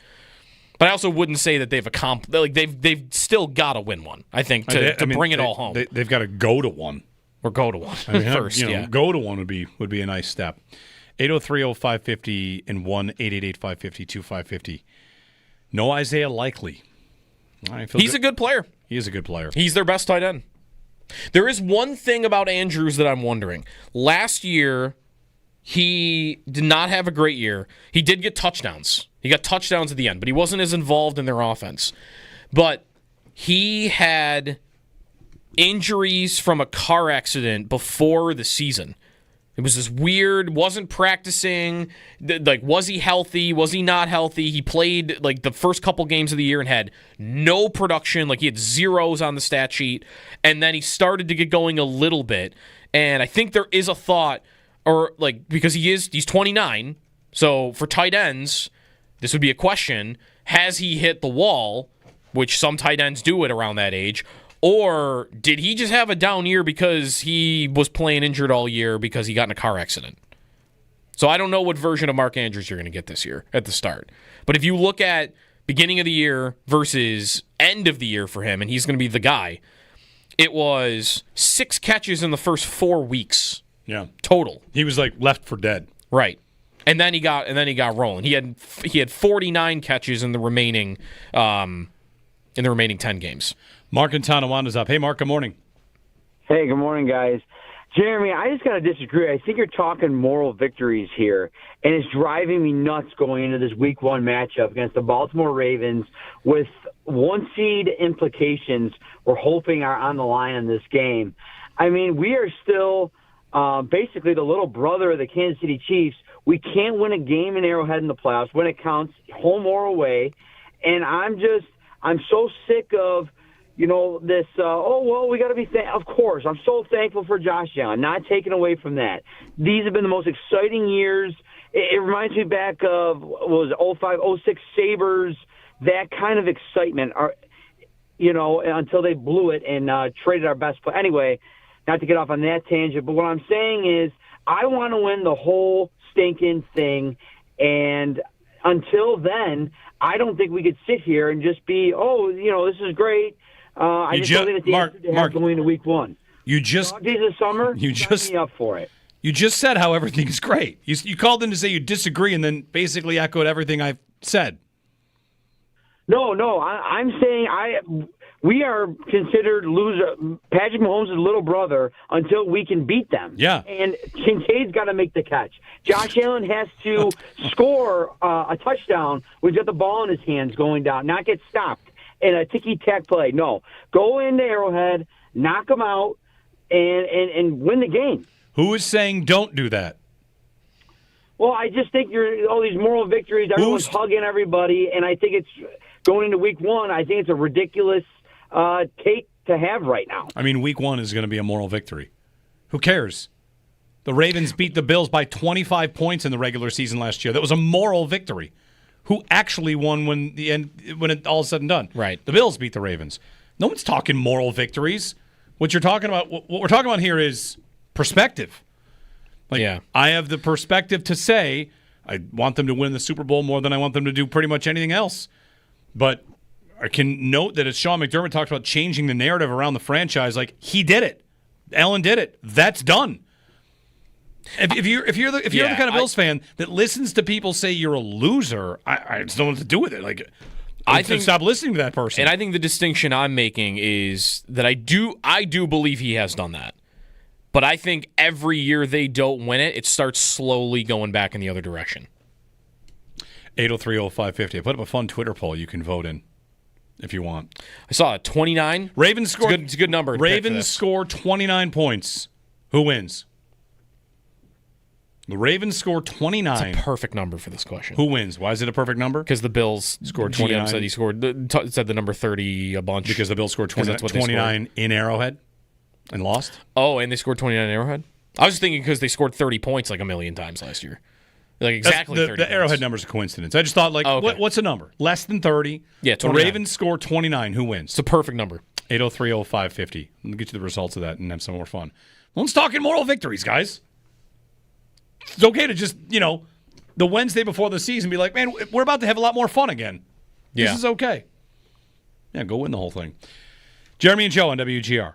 But I also wouldn't say that they've still got to win one. I think to bring it all home. They've got to go to one or go to one first. Go to one would be a nice step. 803-0550 and 1-888-550-2550. No Isaiah Likely. He's a good player. He is a good player. He's their best tight end. There is one thing about Andrews that I'm wondering. Last year, he did not have a great year. He did get touchdowns. He got touchdowns at the end, but he wasn't as involved in their offense. But he had injuries from a car accident before the season. It was this weird, wasn't practicing. Was he healthy? Was he not healthy? He played the first couple games of the year and had no production. He had zeros on the stat sheet. And then he started to get going a little bit. And I think there is a thought, because he's 29. So for tight ends, this would be a question. Has he hit the wall, which some tight ends do at around that age? Or did he just have a down year because he was playing injured all year because he got in a car accident? So I don't know what version of Mark Andrews you're going to get this year at the start. But if you look at beginning of the year versus end of the year for him, and he's going to be the guy, it was 6 catches in the first 4 weeks. Yeah. Total. He was left for dead. Right. And then he got rolling. He had 49 catches in the remaining 10 games. Mark in Tonawanda's up. Hey, Mark, good morning. Hey, good morning, guys. Jeremy, I just got to disagree. I think you're talking moral victories here, and it's driving me nuts going into this Week 1 matchup against the Baltimore Ravens with 1-seed implications we're hoping are on the line in this game. I mean, we are still basically the little brother of the Kansas City Chiefs. We can't win a game in Arrowhead in the playoffs when it counts, home or away, and I'm so sick of this, we got to be of course, I'm so thankful for Josh Allen, not taken away from that. These have been the most exciting years. It reminds me back of, what was it, 05, 06 Sabres, that kind of excitement, until they blew it and traded our best player. Anyway, not to get off on that tangent, but what I'm saying is I want to win the whole stinking thing, and until then, I don't think we could sit here and just be, this is great. I just don't think it's the answer to have going into Week 1. You just Dog days of summer. Sign me up for it. You just said how everything's great. You called in to say you disagree, and then basically echoed everything I've said. No, I'm saying we are considered loser. Patrick Mahomes is little brother until we can beat them. Yeah. And Kincaid's got to make the catch. Josh Allen has to score a touchdown when he's got the ball in his hands going down, not get stopped in a ticky-tack play. No. Go into Arrowhead, knock them out, and win the game. Who is saying don't do that? Well, I just think all these moral victories, everyone's hugging everybody, and I think it's going into Week 1, I think it's a ridiculous take to have right now. I mean, Week 1 is going to be a moral victory. Who cares? The Ravens beat the Bills by 25 points in the regular season last year. That was a moral victory. Who actually won when it all is said and done? Right. The Bills beat the Ravens. No one's talking moral victories. What we're talking about here is perspective. I have the perspective to say I want them to win the Super Bowl more than I want them to do pretty much anything else. But I can note that as Sean McDermott talked about changing the narrative around the franchise, he did it. Allen did it. That's done. If you're the kind of Bills fan that listens to people say you're a loser, I just don't know what to do with it. I think stop listening to that person. And I think the distinction I'm making is that I do believe he has done that. But I think every year they don't win it, it starts slowly going back in the other direction. 803-0550. I put up a fun Twitter poll you can vote in if you want. I saw it, 29. Ravens score. It's a good number. Ravens score 29 points. Who wins? The Ravens score 29. It's a perfect number for this question. Who wins? Why is it a perfect number? Because the Bills scored 29. GM said he said the number 30 a bunch. Because the Bills scored 29 in Arrowhead and lost? Oh, and they scored 29 in Arrowhead? I was thinking because they scored 30 points a million times last year. Exactly 30 The Arrowhead number is a coincidence. I just thought, what's a number? Less than 30. Yeah, 29. The Ravens score 29. Who wins? It's a perfect number. 803-0550. We'll get you the results of that and have some more fun. Let's talk moral victories, guys. It's okay to just, the Wednesday before the season be like, man, we're about to have a lot more fun again. This is okay. Yeah, go win the whole thing. Jeremy and Joe on WGR.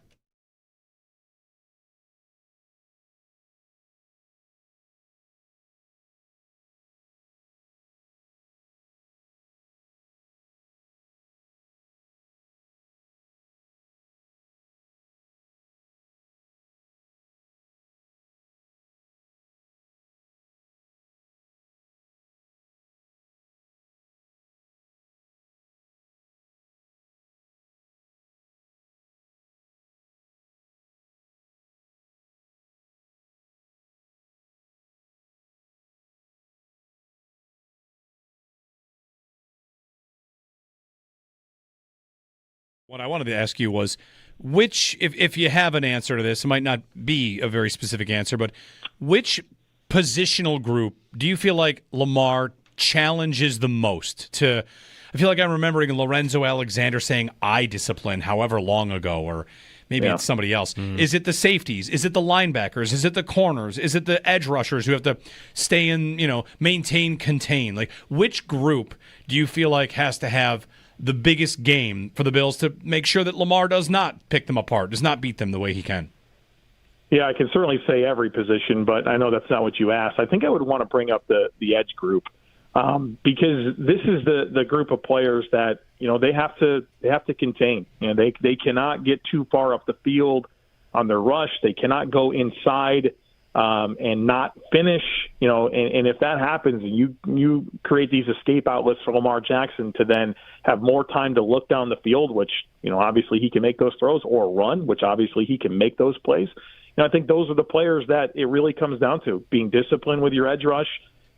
What I wanted to ask you was, which, if you have an answer to this, it might not be a very specific answer, but which positional group do you feel like Lamar challenges the most? I feel like I'm remembering Lorenzo Alexander saying eye discipline however long ago, or maybe it's somebody else. Is it the safeties? Is it the linebackers? Is it the corners? Is it the edge rushers who have to stay in, maintain, contain? Like, which group do you feel like has to have the biggest game for the Bills to make sure that Lamar does not pick them apart, does not beat them the way he can? Yeah, I can certainly say every position, but I know that's not what you asked. I think I would want to bring up the edge group because this is the group of players that they have to contain. They cannot get too far up the field on their rush. They cannot go inside and not finish. And if that happens, and you create these escape outlets for Lamar Jackson to then have more time to look down the field, which obviously he can make those throws, or run, which obviously he can make those plays. I think those are the players that it really comes down to, being disciplined with your edge rush,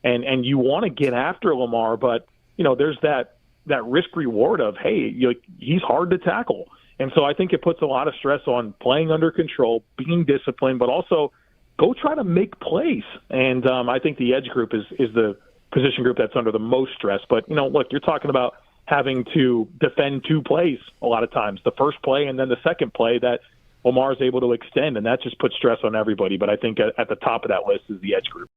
and you want to get after Lamar, but there's that risk reward of, hey, he's hard to tackle, and so I think it puts a lot of stress on playing under control, being disciplined, but also go try to make plays. And I think the edge group is the position group that's under the most stress. But look, you're talking about having to defend two plays a lot of times, the first play and then the second play that Lamar is able to extend, and that just puts stress on everybody. But I think at the top of that list is the edge group.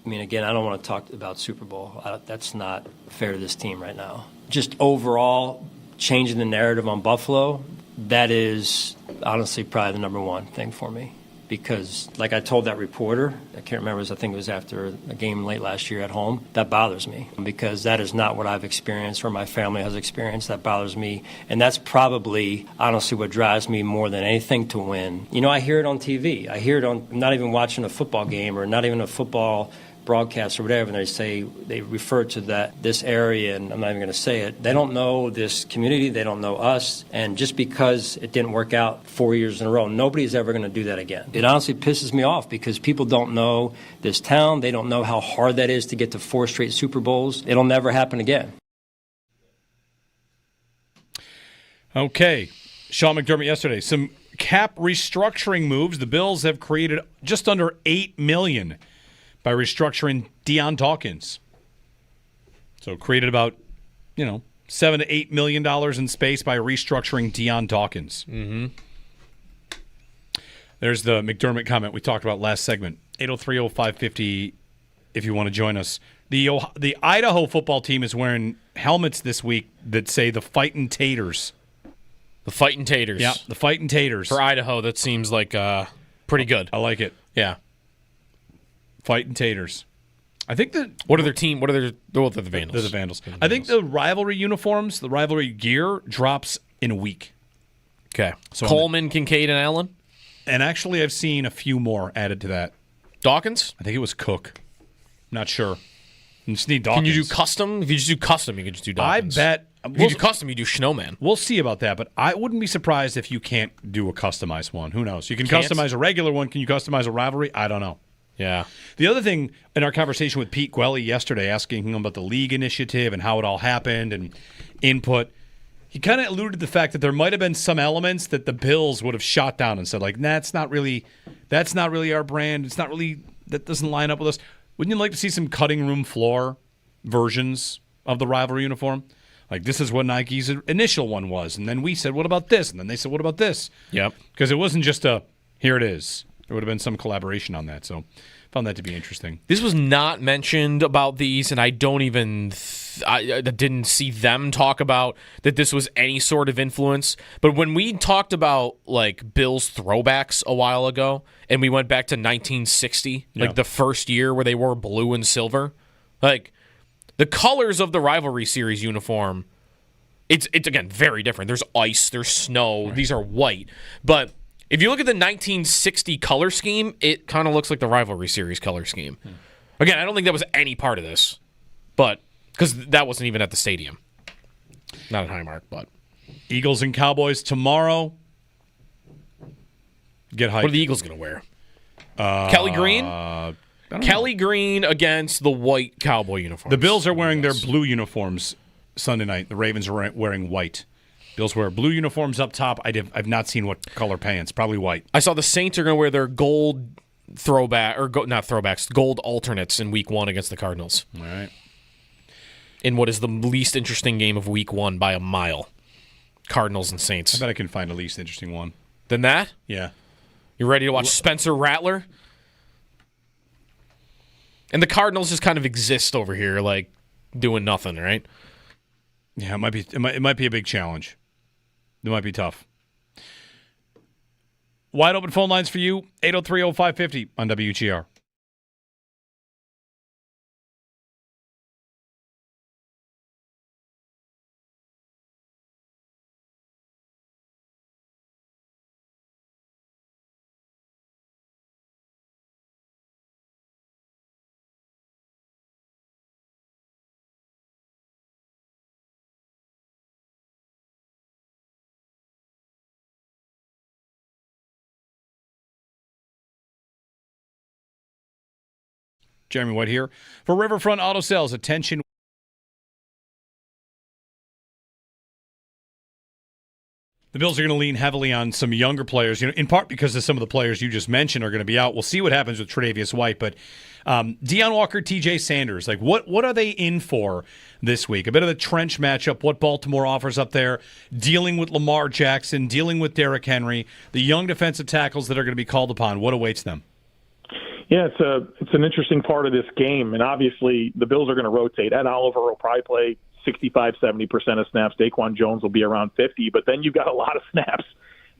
I mean, again, I don't want to talk about Super Bowl. That's not fair to this team right now. Just overall, changing the narrative on Buffalo, that is honestly probably the number one thing for me. Because, like I told that reporter, I can't remember, I think it was after a game late last year at home, that bothers me. Because that is not what I've experienced or my family has experienced. That bothers me. And that's probably, honestly, what drives me more than anything to win. You know, I hear it on TV. I hear it on, not even watching a football game or not even a football broadcast or whatever, and they refer to this area, and I'm not even going to say it. They don't know this community, they don't know us, and just because it didn't work out 4 years in a row, nobody's ever going to do that again. It honestly pisses me off because people don't know this town, they don't know how hard that is to get to 4 straight Super Bowls. It'll never happen again. Okay, Sean McDermott yesterday. Some cap restructuring moves. The Bills have created just under $8 million by restructuring Deion Dawkins. So created about, $7 to $8 million in space by restructuring Deion Dawkins. Mm-hmm. There's the McDermott comment we talked about last segment. 803-0550 if you want to join us. The Idaho football team is wearing helmets this week that say the Fightin' Taters. The Fightin' Taters. Yeah, the Fightin' Taters. For Idaho, that seems like pretty good. I like it. Yeah. Fightin' Taters. I think that... What are their team? They're the Vandals. They're the Vandals. I think the rivalry uniforms, the rivalry gear, drops in a week. Okay. So Coleman, Kincaid, and Allen? And actually, I've seen a few more added to that. Dawkins? I think it was Cook. Not sure. You just need Dawkins. Can you do custom? If you just do custom, you can just do Dawkins. I bet... If you do custom, you do Snowman. We'll see about that, but I wouldn't be surprised if you can't do a customized one. Who knows? You can customize a regular one. Can you customize a rivalry? I don't know. Yeah. The other thing in our conversation with Pete Gwelly yesterday, asking him about the league initiative and how it all happened and input, he kind of alluded to the fact that there might have been some elements that the Bills would have shot down and said, like, nah, that's not really our brand. It's not really, that doesn't line up with us. Wouldn't you like to see some cutting room floor versions of the rivalry uniform? Like, this is what Nike's initial one was. And then we said, what about this? And then they said, what about this? Yep. Because it wasn't just here it is. There would have been some collaboration on that. So found that to be interesting. This was not mentioned about these, and I don't even I didn't see them talk about that this was any sort of influence. But when we talked about like Bills throwbacks a while ago, and we went back to 1960, like the first year where they wore blue and silver, like the colors of the rivalry series uniform, it's again very different. There's ice, there's snow. Right. These are white, but if you look at the 1960 color scheme, it kind of looks like the rivalry series color scheme. Again, I don't think that was any part of this, but because that wasn't even at the stadium. Not at Highmark, but. Eagles and Cowboys tomorrow. Get hyped. What are the Eagles going to wear? Kelly Green? Kelly Green against the white Cowboy uniforms. The Bills are wearing their blue uniforms Sunday night. The Ravens are wearing white. Bills wear blue uniforms up top. I've not seen what color pants. Probably white. I saw the Saints are going to wear their gold throwback, or not throwbacks, gold alternates in Week 1 against the Cardinals. All right. In what is the least interesting game of Week 1 by a mile. Cardinals and Saints. I bet I can find a least interesting one. Than that? Yeah. You ready to watch Spencer Rattler? And the Cardinals just kind of exist over here, like doing nothing, right? Yeah, it might be a big challenge. It might be tough. Wide open phone lines for you, 803-0550 on WGR. Jeremy White here for Riverfront Auto Sales. Attention. The Bills are going to lean heavily on some younger players, in part because of some of the players you just mentioned are going to be out. We'll see what happens with Tre'Davious White, but Deion Walker, TJ Sanders, like what are they in for this week? A bit of the trench matchup, what Baltimore offers up there, dealing with Lamar Jackson, dealing with Derrick Henry, the young defensive tackles that are going to be called upon. What awaits them? Yeah, it's an interesting part of this game, and obviously the Bills are going to rotate. Ed Oliver will probably play 65-70% of snaps. Daquan Jones will be around 50, but then you've got a lot of snaps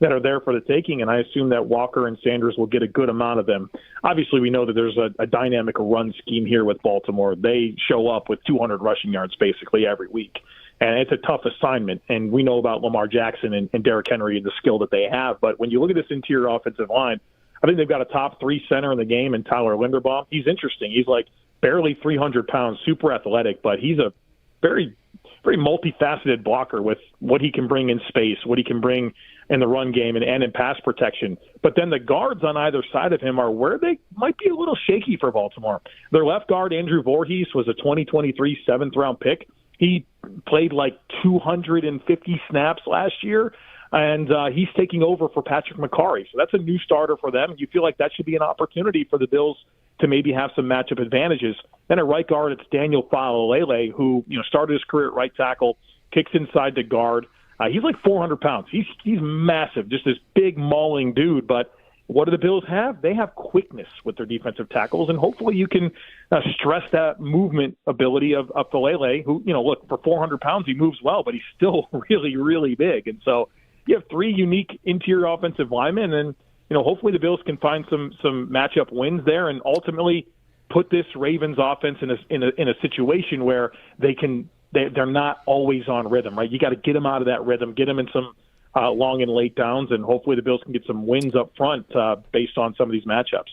that are there for the taking, and I assume that Walker and Sanders will get a good amount of them. Obviously, we know that there's a dynamic run scheme here with Baltimore. They show up with 200 rushing yards basically every week, and it's a tough assignment, and we know about Lamar Jackson and Derrick Henry and the skill that they have, but when you look at this interior offensive line, I think they've got a top 3 center in the game in Tyler Linderbaum. He's interesting. He's like barely 300 pounds, super athletic, but he's a very, very multifaceted blocker with what he can bring in space, what he can bring in the run game and in pass protection. But then the guards on either side of him are where they might be a little shaky for Baltimore. Their left guard, Andrew Voorhees, was a 2023 7th-round pick. He played like 250 snaps last year. And he's taking over for Patrick McCarry. So that's a new starter for them. You feel like that should be an opportunity for the Bills to maybe have some matchup advantages. Then at right guard, it's Daniel Faalele, who started his career at right tackle, kicks inside to guard. He's like 400 pounds. He's massive, just this big mauling dude. But what do the Bills have? They have quickness with their defensive tackles, and hopefully you can stress that movement ability of Faalele, who, look, for 400 pounds, he moves well, but he's still really, really big. And so you have 3 unique interior offensive linemen, and hopefully the Bills can find some matchup wins there, and ultimately put this Ravens offense in a situation where they're not always on rhythm, right? You got to get them out of that rhythm, get them in some long and late downs, and hopefully the Bills can get some wins up front based on some of these matchups.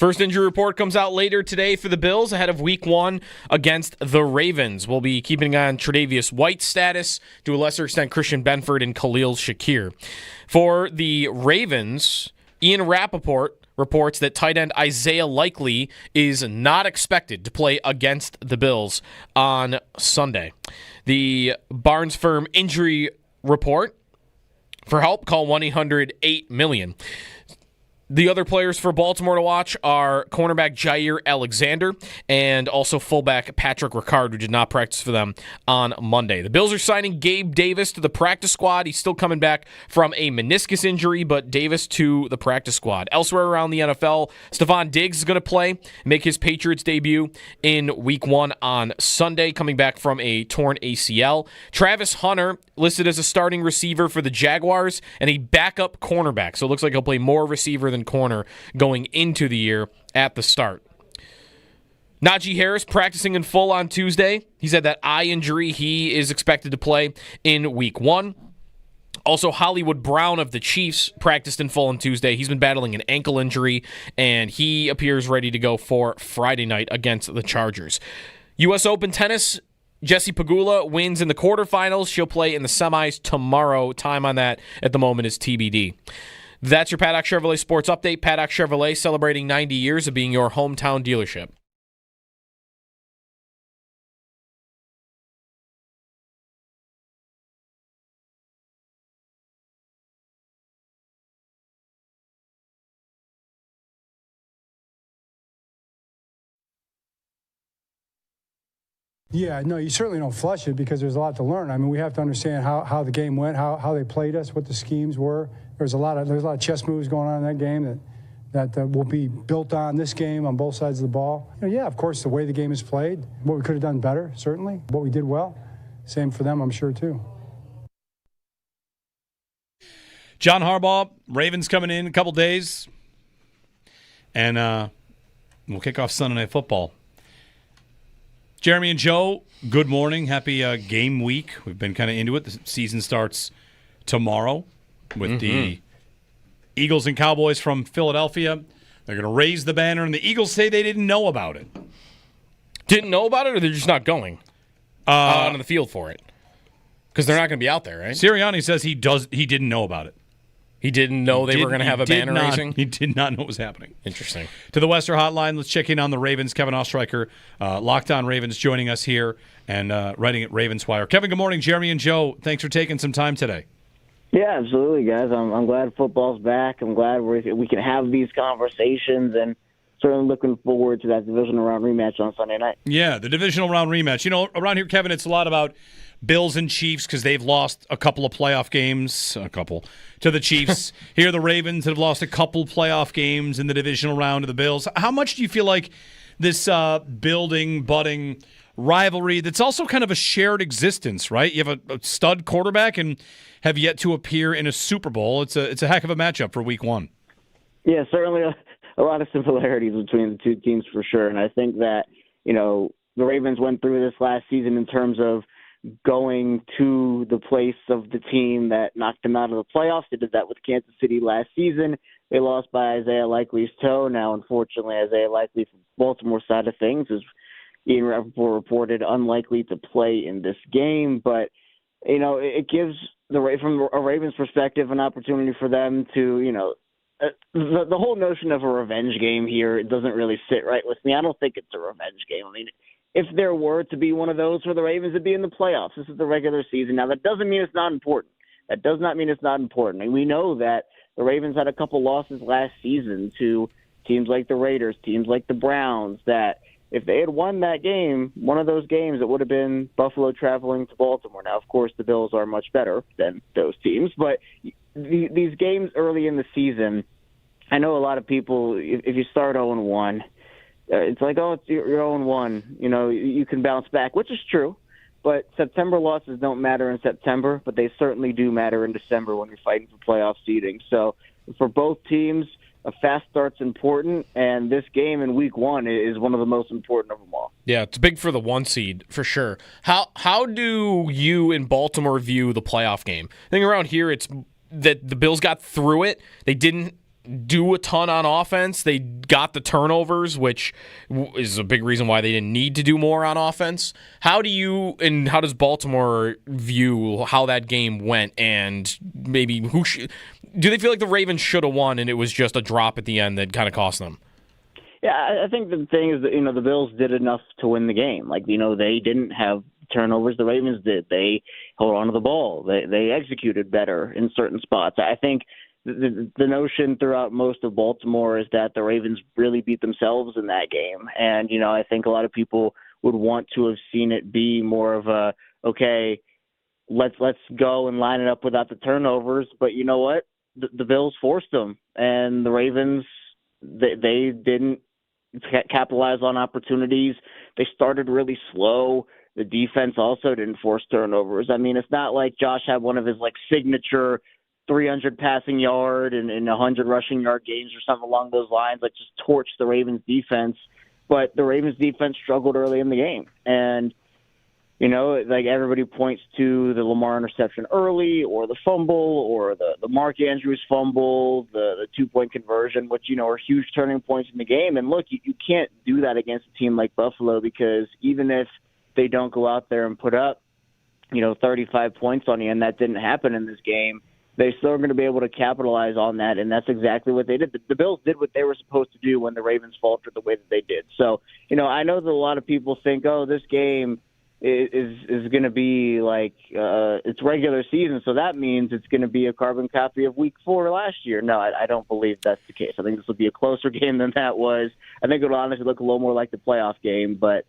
First injury report comes out later today for the Bills ahead of Week 1 against the Ravens. We'll be keeping an eye on Tre'Davious White's status, to a lesser extent Christian Benford and Khalil Shakir. For the Ravens, Ian Rappaport reports that tight end Isaiah Likely is not expected to play against the Bills on Sunday. The Barnes Firm injury report. For help, call 1-800-8-million. The other players for Baltimore to watch are cornerback Jair Alexander and also fullback Patrick Ricard, who did not practice for them on Monday. The Bills are signing Gabe Davis to the practice squad. He's still coming back from a meniscus injury, but Davis to the practice squad. Elsewhere around the NFL, Stephon Diggs is going to play, make his Patriots debut in Week 1 on Sunday, coming back from a torn ACL. Travis Hunter listed as a starting receiver for the Jaguars and a backup cornerback, so it looks like he'll play more receiver than corner going into the year at the start. Najee Harris practicing in full on Tuesday. He's had that eye injury. He is expected to play in Week 1. Also, Hollywood Brown of the Chiefs practiced in full on Tuesday. He's been battling an ankle injury, and he appears ready to go for Friday night against the Chargers. U.S. Open tennis, Jessie Pegula wins in the quarterfinals. She'll play in the semis tomorrow. Time on that at the moment is TBD. That's your Paddock Chevrolet Sports Update. Paddock Chevrolet celebrating 90 years of being your hometown dealership. Yeah, no, you certainly don't flush it because there's a lot to learn. I mean, we have to understand how the game went, how they played us, what the schemes were. There's a lot of chess moves going on in that game that will be built on this game on both sides of the ball. You know, yeah, of course, the way the game is played, what we could have done better, certainly. What we did well, same for them, I'm sure, too. John Harbaugh, Ravens coming in a couple days, and we'll kick off Sunday Night Football. Jeremy and Joe, good morning. Happy game week. We've been kind of into it. The season starts tomorrow with the Eagles and Cowboys from Philadelphia. They're going to raise the banner, and the Eagles say they didn't know about it. Didn't know about it, or they're just not going onto the field for it? Because they're not going to be out there, right? Sirianni says he didn't know about it. He didn't know they were going to have a banner raising? He did not know what was happening. Interesting. To the Western Hotline, let's check in on the Ravens. Kevin Ostreicher, Locked On Ravens, joining us here and writing at Ravenswire. Kevin, good morning. Jeremy and Joe, thanks for taking some time today. Yeah, absolutely, guys. I'm glad football's back. I'm glad we can have these conversations, and certainly looking forward to that divisional round rematch on Sunday night. Yeah, the divisional round rematch. You know, around here, Kevin, it's a lot about Bills and Chiefs because they've lost a couple of playoff games, to the Chiefs. Here, the Ravens have lost a couple playoff games in the divisional round to the Bills. How much do you feel like this budding rivalry that's also kind of a shared existence, right? You have a stud quarterback and have yet to appear in a Super Bowl. It's a heck of a matchup for Week 1. Yeah, certainly a lot of similarities between the two teams for sure. And I think that, you know, the Ravens went through this last season in terms of going to the place of the team that knocked them out of the playoffs. They did that with Kansas City last season. They lost by Isaiah Likely's toe. Now, unfortunately, Isaiah Likely from Baltimore side of things is Ian Rappaport reported unlikely to play in this game. But, you know, it gives from a Ravens perspective an opportunity for them to, you know, the whole notion of a revenge game here, it doesn't really sit right with me. I don't think it's a revenge game. I mean, if there were to be one of those for the Ravens, it'd be in the playoffs. This is the regular season. Now, that doesn't mean it's not important. That does not mean it's not important. And we know that the Ravens had a couple losses last season to teams like the Raiders, teams like the Browns, that if they had won that game, one of those games, it would have been Buffalo traveling to Baltimore. Now, of course, the Bills are much better than those teams, but these games early in the season, I know a lot of people, if you start 0-1, it's like, oh, you're 0-1. You know, you can bounce back, which is true. But September losses don't matter in September, but they certainly do matter in December when you're fighting for playoff seeding. So for both teams, a fast start's important, and this game in Week 1 is one of the most important of them all. Yeah, it's big for the 1 seed, for sure. How do you in Baltimore view the playoff game? I think around here it's that the Bills got through it. They didn't do a ton on offense. They got the turnovers, which is a big reason why they didn't need to do more on offense. How does Baltimore view how that game went, and maybe do they feel like the Ravens should have won and it was just a drop at the end that kind of cost them? Yeah, I think the thing is that, the Bills did enough to win the game. Like, they didn't have turnovers. The Ravens did. They held on to the ball. They executed better in certain spots. I think the notion throughout most of Baltimore is that the Ravens really beat themselves in that game. And, I think a lot of people would want to have seen it be more of a, okay, let's go and line it up without the turnovers. But you know what? The Bills forced them, and the Ravens, they didn't capitalize on opportunities. They started really slow. The defense also didn't force turnovers. I mean, it's not like Josh had one of his signature 300 passing yard and 100 rushing yard games or something along those lines, just torched the Ravens defense. But the Ravens defense struggled early in the game. And, everybody points to the Lamar interception early, or the fumble, or the Mark Andrews fumble, the 2-point conversion, which, are huge turning points in the game. And look, you can't do that against a team like Buffalo, because even if they don't go out there and put up, 35 points on you, and that didn't happen in this game, they still are going to be able to capitalize on that, and that's exactly what they did. The Bills did what they were supposed to do when the Ravens faltered the way that they did. So, I know that a lot of people think, this game is going to be it's regular season, so that means it's going to be a carbon copy of Week 4 last year. No, I don't believe that's the case. I think this will be a closer game than that was. I think it'll honestly look a little more like the playoff game, but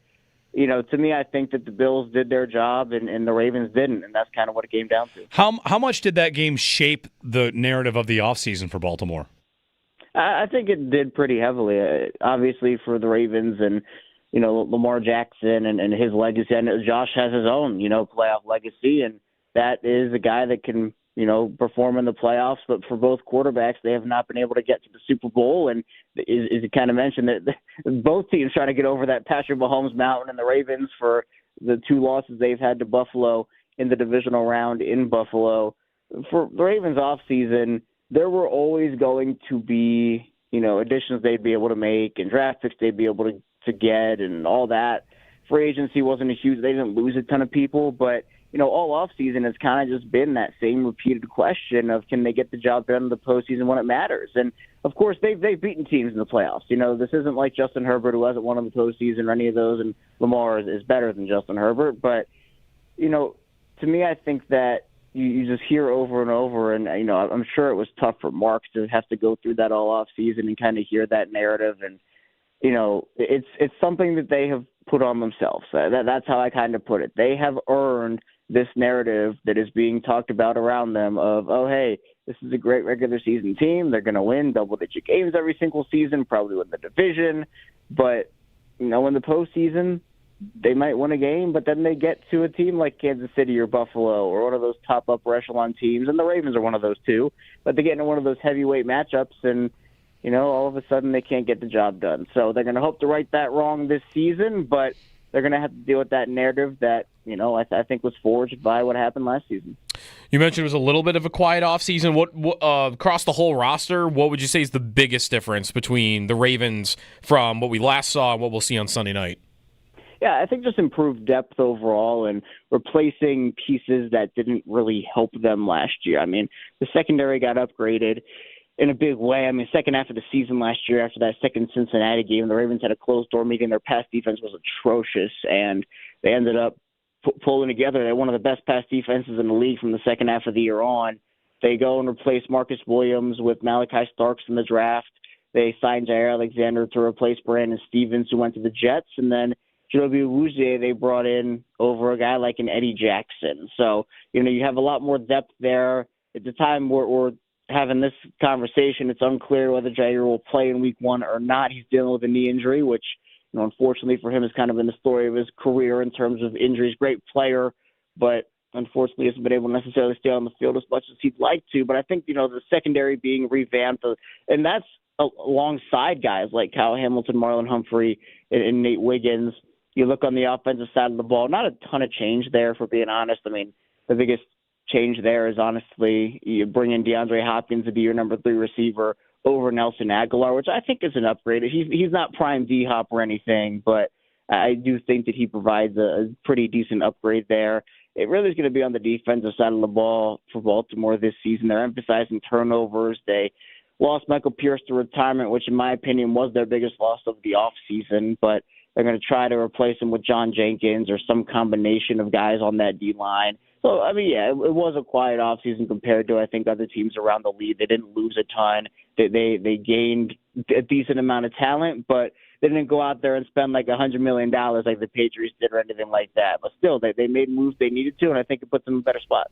to me, I think that the Bills did their job and the Ravens didn't, and that's kind of what it came down to. How much did that game shape the narrative of the offseason for Baltimore? I think it did pretty heavily, obviously, for the Ravens and, Lamar Jackson and his legacy. And Josh has his own, playoff legacy, and that is a guy that can, perform in the playoffs. But for both quarterbacks, they have not been able to get to the Super Bowl. And as you kind of mentioned, that both teams trying to get over that Patrick Mahomes mountain, and the Ravens for the 2 losses they've had to Buffalo in the divisional round in Buffalo. For the Ravens offseason, there were always going to be, additions they'd be able to make and draft picks they'd be able to get and all that. Free agency wasn't a huge – they didn't lose a ton of people, but – all offseason has kind of just been that same repeated question of, can they get the job done in the postseason when it matters? And, of course, they've beaten teams in the playoffs. This isn't like Justin Herbert, who hasn't won in the postseason or any of those, and Lamar is better than Justin Herbert. But, to me, I think that you just hear over and over, and, I'm sure it was tough for Mark to have to go through that all offseason and kind of hear that narrative. And, it's something that they have put on themselves. That's how I kind of put it. They have earned this narrative that is being talked about around them of, hey, this is a great regular season team. They're going to win double-digit games every single season, probably win the division. But, in the postseason, they might win a game, but then they get to a team like Kansas City or Buffalo or one of those top upper echelon teams, and the Ravens are one of those too. But they get into one of those heavyweight matchups, and, all of a sudden they can't get the job done. So they're going to hope to right that wrong this season, but they're going to have to deal with that narrative that, I think was forged by what happened last season. You mentioned it was a little bit of a quiet offseason. What across the whole roster, what would you say is the biggest difference between the Ravens from what we last saw and what we'll see on Sunday night? Yeah, I think just improved depth overall and replacing pieces that didn't really help them last year. I mean, the secondary got upgraded in a big way. I mean, second half of the season last year, after that second Cincinnati game, the Ravens had a closed-door meeting. Their pass defense was atrocious, and they ended up pulling together. They're one of the best pass defenses in the league from the second half of the year on. They go and replace Marcus Williams with Malachi Starks in the draft. They signed Jair Alexander to replace Brandon Stevens, who went to the Jets, and then Chidobe Awuzie they brought in over a guy like an Eddie Jackson. So, you have a lot more depth there. At the time we're having this conversation, it's unclear whether Jair will play in Week 1 or not. He's dealing with a knee injury, which, unfortunately for him has kind of been the story of his career in terms of injuries. Great player, but unfortunately hasn't been able to necessarily stay on the field as much as he'd like to. But I think, the secondary being revamped, and that's alongside guys like Kyle Hamilton, Marlon Humphrey, and Nate Wiggins. You look on the offensive side of the ball, not a ton of change there, for being honest. I mean, the biggest change there is honestly you bring in DeAndre Hopkins to be your number 3 receiver, over Nelson Aguilar, which I think is an upgrade. He's not prime D-Hop or anything, but I do think that he provides a pretty decent upgrade there. It really is going to be on the defensive side of the ball for Baltimore this season. They're emphasizing turnovers. They lost Michael Pierce to retirement, which in my opinion was their biggest loss of the offseason, but they're going to try to replace him with John Jenkins or some combination of guys on that D-line. So, I mean, yeah, it was a quiet offseason compared to, I think, other teams around the league. They didn't lose a ton. They gained a decent amount of talent, but they didn't go out there and spend like $100 million like the Patriots did or anything like that. But still, they made moves they needed to, and I think it puts them in a better spot.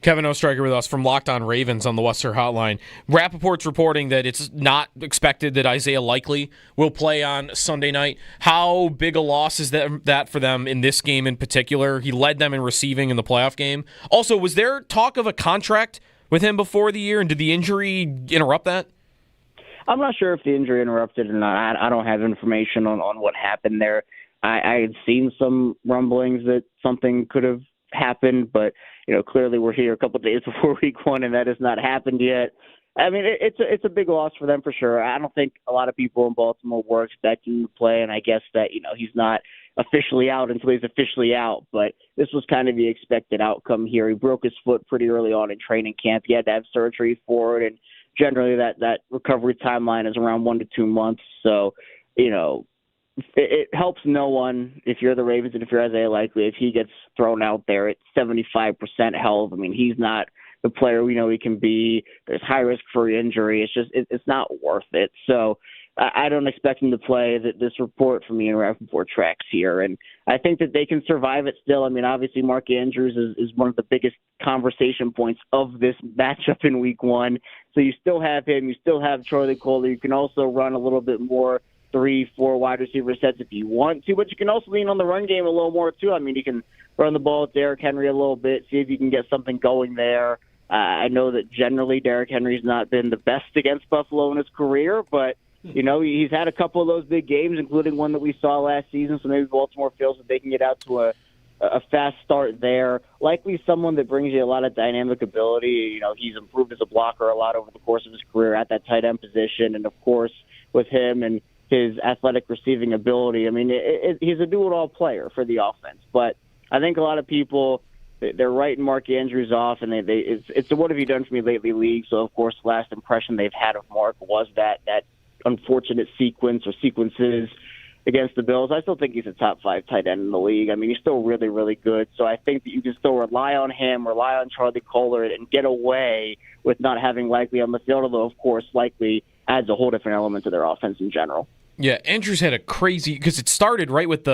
Kevin Oestreicher with us from Locked On Ravens on the Western Hotline. Rappaport's reporting that it's not expected that Isaiah Likely will play on Sunday night. How big a loss is that for them in this game in particular? He led them in receiving in the playoff game. Also, was there talk of a contract with him before the year, and did the injury interrupt that? I'm not sure if the injury interrupted or not. I don't have information on what happened there. I had seen some rumblings that something could have happened, but clearly we're here a couple of days before week one, and that has not happened yet. I mean, it's a big loss for them for sure. I don't think a lot of people in Baltimore were expecting him to play, and I guess that he's not officially out until he's officially out. But this was kind of the expected outcome here. He broke his foot pretty early on in training camp. He had to have surgery for it, and generally that recovery timeline is around 1 to 2 months. So, it helps no one if you're the Ravens and if you're Isaiah Likely. If he gets thrown out there at 75% health, I mean, he's not the player we know he can be. There's high risk for injury. It's just it's not worth it. So I don't expect him to play. This report from Ian Rappaport tracks here, and I think that they can survive it still. I mean, obviously, Mark Andrews is one of the biggest conversation points of this matchup in Week 1. So you still have him. You still have Charlie Kohler. You can also run a little bit more 3-4 wide receiver sets if you want to, but you can also lean on the run game a little more too. I mean, you can run the ball with Derrick Henry a little bit, see if you can get something going there. I know that generally Derrick Henry's not been the best against Buffalo in his career, but he's had a couple of those big games, including one that we saw last season. So maybe Baltimore feels that they can get out to a fast start there. Likely someone that brings you a lot of dynamic ability. He's improved as a blocker a lot over the course of his career at that tight end position, and of course with him and his athletic receiving ability. I mean, he's a do-it-all player for the offense. But I think a lot of people, they're writing Mark Andrews off, and it's a what have you done for me lately league. So, of course, the last impression they've had of Mark was that unfortunate sequence or sequences against the Bills. I still think he's a top 5 tight end in the league. I mean, he's still really, really good. So I think that you can still rely on him, rely on Charlie Kohler, and get away with not having Likely on the field, although, of course, Likely adds a whole different element to their offense in general. Yeah, Andrews had a crazy, because it started right with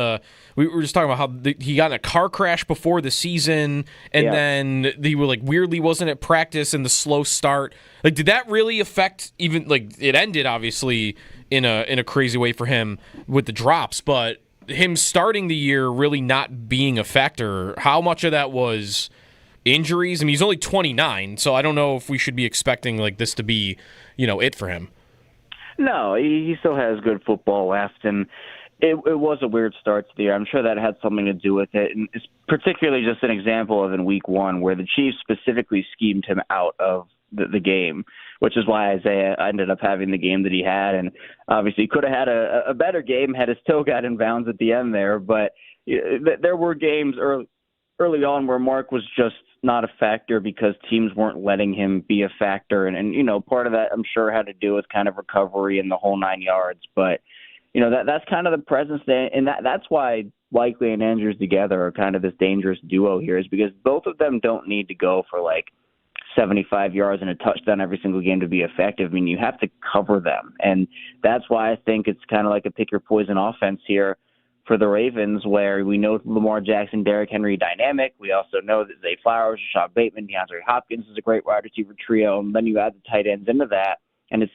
we were just talking about how he got in a car crash before the season, and then he weirdly wasn't at practice and the slow start. Did that really affect it ended obviously in a crazy way for him with the drops, but him starting the year really not being a factor, how much of that was injuries? I mean, he's only 29, so I don't know if we should be expecting this to be, it for him. No, he still has good football left, and it was a weird start to the year. I'm sure that had something to do with it, and it's particularly just an example of in Week 1 where the Chiefs specifically schemed him out of the game, which is why Isaiah ended up having the game that he had, and obviously he could have had a better game had his toe got in bounds at the end there, but there were games early on where Mark was just not a factor because teams weren't letting him be a factor. And part of that I'm sure had to do with kind of recovery and the whole 9 yards. But, that's kind of the presence there. And that's why Likely and Andrews together are kind of this dangerous duo here, is because both of them don't need to go for 75 yards and a touchdown every single game to be effective. I mean, you have to cover them. And that's why I think it's kind of like a pick your poison offense here for the Ravens, where we know Lamar Jackson, Derrick Henry dynamic. We also know that Zay Flowers, Rashad Bateman, DeAndre Hopkins is a great wide receiver trio, and then you add the tight ends into that, and it's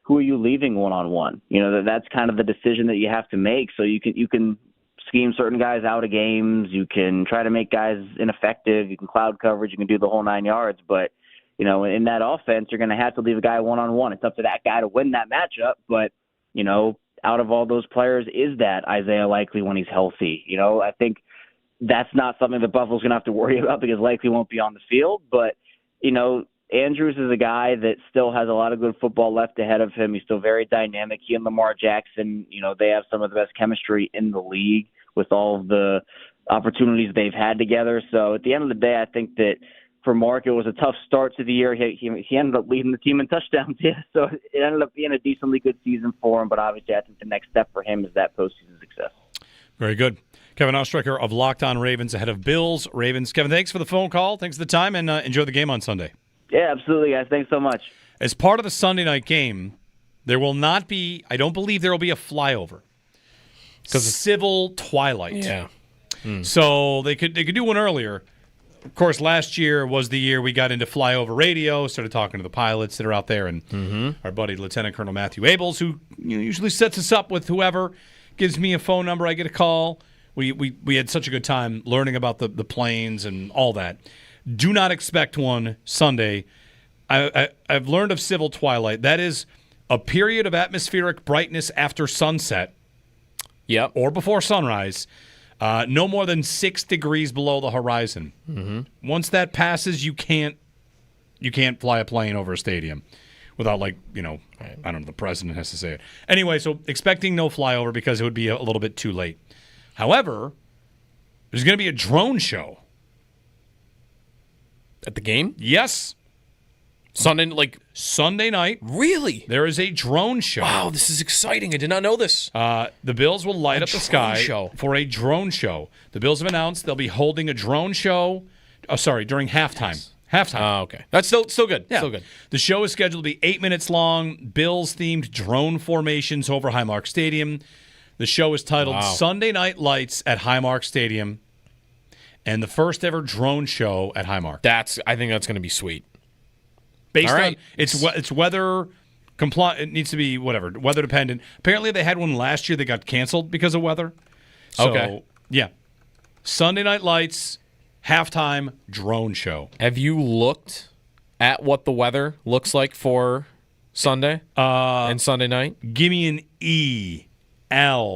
who are you leaving one-on-one? That's kind of the decision that you have to make. So you can scheme certain guys out of games, you can try to make guys ineffective, you can cloud coverage, you can do the whole 9 yards, but in that offense, you're going to have to leave a guy one-on-one. It's up to that guy to win that matchup, but out of all those players, is that Isaiah Likely when he's healthy? I think that's not something that Buffalo's going to have to worry about because Likely won't be on the field. But, Andrews is a guy that still has a lot of good football left ahead of him. He's still very dynamic. He and Lamar Jackson, they have some of the best chemistry in the league with all of the opportunities they've had together. So at the end of the day, I think that for Mark, it was a tough start to the year. He ended up leading the team in touchdowns, so it ended up being a decently good season for him. But obviously, I think the next step for him is that postseason success. Very good. Kevin Ostreicher of Locked On Ravens ahead of Bills Ravens. Kevin, thanks for the phone call. Thanks for the time, and enjoy the game on Sunday. Yeah, absolutely, guys. Thanks so much. As part of the Sunday night game, there will not be, I don't believe there will be a flyover. Because of civil twilight. Yeah. So they could do one earlier. Of course, last year was the year we got into flyover radio, started talking to the pilots that are out there, and our buddy Lieutenant Colonel Matthew Abels, who usually sets us up with whoever gives me a phone number, I get a call. We had such a good time learning about the planes and all that. Do not expect one Sunday. I've learned of civil twilight. That is a period of atmospheric brightness after sunset. Yep. Or before sunrise. No more than 6 degrees below the horizon. Once that passes, you can't fly a plane over a stadium without, I don't know, the president has to say it. Anyway, so expecting no flyover because it would be a little bit too late. However, there's going to be a drone show. At the game? Yes. Sunday night. Really? There is a drone show. Wow, this is exciting. I did not know this. The Bills will light up the sky for a drone show. The Bills have announced they'll be holding a drone show, during halftime. Yes. Halftime. Okay. That's still good. Yeah. Still good. The show is scheduled to be 8 minutes long. Bills-themed drone formations over Highmark Stadium. The show is titled Sunday Night Lights at Highmark Stadium, and the first ever drone show at Highmark. I think that's going to be sweet. Based on it's weather compliant. It needs to be weather dependent. Apparently, they had one last year that got canceled because of weather. So, okay. Yeah. Sunday Night Lights, halftime drone show. Have you looked at what the weather looks like for Sunday and Sunday night? Give me an ELITE.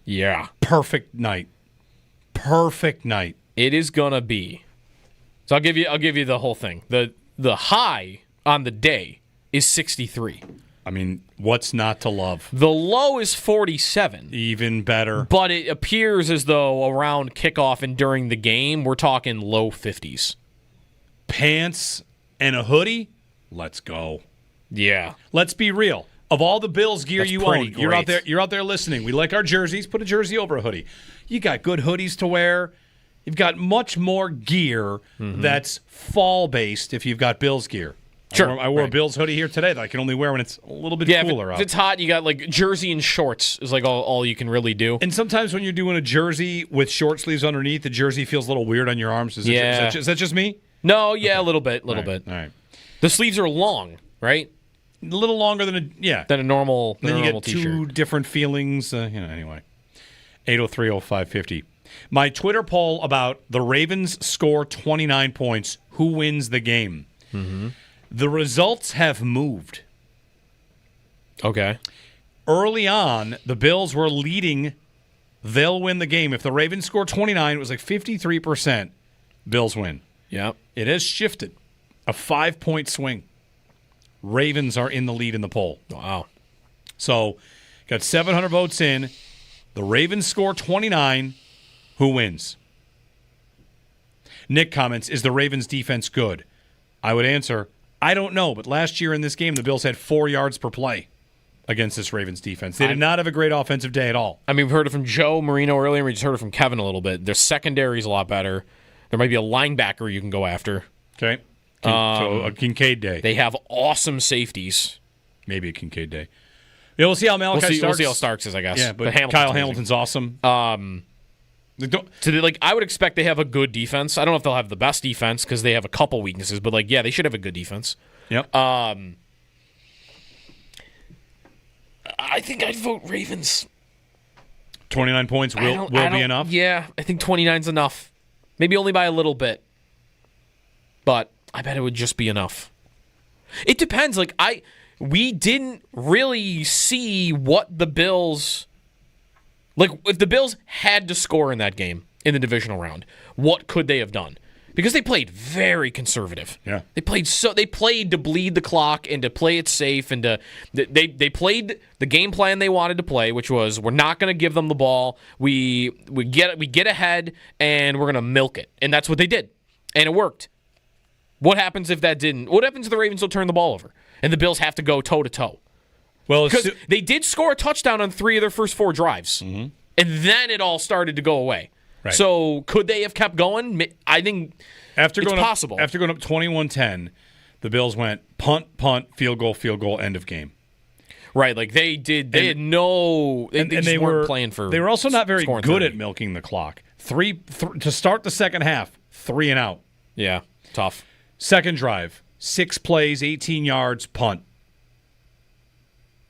Yeah. Perfect night. Perfect night. It is gonna be. So I'll give you the whole thing. The high on the day is 63. I mean, what's not to love? The low is 47. Even better. But it appears as though around kickoff and during the game, we're talking low 50s. Pants and a hoodie? Let's go. Yeah. Let's be real. Of all the Bills gear you own, great. you're out there listening. We like our jerseys. Put a jersey over a hoodie. You got good hoodies to wear. You've got much more gear that's fall-based if you've got Bills gear. Sure. I wore a Bills hoodie here today that I can only wear when it's a little bit cooler if out. it's hot, you got jersey and shorts is all you can really do. And sometimes when you're doing a jersey with short sleeves underneath, the jersey feels a little weird on your arms. Is that just me? No, yeah, a little bit. All right. The sleeves are long, right? A little longer than a normal then you get t-shirt. Two different feelings. Anyway. 803-0550. My Twitter poll about the Ravens score 29 points. Who wins the game? The results have moved. Okay. Early on, the Bills were leading. They'll win the game. If the Ravens score 29, it was 53%. Bills win. Yep. It has shifted. A 5-point swing. Ravens are in the lead in the poll. Wow. So, got 700 votes in. The Ravens score 29. Who wins? Nick comments, is the Ravens defense good? I would answer, I don't know, but last year in this game, the Bills had 4 yards per play against this Ravens defense. They did not have a great offensive day at all. I mean, we've heard it from Joe Marino earlier. We just heard it from Kevin a little bit. Their secondary is a lot better. There might be a linebacker you can go after. Okay. So a Kincaid day. They have awesome safeties. Maybe a Kincaid day. Yeah, we'll see how Malachi Starks. We'll see how Starks is, I guess. Yeah, but Kyle Hamilton's awesome. I would expect they have a good defense. I don't know if they'll have the best defense because they have a couple weaknesses, but they should have a good defense. Yep. I think I'd vote Ravens. 29 points will be enough? Yeah, I think 29's enough. Maybe only by a little bit. But I bet it would just be enough. It depends. We didn't really see what the Bills... if the Bills had to score in that game, in the divisional round, what could they have done? because they played very conservative. Yeah. They played to bleed the clock and to play it safe, and they played the game plan they wanted to play, which was we're not going to give them the ball. We get ahead and we're going to milk it. And that's what they did. And it worked. What happens if that didn't? What happens if the Ravens don't turn the ball over and the Bills have to go toe to toe? Well, because they did score a touchdown on 3 of their first 4 drives. Mm-hmm. And then it all started to go away. Right. So could they have kept going? I think it's possible. After going up 21-10, the Bills went punt, field goal, end of game. Right, like they did. They weren't playing for. They were also not very good 30. at milking the clock. To start the second half, 3 and out. Yeah, tough. Second drive, 6 plays, 18 yards, punt.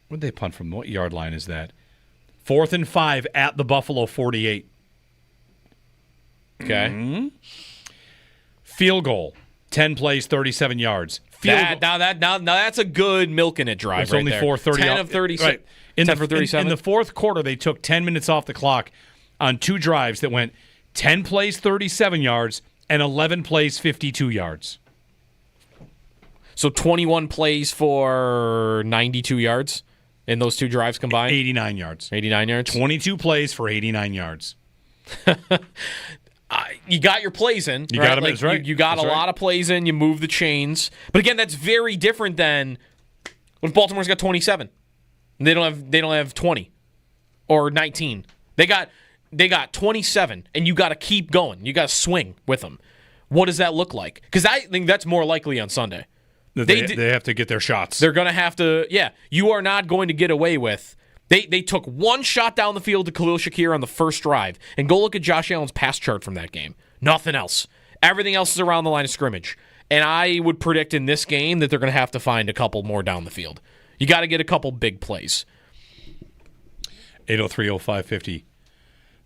Where'd they punt from? What yard line is that? 4th and 5 at the Buffalo 48. Okay. Mm-hmm. Field goal, 10 plays, 37 yards. Now that's a good milking it drive. It's right only there. 4:30. 10 of 37. Right. 10 for 37. In the fourth quarter, they took 10 minutes off the clock on 2 drives that went 10 plays, 37 yards, and 11 plays, 52 yards. So 21 plays for 92 yards in those 2 drives combined? 89 yards. 89 yards? 22 plays for 89 yards. You got your plays in. You got them. That's right. You got a lot of plays in. You move the chains. But again, that's very different than when Baltimore's got 27. They don't have 20 or 19. They got 27, and you got to keep going. You got to swing with them. What does that look like? Because I think that's more likely on Sunday. They have to get their shots. They're going to have to. Yeah, you are not going to get away with. They took 1 shot down the field to Khalil Shakir on the first drive. And go look at Josh Allen's pass chart from that game. Nothing else. Everything else is around the line of scrimmage. And I would predict in this game that they're going to have to find a couple more down the field. You got to get a couple big plays. 803-0550.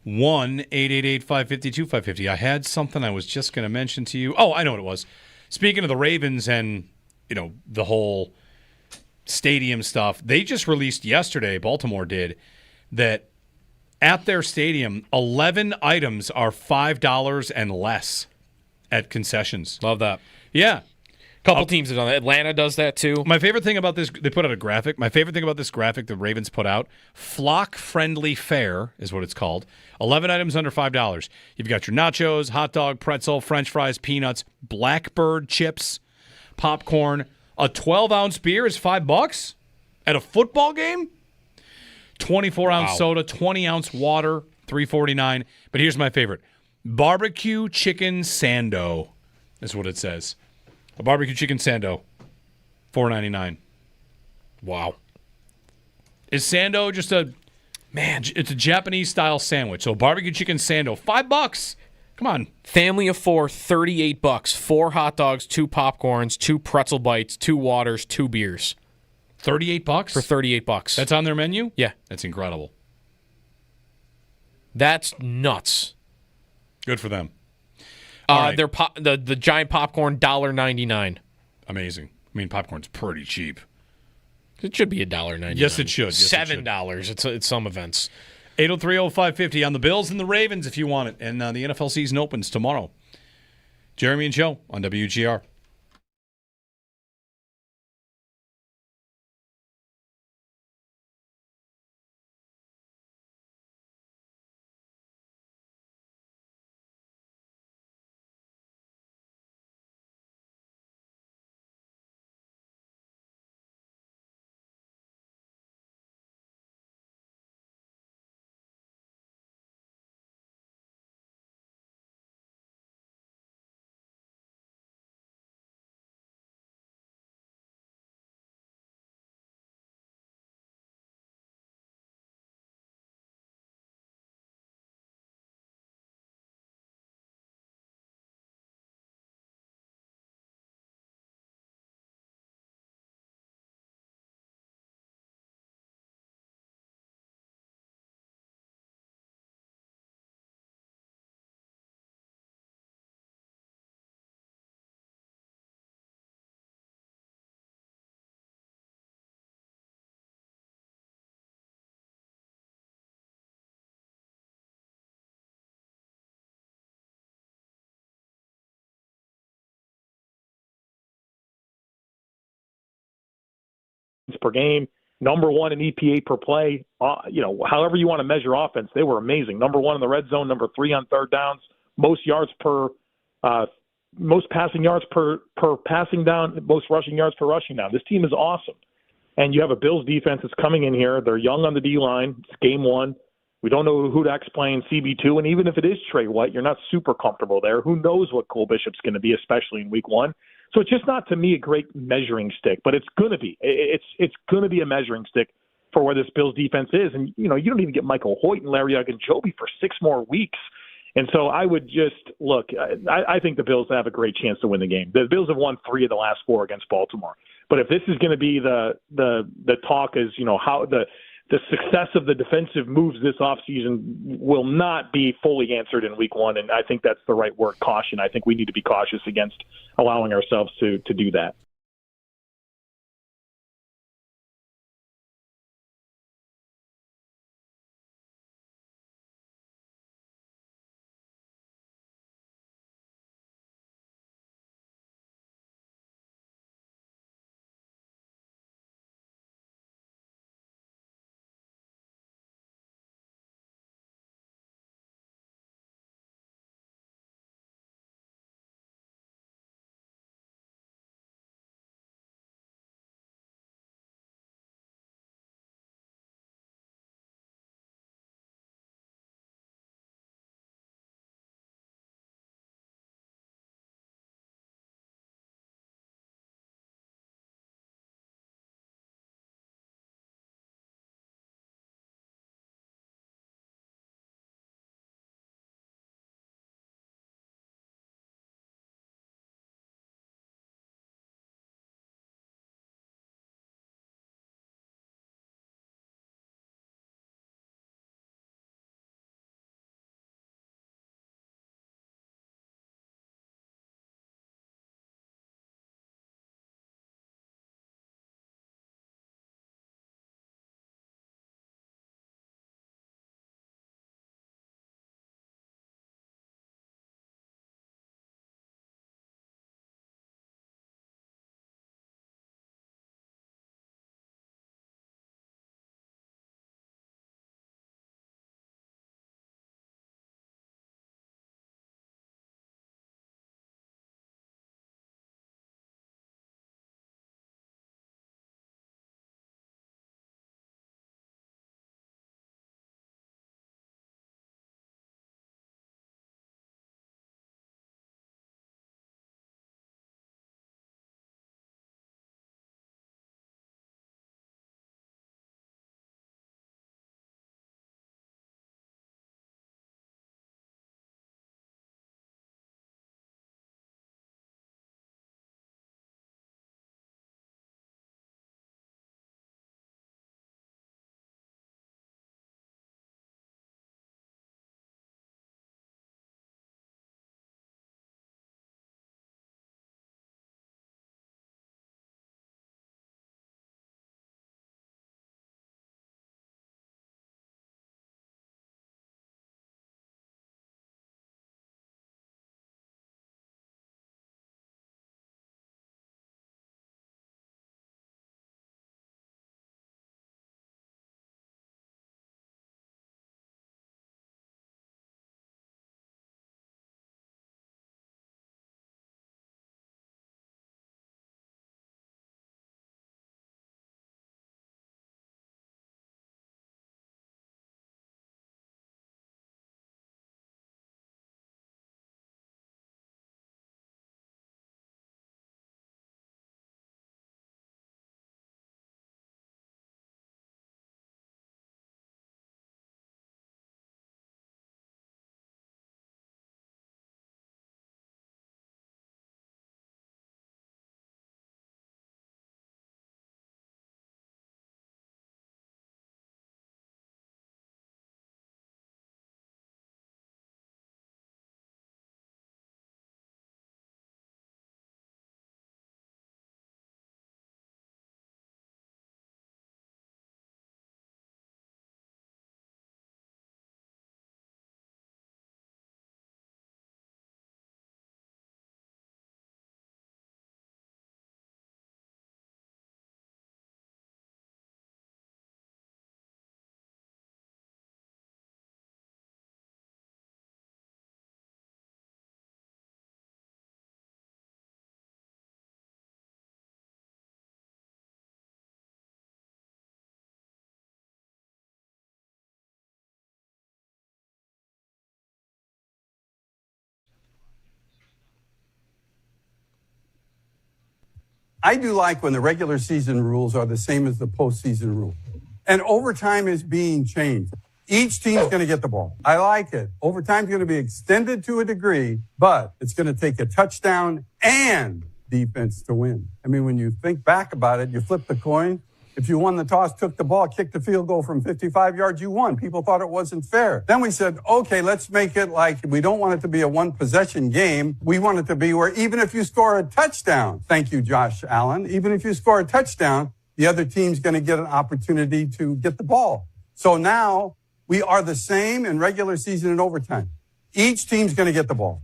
1-888-552-550. I had something I was just going to mention to you. Oh, I know what it was. Speaking of the Ravens and, the whole stadium stuff, they just released yesterday, Baltimore did, that at their stadium, 11 items are $5 and less at concessions. Love that. Yeah. Couple teams have done that. Atlanta does that too. My favorite thing about this, they put out a graphic. My favorite thing about this graphic the Ravens put out, flock-friendly fare is what it's called. 11 items under $5. You've got your nachos, hot dog, pretzel, French fries, peanuts, Blackbird chips, popcorn. A 12-ounce beer is $5 at a football game? 24-ounce soda, 20-ounce water, $3.49. But here's my favorite. Barbecue chicken sando is what it says. A barbecue chicken sando, $4.99. Wow. Is sando just a... Man, it's a Japanese-style sandwich. So barbecue chicken sando, $5. Come on. Family of 4, $38. 4 hot dogs, 2 popcorns, 2 pretzel bites, 2 waters, 2 beers. $38? For $38. That's on their menu? Yeah. That's incredible. That's nuts. Good for them. Right. The giant popcorn, $1.99. Amazing. I mean, popcorn's pretty cheap. It should be $1.99. Yes, it should. Yes, $7. It's some events. 803-0550 on the Bills and the Ravens if you want it. And the NFL season opens tomorrow. Jeremy and Joe on WGR. per game, number one in EPA per play. However you want to measure offense, they were amazing. Number one in the red zone, number three on third downs, most passing yards per passing down, most rushing yards per rushing down. This team is awesome. And you have a Bills defense that's coming in here. They're young on the D-line. It's game one. We don't know who Dak's playing CB2, and even if it is Trey White, you're not super comfortable there. Who knows what Cole Bishop's going to be, especially in week one. So it's just not, to me, a great measuring stick, but it's going to be. It's going to be a measuring stick for where this Bills defense is. And, you don't even get Michael Hoyt and Larry Ogunjobi for 6 more weeks. And so I would just look. I think the Bills have a great chance to win the game. The Bills have won 3 of the last 4 against Baltimore. But if this is going to be the talk is, how the success of the defensive moves this offseason will not be fully answered in week one. And I think that's the right word, caution. I think we need to be cautious against allowing ourselves to do that. I do like when the regular season rules are the same as the postseason rule. And overtime is being changed. Each team's going to get the ball. I like it. Overtime's going to be extended to a degree, but it's going to take a touchdown and defense to win. I mean, when you think back about it, you flip the coin. If you won the toss, took the ball, kicked the field goal from 55 yards, you won. People thought it wasn't fair. Then we said, okay, let's make it like we don't want it to be a one-possession game. We want it to be where even if you score a touchdown, thank you, Josh Allen, even if you score a touchdown, the other team's going to get an opportunity to get the ball. So now we are the same in regular season and overtime. Each team's going to get the ball.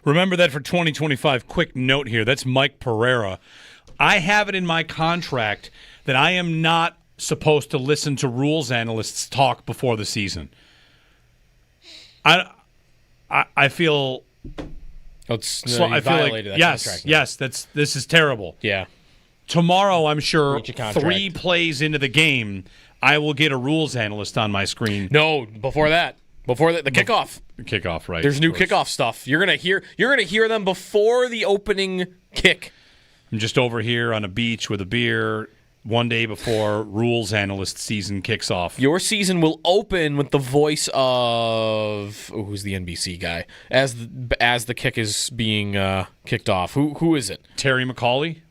Remember that for 2025. Quick note here. That's Mike Pereira. I have it in my contract that I am not supposed to listen to rules analysts talk before the season. I feel I feel like that yes, this is terrible. Yeah. Tomorrow, I'm sure 3 plays into the game, I will get a rules analyst on my screen. No, before that. Before the kickoff. The kickoff, right. There's new kickoff stuff. You're gonna hear them before the opening kick. I'm just over here on a beach with a beer one day before rules analyst season kicks off. Your season will open with the voice of who's the NBC guy as the kick is being kicked off. Who is it? Terry McAuley?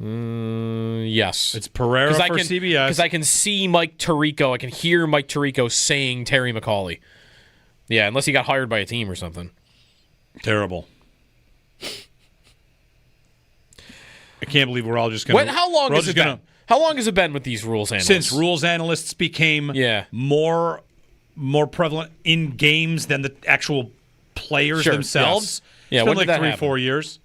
Yes. It's Pereira for CBS. Because I can see Mike Tirico. I can hear Mike Tirico saying Terry McAuley. Yeah, unless he got hired by a team or something. Terrible. I can't believe we're all just going to... How long has it been? How long has it been with these rules analysts? Since rules analysts became more prevalent in games than the actual players themselves. Yes. Yeah, it's been when like did that 3 or 4 years.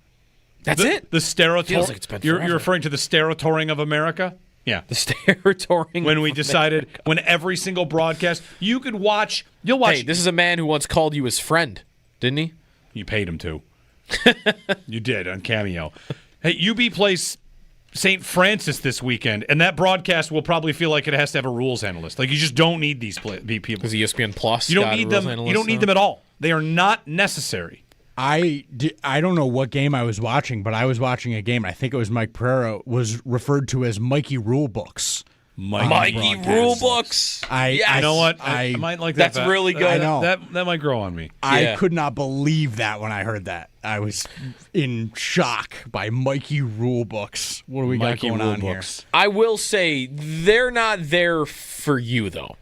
That's it? The stereotype. Feels like it's been you're forever. referring to the stereotyping of America? Yeah. The stereotyping when we decided, when every single broadcast, you'll watch... Hey, this is a man who once called you his friend, didn't he? You paid him to. You did, on Cameo. Hey, UB plays St. Francis this weekend, and that broadcast will probably feel like it has to have a rules analyst. Like, you just don't need these people. Because ESPN Plus you don't need them. You don't need them at all. They are not necessary. I don't know what game I was watching, but I was watching a game. I think it was Mike Pereira was referred to as Mikey Rulebooks. Mikey Rulebooks. You know what? I might like that. That's really good. I know. That might grow on me. I could not believe that when I heard that. I was in shock by Mikey Rulebooks. What do we got going on here? I will say they're not there for you though.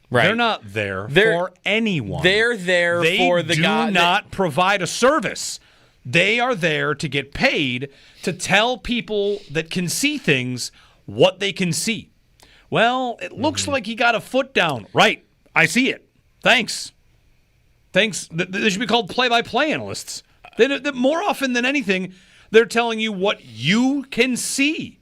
Right. They're not there for anyone. They're there for the guy. They do not provide a service. They are there to get paid to tell people that can see things what they can see. Well, it looks like he got a foot down. Right. I see it. Thanks. They should be called play-by-play analysts. More often than anything, they're telling you what you can see.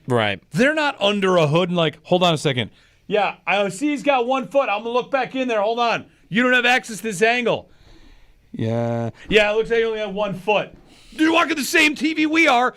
Right. They're not under a hood and like, hold on a second. Yeah, I see he's got 1 foot. I'm going to look back in there. Hold on. You don't have access to this angle. Yeah, it looks like you only have 1 foot. You're watching the same TV we are.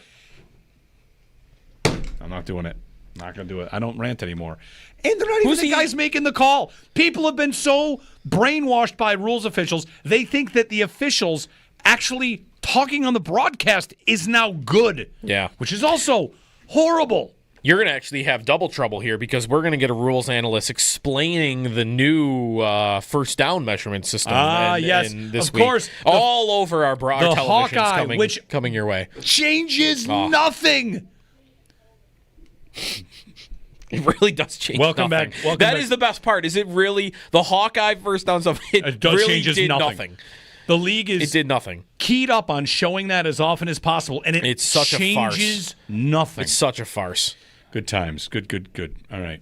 I'm not doing it. Not going to do it. I don't rant anymore. And they're not even the guys making the call. People have been so brainwashed by rules officials, they think that the officials actually talking on the broadcast is now good. Yeah. Which is also horrible. You're going to actually have double trouble here because we're going to get a rules analyst explaining the new first down measurement system. Yes, this of week. course. All over our televisions Hawkeye, coming your way. Changes nothing. It really does change Welcome nothing. back. That is the best part. Is it really the Hawkeye first down stuff? It really did nothing. The league it did nothing. Keyed up on showing that as often as possible, and it's such changes nothing. It's such a farce. Good times. Good. All right.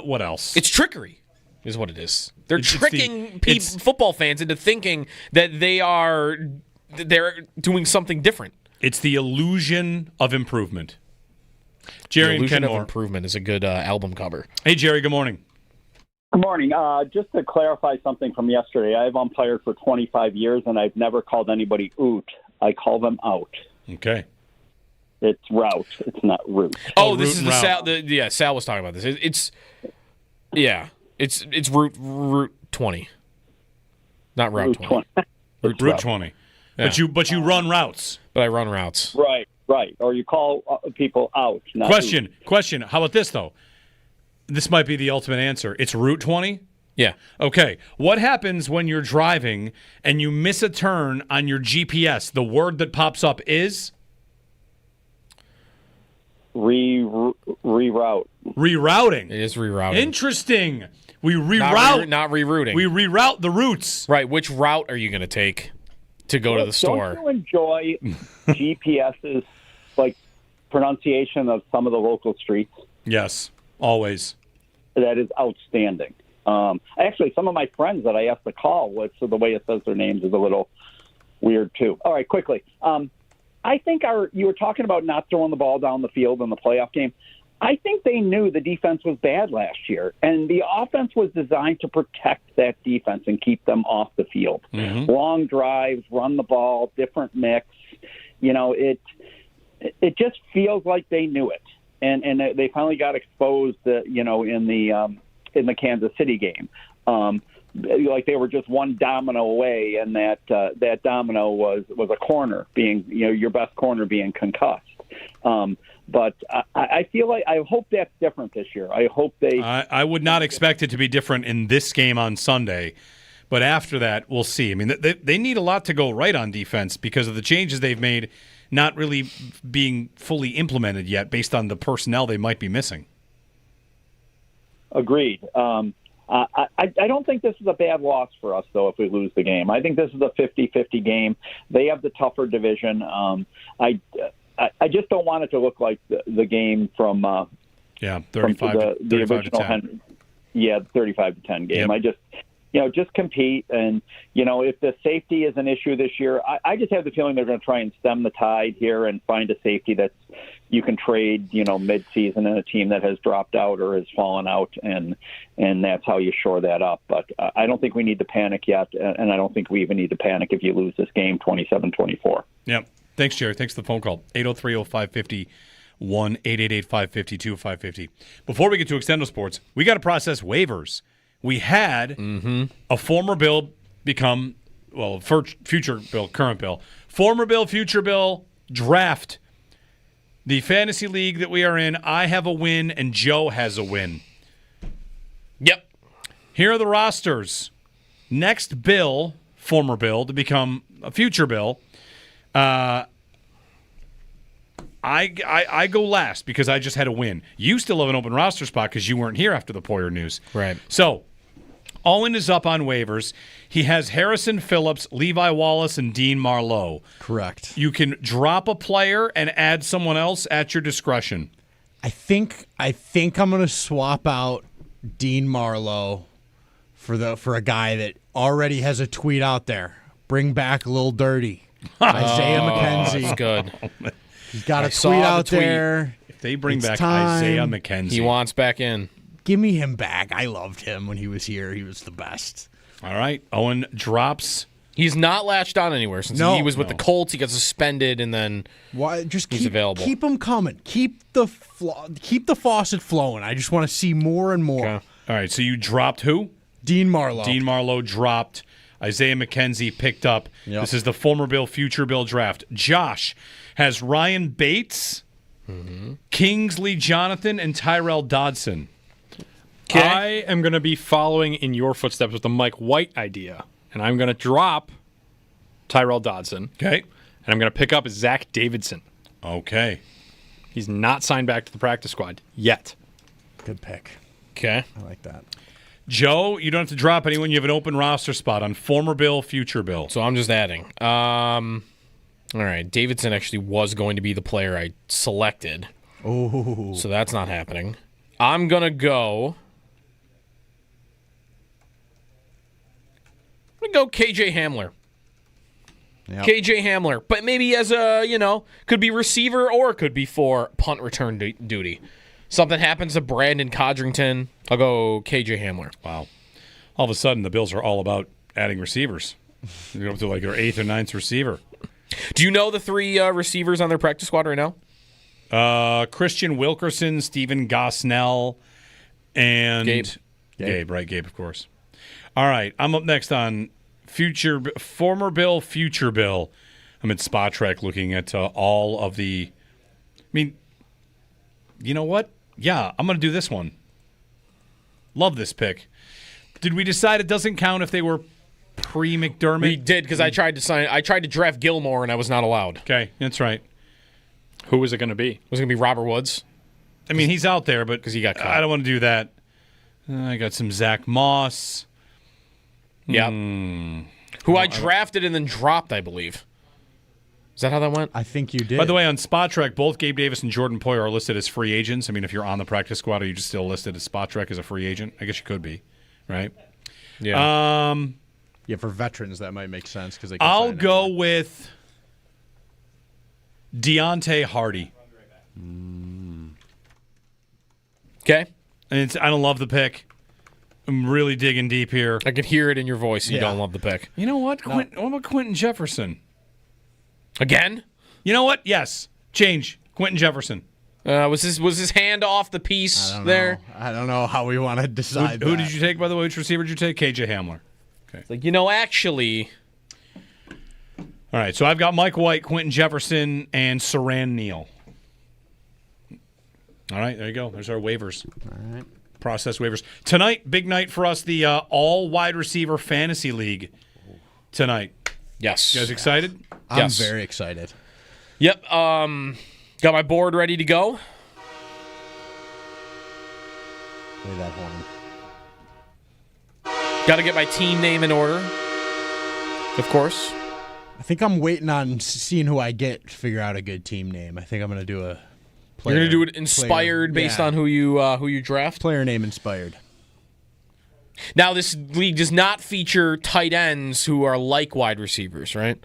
What else? It's trickery, is what it is. They're tricking football fans into thinking that they're doing something different. It's the illusion of improvement. Jerry the illusion and Kenmore. of improvement is a good album cover. Hey, Jerry. Good morning. Good morning. Just to clarify something from yesterday, I've umpired for 25 years, and I've never called anybody oot. I call them out. Okay. It's route. It's not root. Oh, this is the Sal. Sal was talking about this. It's route 20, not route 20. Route 20. Yeah. But you run routes. But I run routes. Right. Or you call people out. Not Question. How about this, though? This might be the ultimate answer. It's Route 20? Yeah. Okay. What happens when you're driving and you miss a turn on your GPS? The word that pops up is? reroute. Rerouting. It is rerouting. Interesting. We reroute. Not rerouting. We reroute the routes. Right. Which route are you going to take to go to the store? Don't you enjoy GPS's like pronunciation of some of the local streets? Yes, always. That is outstanding. Actually, some of my friends that I asked to call, so the way it says their names is a little weird too. All right, quickly. I think you were talking about not throwing the ball down the field in the playoff game. I think they knew the defense was bad last year, and the offense was designed to protect that defense and keep them off the field. Mm-hmm. Long drives, run the ball, different mix. It just feels like they knew it, and they finally got exposed. In the Kansas City game, like they were just one domino away, and that domino was a corner being your best corner being concussed. But I feel like I hope that's different this year. I hope they. I would not expect it to be different in this game on Sunday, but after that, we'll see. I mean, they need a lot to go right on defense because of the changes they've made, not really being fully implemented yet, based on the personnel they might be missing. Agreed. I don't think this is a bad loss for us, though, if we lose the game. I think this is a 50-50 game. They have the tougher division. I just don't want it to look like the game from 35 the original 10. 35-10 game. Yep. Just compete, and if the safety is an issue this year, I just have the feeling they're going to try and stem the tide here and find a safety that's you can trade mid-season in a team that has dropped out or has fallen out, and that's how you shore that up. But I don't think we need to panic yet, and I don't think we even need to panic if you lose this game 27-24. Yep. Thanks, Jerry. Thanks for the phone call. 803-0550, 1-888-552-550. Before we get to Extendo Sports, we got to process waivers. We had a former Bill become, future Bill, current Bill, former Bill, future Bill, draft. The fantasy league that we are in, I have a win and Joe has a win. Yep. Here are the rosters. Next Bill, former Bill, to become a future Bill. I go last because I just had a win. You still have an open roster spot because you weren't here after the Poyer news. Right. So, Owen is up on waivers. He has Harrison Phillips, Levi Wallace, and Dean Marlowe. Correct. You can drop a player and add someone else at your discretion. I think I'm going to swap out Dean Marlowe for a guy that already has a tweet out there. Bring back Lil Dirty. Isaiah McKenzie. That's good. He's got a tweet out there. If they bring back Isaiah McKenzie. He wants back in. Give me him back. I loved him when he was here. He was the best. All right. Owen drops. He's not latched on anywhere since he was with the Colts. He got suspended, and then he's available. Keep him coming. Keep the faucet flowing. I just want to see more and more. Okay. All right. So you dropped who? Dean Marlowe. Dean Marlowe dropped. Isaiah McKenzie picked up. Yep. This is the former Bill, future Bill draft. Josh has Ryan Bates, Kingsley Jonathan, and Tyrell Dodson. Okay. I am going to be following in your footsteps with the Mike White idea, and I'm going to drop Tyrell Dodson. Okay. And I'm going to pick up Zach Davidson. Okay. He's not signed back to the practice squad yet. Good pick. Okay. I like that. Joe, you don't have to drop anyone. You have an open roster spot on former Bill, future Bill. So I'm just adding. All right. Davidson actually was going to be the player I selected. Oh. So that's not happening. I'm going to go KJ Hamler. Yep. KJ Hamler. But maybe as a, could be receiver or it could be for punt return duty. Something happens to Brandon Codrington, I'll go KJ Hamler. Wow. All of a sudden, the Bills are all about adding receivers. They're up to like their 8th or 9th receiver. Do you know the 3 receivers on their practice squad right now? Christian Wilkerson, Steven Gosnell, and Gabe. Gabe, of course. All right, I'm up next on former Bill, future Bill. I'm at Spot Trek looking at all of the. I mean, you know what? Yeah, I'm going to do this one. Love this pick. Did we decide it doesn't count if they were pre-McDermott? We did, because I tried to draft Gilmore and I was not allowed. Okay, that's right. Who was it going to be? Was it going to be Robert Woods? I mean, he's out there, but because he got cut. I don't want to do that. I got some Zach Moss. Yeah. Who I drafted and then dropped, I believe. Is that how that went? I think you did. By the way, on Spot Trek, both Gabe Davis and Jordan Poyer are listed as free agents. I mean, if you're on the practice squad, are you just still listed as Spot Trek as a free agent? I guess you could be, right? Yeah. Yeah, for veterans, that might make sense. I'll go with Deontay Hardy. Okay. And I don't love the pick. I'm really digging deep here. I could hear it in your voice. You don't love the pick. You know what? What about Quentin Jefferson? Again? You know what? Yes. Change. Quentin Jefferson. Was his hand off the piece there? I don't know how we want to decide Who did you take, by the way? Which receiver did you take? KJ Hamler. Okay. It's like, actually. All right, so I've got Mike White, Quentin Jefferson, and Saran Neal. All right, there you go. There's our waivers. All right. Process waivers. Tonight, big night for us, the all-wide receiver fantasy league tonight. Yes. You guys excited? I'm very excited. Yep. Got my board ready to go. Play that horn. Got to get my team name in order, of course. I think I'm waiting on seeing who I get to figure out a good team name. I think I'm going to do a player. You're going to do it inspired based on who you draft? Player name inspired. Now, this league does not feature tight ends who are like wide receivers, right?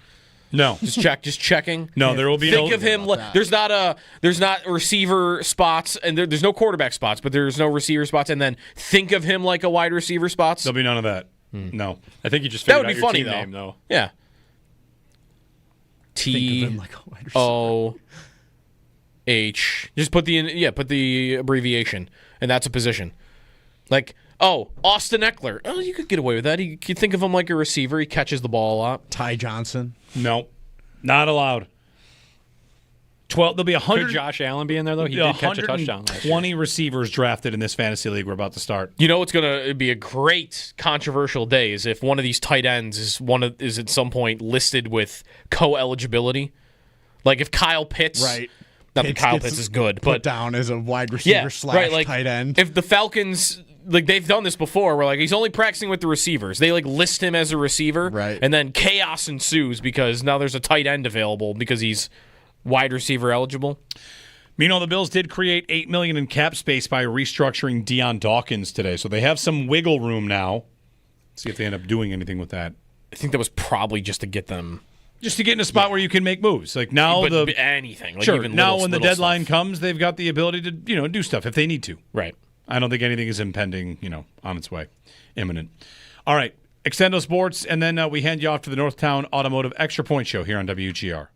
No. Just checking. No, there will be Think of him. There's not receiver spots, and there's no quarterback spots, but there's no receiver spots. And then think of him like a wide receiver spots. There'll be none of that. No. I think you just that figured would out be your funny team though. name, though. Yeah. T-O-H. Just put the abbreviation, and that's a position. Like, Austin Eckler. Oh, you could get away with that. You could think of him like a receiver. He catches the ball a lot. Ty Johnson. No, not allowed. 12. There'll be 100. Could Josh Allen be in there though? He did catch a touchdown last year. 20 receivers drafted in this fantasy league we're about to start. You know what's going to be a great controversial day is if one of these tight ends is at some point listed with co-eligibility. Like if Kyle Pitts, right? Not that Kyle Pitts is good, put but down as a wide receiver slash tight end. If the Falcons. Like, they've done this before where, like, he's only practicing with the receivers. They, like, list him as a receiver. Right. And then chaos ensues because now there's a tight end available because he's wide receiver eligible. Meanwhile, the Bills did create $8 million in cap space by restructuring Deion Dawkins today. So they have some wiggle room now. See if they end up doing anything with that. I think that was probably just to get them... Just to get in a spot where you can make moves. Like now anything. Like sure, even now little, when the little deadline stuff. comes, they've got the ability to, do stuff if they need to. Right. I don't think anything is impending, on its way. Imminent. All right. Extendo Sports, and then we hand you off to the Northtown Automotive Extra Point Show here on WGR.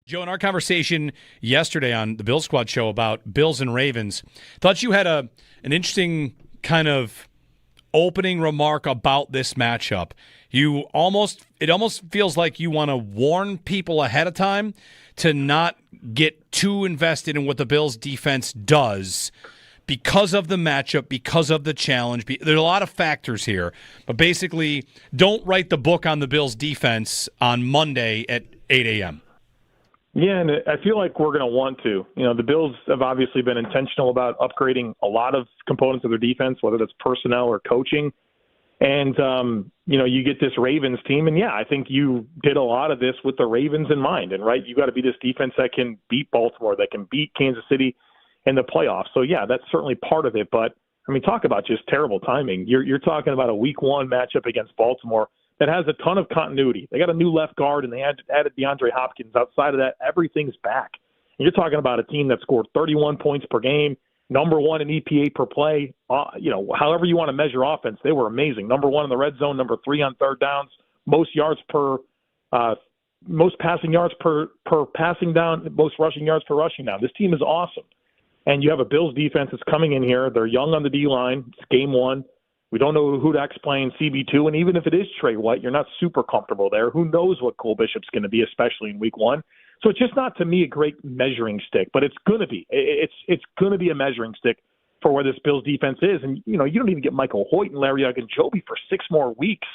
Joe, in our conversation yesterday on the Bill Squad show about Bills and Ravens, thought you had an interesting kind of opening remark about this matchup. It almost feels like you want to warn people ahead of time to not get too invested in what the Bills defense does because of the matchup, because of the challenge. There's a lot of factors here, but basically don't write the book on the Bills defense on Monday at 8 a.m. Yeah, and I feel like we're going to want to. The Bills have obviously been intentional about upgrading a lot of components of their defense, whether that's personnel or coaching. And, you get this Ravens team. And, yeah, I think you did a lot of this with the Ravens in mind. And, right, you got to be this defense that can beat Baltimore, that can beat Kansas City in the playoffs. So, yeah, that's certainly part of it. But, talk about just terrible timing. You're talking about a week one matchup against Baltimore that has a ton of continuity. They got a new left guard, and they added DeAndre Hopkins. Outside of that, everything's back. And you're talking about a team that scored 31 points per game, number one in EPA per play. However you want to measure offense, they were amazing. Number one in the red zone, number three on third downs, most passing yards per passing down, most rushing yards per rushing down. This team is awesome. And you have a Bills defense that's coming in here. They're young on the D-line. It's game one. We don't know who Dak's playing CB2, and even if it is Trey White, you're not super comfortable there. Who knows what Cole Bishop's going to be, especially in week one. So it's just not, to me, a great measuring stick, but it's going to be. It's going to be a measuring stick for where this Bills defense is. And, you don't even get Michael Hoyt and Larry Ogunjobi for 6 more weeks.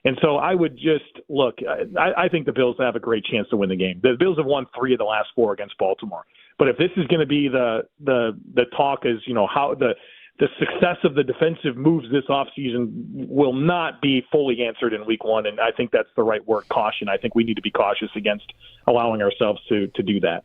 And so I would just look. I think the Bills have a great chance to win the game. The Bills have won 3 of the last 4 against Baltimore. But if this is going to be the talk is, how the success of the defensive moves this offseason will not be fully answered in week one, and I think that's the right word, caution. I think we need to be cautious against allowing ourselves to do that.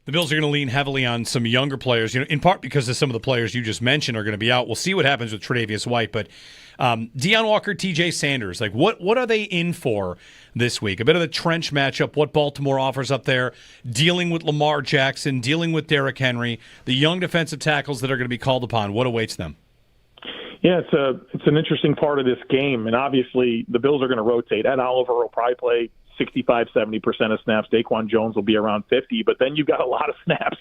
The Bills are going to lean heavily on some younger players, in part because of some of the players you just mentioned are going to be out. We'll see what happens with Tre'Davious White, but Deion Walker, TJ Sanders, what are they in for this week? A bit of the trench matchup, what Baltimore offers up there, dealing with Lamar Jackson, dealing with Derrick Henry, the young defensive tackles that are going to be called upon. What awaits them? Yeah, it's an interesting part of this game, and obviously the Bills are going to rotate. Ed Oliver will probably play 65-70% of snaps. Daquan Jones will be around 50, but then you've got a lot of snaps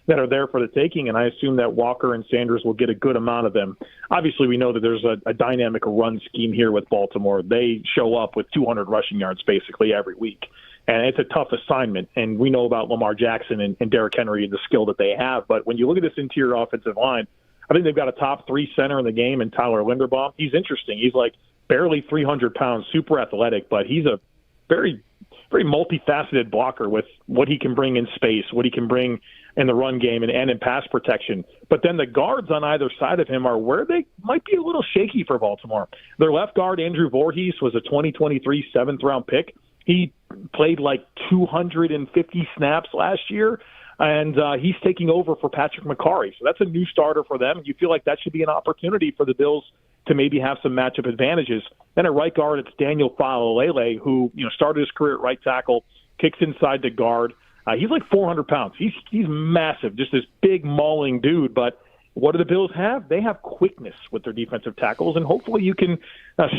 that are there for the taking, and I assume that Walker and Sanders will get a good amount of them. Obviously, we know that there's a dynamic run scheme here with Baltimore. They show up with 200 rushing yards basically every week, and it's a tough assignment, and we know about Lamar Jackson and Derrick Henry and the skill that they have, but when you look at this interior offensive line, I think they've got a top 3 center in the game in Tyler Linderbaum. He's interesting. He's like barely 300 pounds, super athletic, but he's a very, very multifaceted blocker with what he can bring in space, what he can bring in the run game and in pass protection. But then the guards on either side of him are where they might be a little shaky for Baltimore. Their left guard, Andrew Voorhees, was a 2023 7th-round pick. He played like 250 snaps last year, and he's taking over for Patrick McCarry. So that's a new starter for them. You feel like that should be an opportunity for the Bills to maybe have some matchup advantages. Then at right guard, it's Daniel Faalele, who started his career at right tackle, kicks inside to guard. He's like 400 pounds. He's massive, just this big mauling dude. But what do the Bills have? They have quickness with their defensive tackles, and hopefully you can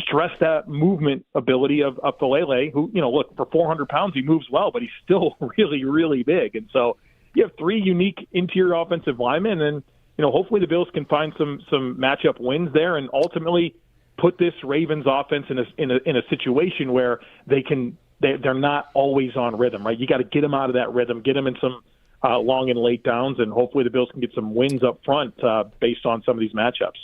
stress that movement ability of Faalele, who, look, for 400 pounds, he moves well, but he's still really, really big. And so you have 3 unique interior offensive linemen, and hopefully the Bills can find some matchup wins there, and ultimately put this Ravens offense in a situation where they're not always on rhythm, right? You got to get them out of that rhythm, get them in some long and late downs, and hopefully the Bills can get some wins up front based on some of these matchups.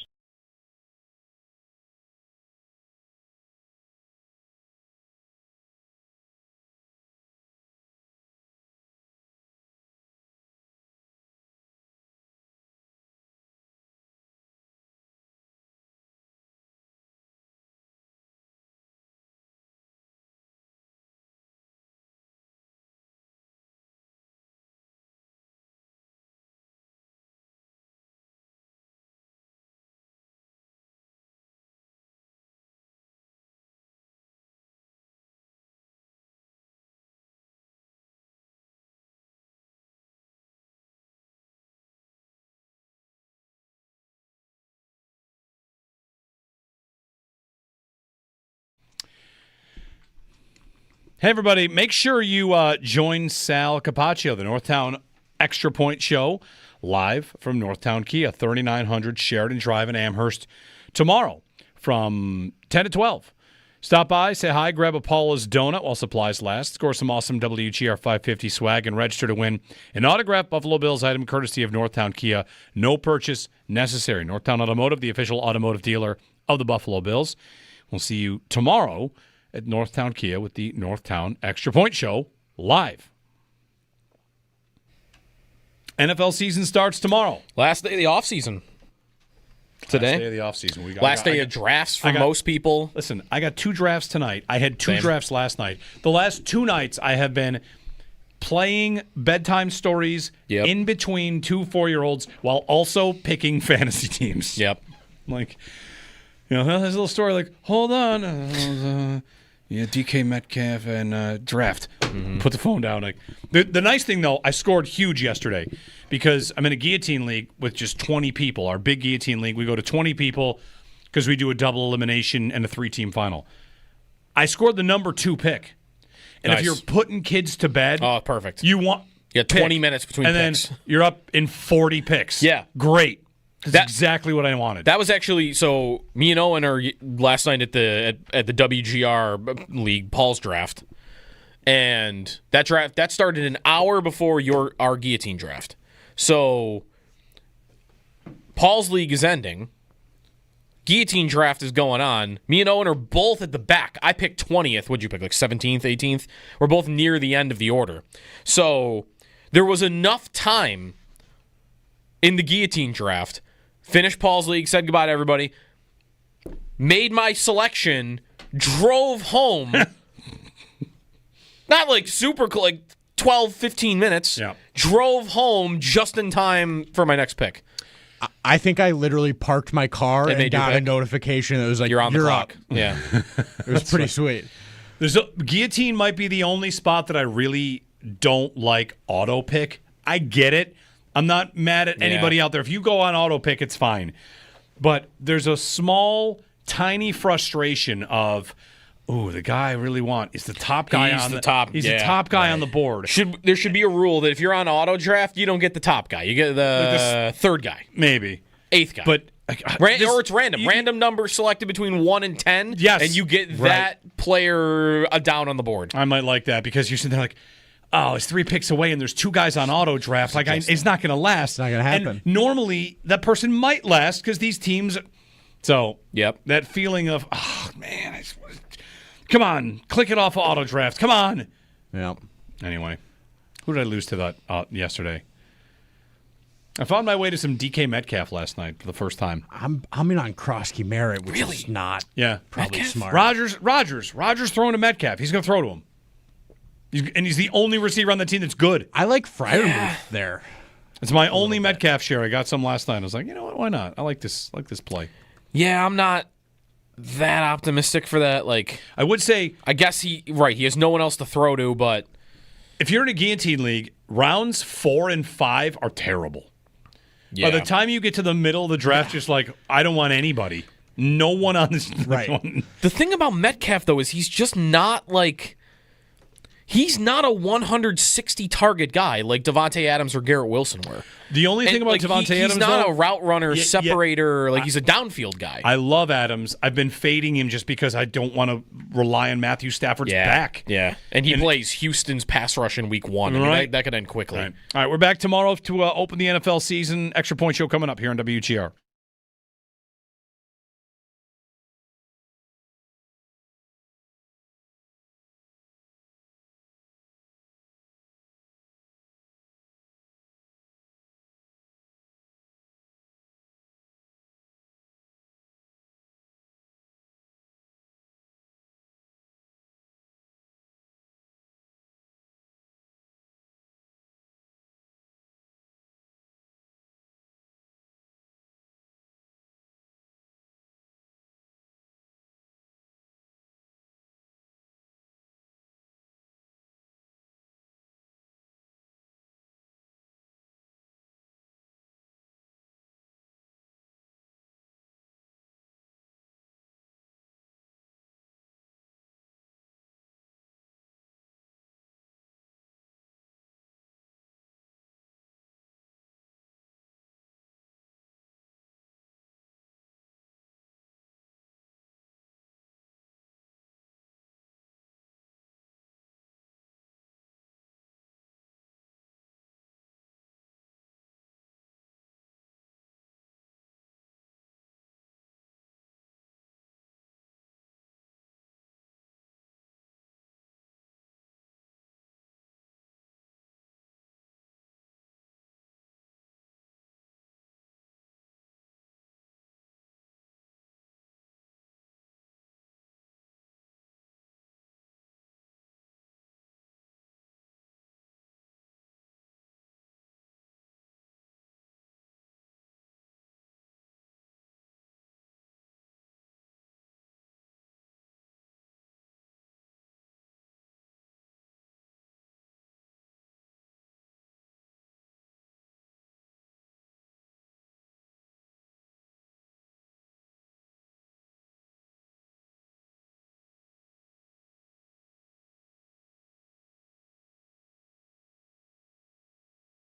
Hey, everybody, make sure you join Sal Capaccio, the Northtown Extra Point Show, live from Northtown Kia, 3900 Sheridan Drive in Amherst, tomorrow from 10 to 12. Stop by, say hi, grab a Paula's Donut while supplies last, score some awesome WGR 550 swag, and register to win an autographed Buffalo Bills item courtesy of Northtown Kia. No purchase necessary. Northtown Automotive, the official automotive dealer of the Buffalo Bills. We'll see you tomorrow at Northtown Kia with the Northtown Extra Point Show live. NFL season starts tomorrow. Last day of the offseason. today. Last day of the offseason. Last day of drafts for most people. Listen, I got 2 drafts tonight. I had 2 drafts last night. The last 2 nights I have been playing bedtime stories in between 2 4-year-olds while also picking fantasy teams. Yep. Like, there's a little story like, hold on, DK Metcalf and draft. Put the phone down. Like, the nice thing, though, I scored huge yesterday because I'm in a guillotine league with just 20 people. Our big guillotine league, we go to 20 people because we do a double elimination and a 3-team final. I scored the number 2 pick. And if you're putting kids to bed, perfect. You want 20 minutes between picks. Then you're up in 40 picks. Yeah. Great. That's exactly what I wanted. That was actually so. Me and Owen are last night at the WGR League Paul's draft, and that started an hour before our guillotine draft. So Paul's league is ending. Guillotine draft is going on. Me and Owen are both at the back. I picked 20th. What'd you pick? Like 17th, 18th? We're both near the end of the order. So there was enough time in the guillotine draft. Finished Paul's league, said goodbye to everybody. Made my selection, drove home. Not like super, like 12, 15 minutes. Yeah. Drove home just in time for my next pick. I think I literally parked my car and got a notification that was like, you're on the clock. Up. Yeah. It was pretty sweet. Guillotine might be the only spot that I really don't like auto pick. I get it. I'm not mad at anybody out there. If you go on auto pick, it's fine. But there's a small, tiny frustration of, the guy I really want is the top guy He's the top guy on the board. There should be a rule that if you're on auto draft, you don't get the top guy. You get the third guy. Maybe. 8th guy. But or it's random. Random number selected between 1 and 10. Yes. And you get that player down on the board. I might like that because you're sitting there like, it's 3 picks away and there's 2 guys on auto draft. Like, it's not going to last. It's not going to happen. And normally, that person might last because these teams. So, that feeling of, come on, click it off of auto draft. Come on. Yeah. Anyway, who did I lose to that yesterday? I found my way to some DK Metcalf last night for the first time. I'm in on Krosky Merritt, which is not probably Metcalf? smart. Rogers throwing to Metcalf. He's going to throw to him. He's the only receiver on the team that's good. I like Freiermuth there. It's my only Metcalf share. I got some last night. I was like, you know what? Why not? I like this play. Yeah, I'm not that optimistic for that. Like, I would say, I guess he has no one else to throw to, but if you're in a guillotine league, rounds 4 and 5 are terrible. Yeah. By the time you get to the middle of the draft, just like, I don't want anybody. No one on this. Right. The thing about Metcalf, though, is he's just not like. He's not a 160 target guy like Devontae Adams or Garrett Wilson were. The only thing about Devontae Adams, he's not a route runner, separator. Like, he's a downfield guy. I love Adams. I've been fading him just because I don't want to rely on Matthew Stafford's back. Yeah, and he plays Houston's pass rush in week 1. I mean, that could end quickly. All right, we're back tomorrow to open the NFL season. Extra Point Show coming up here on WGR.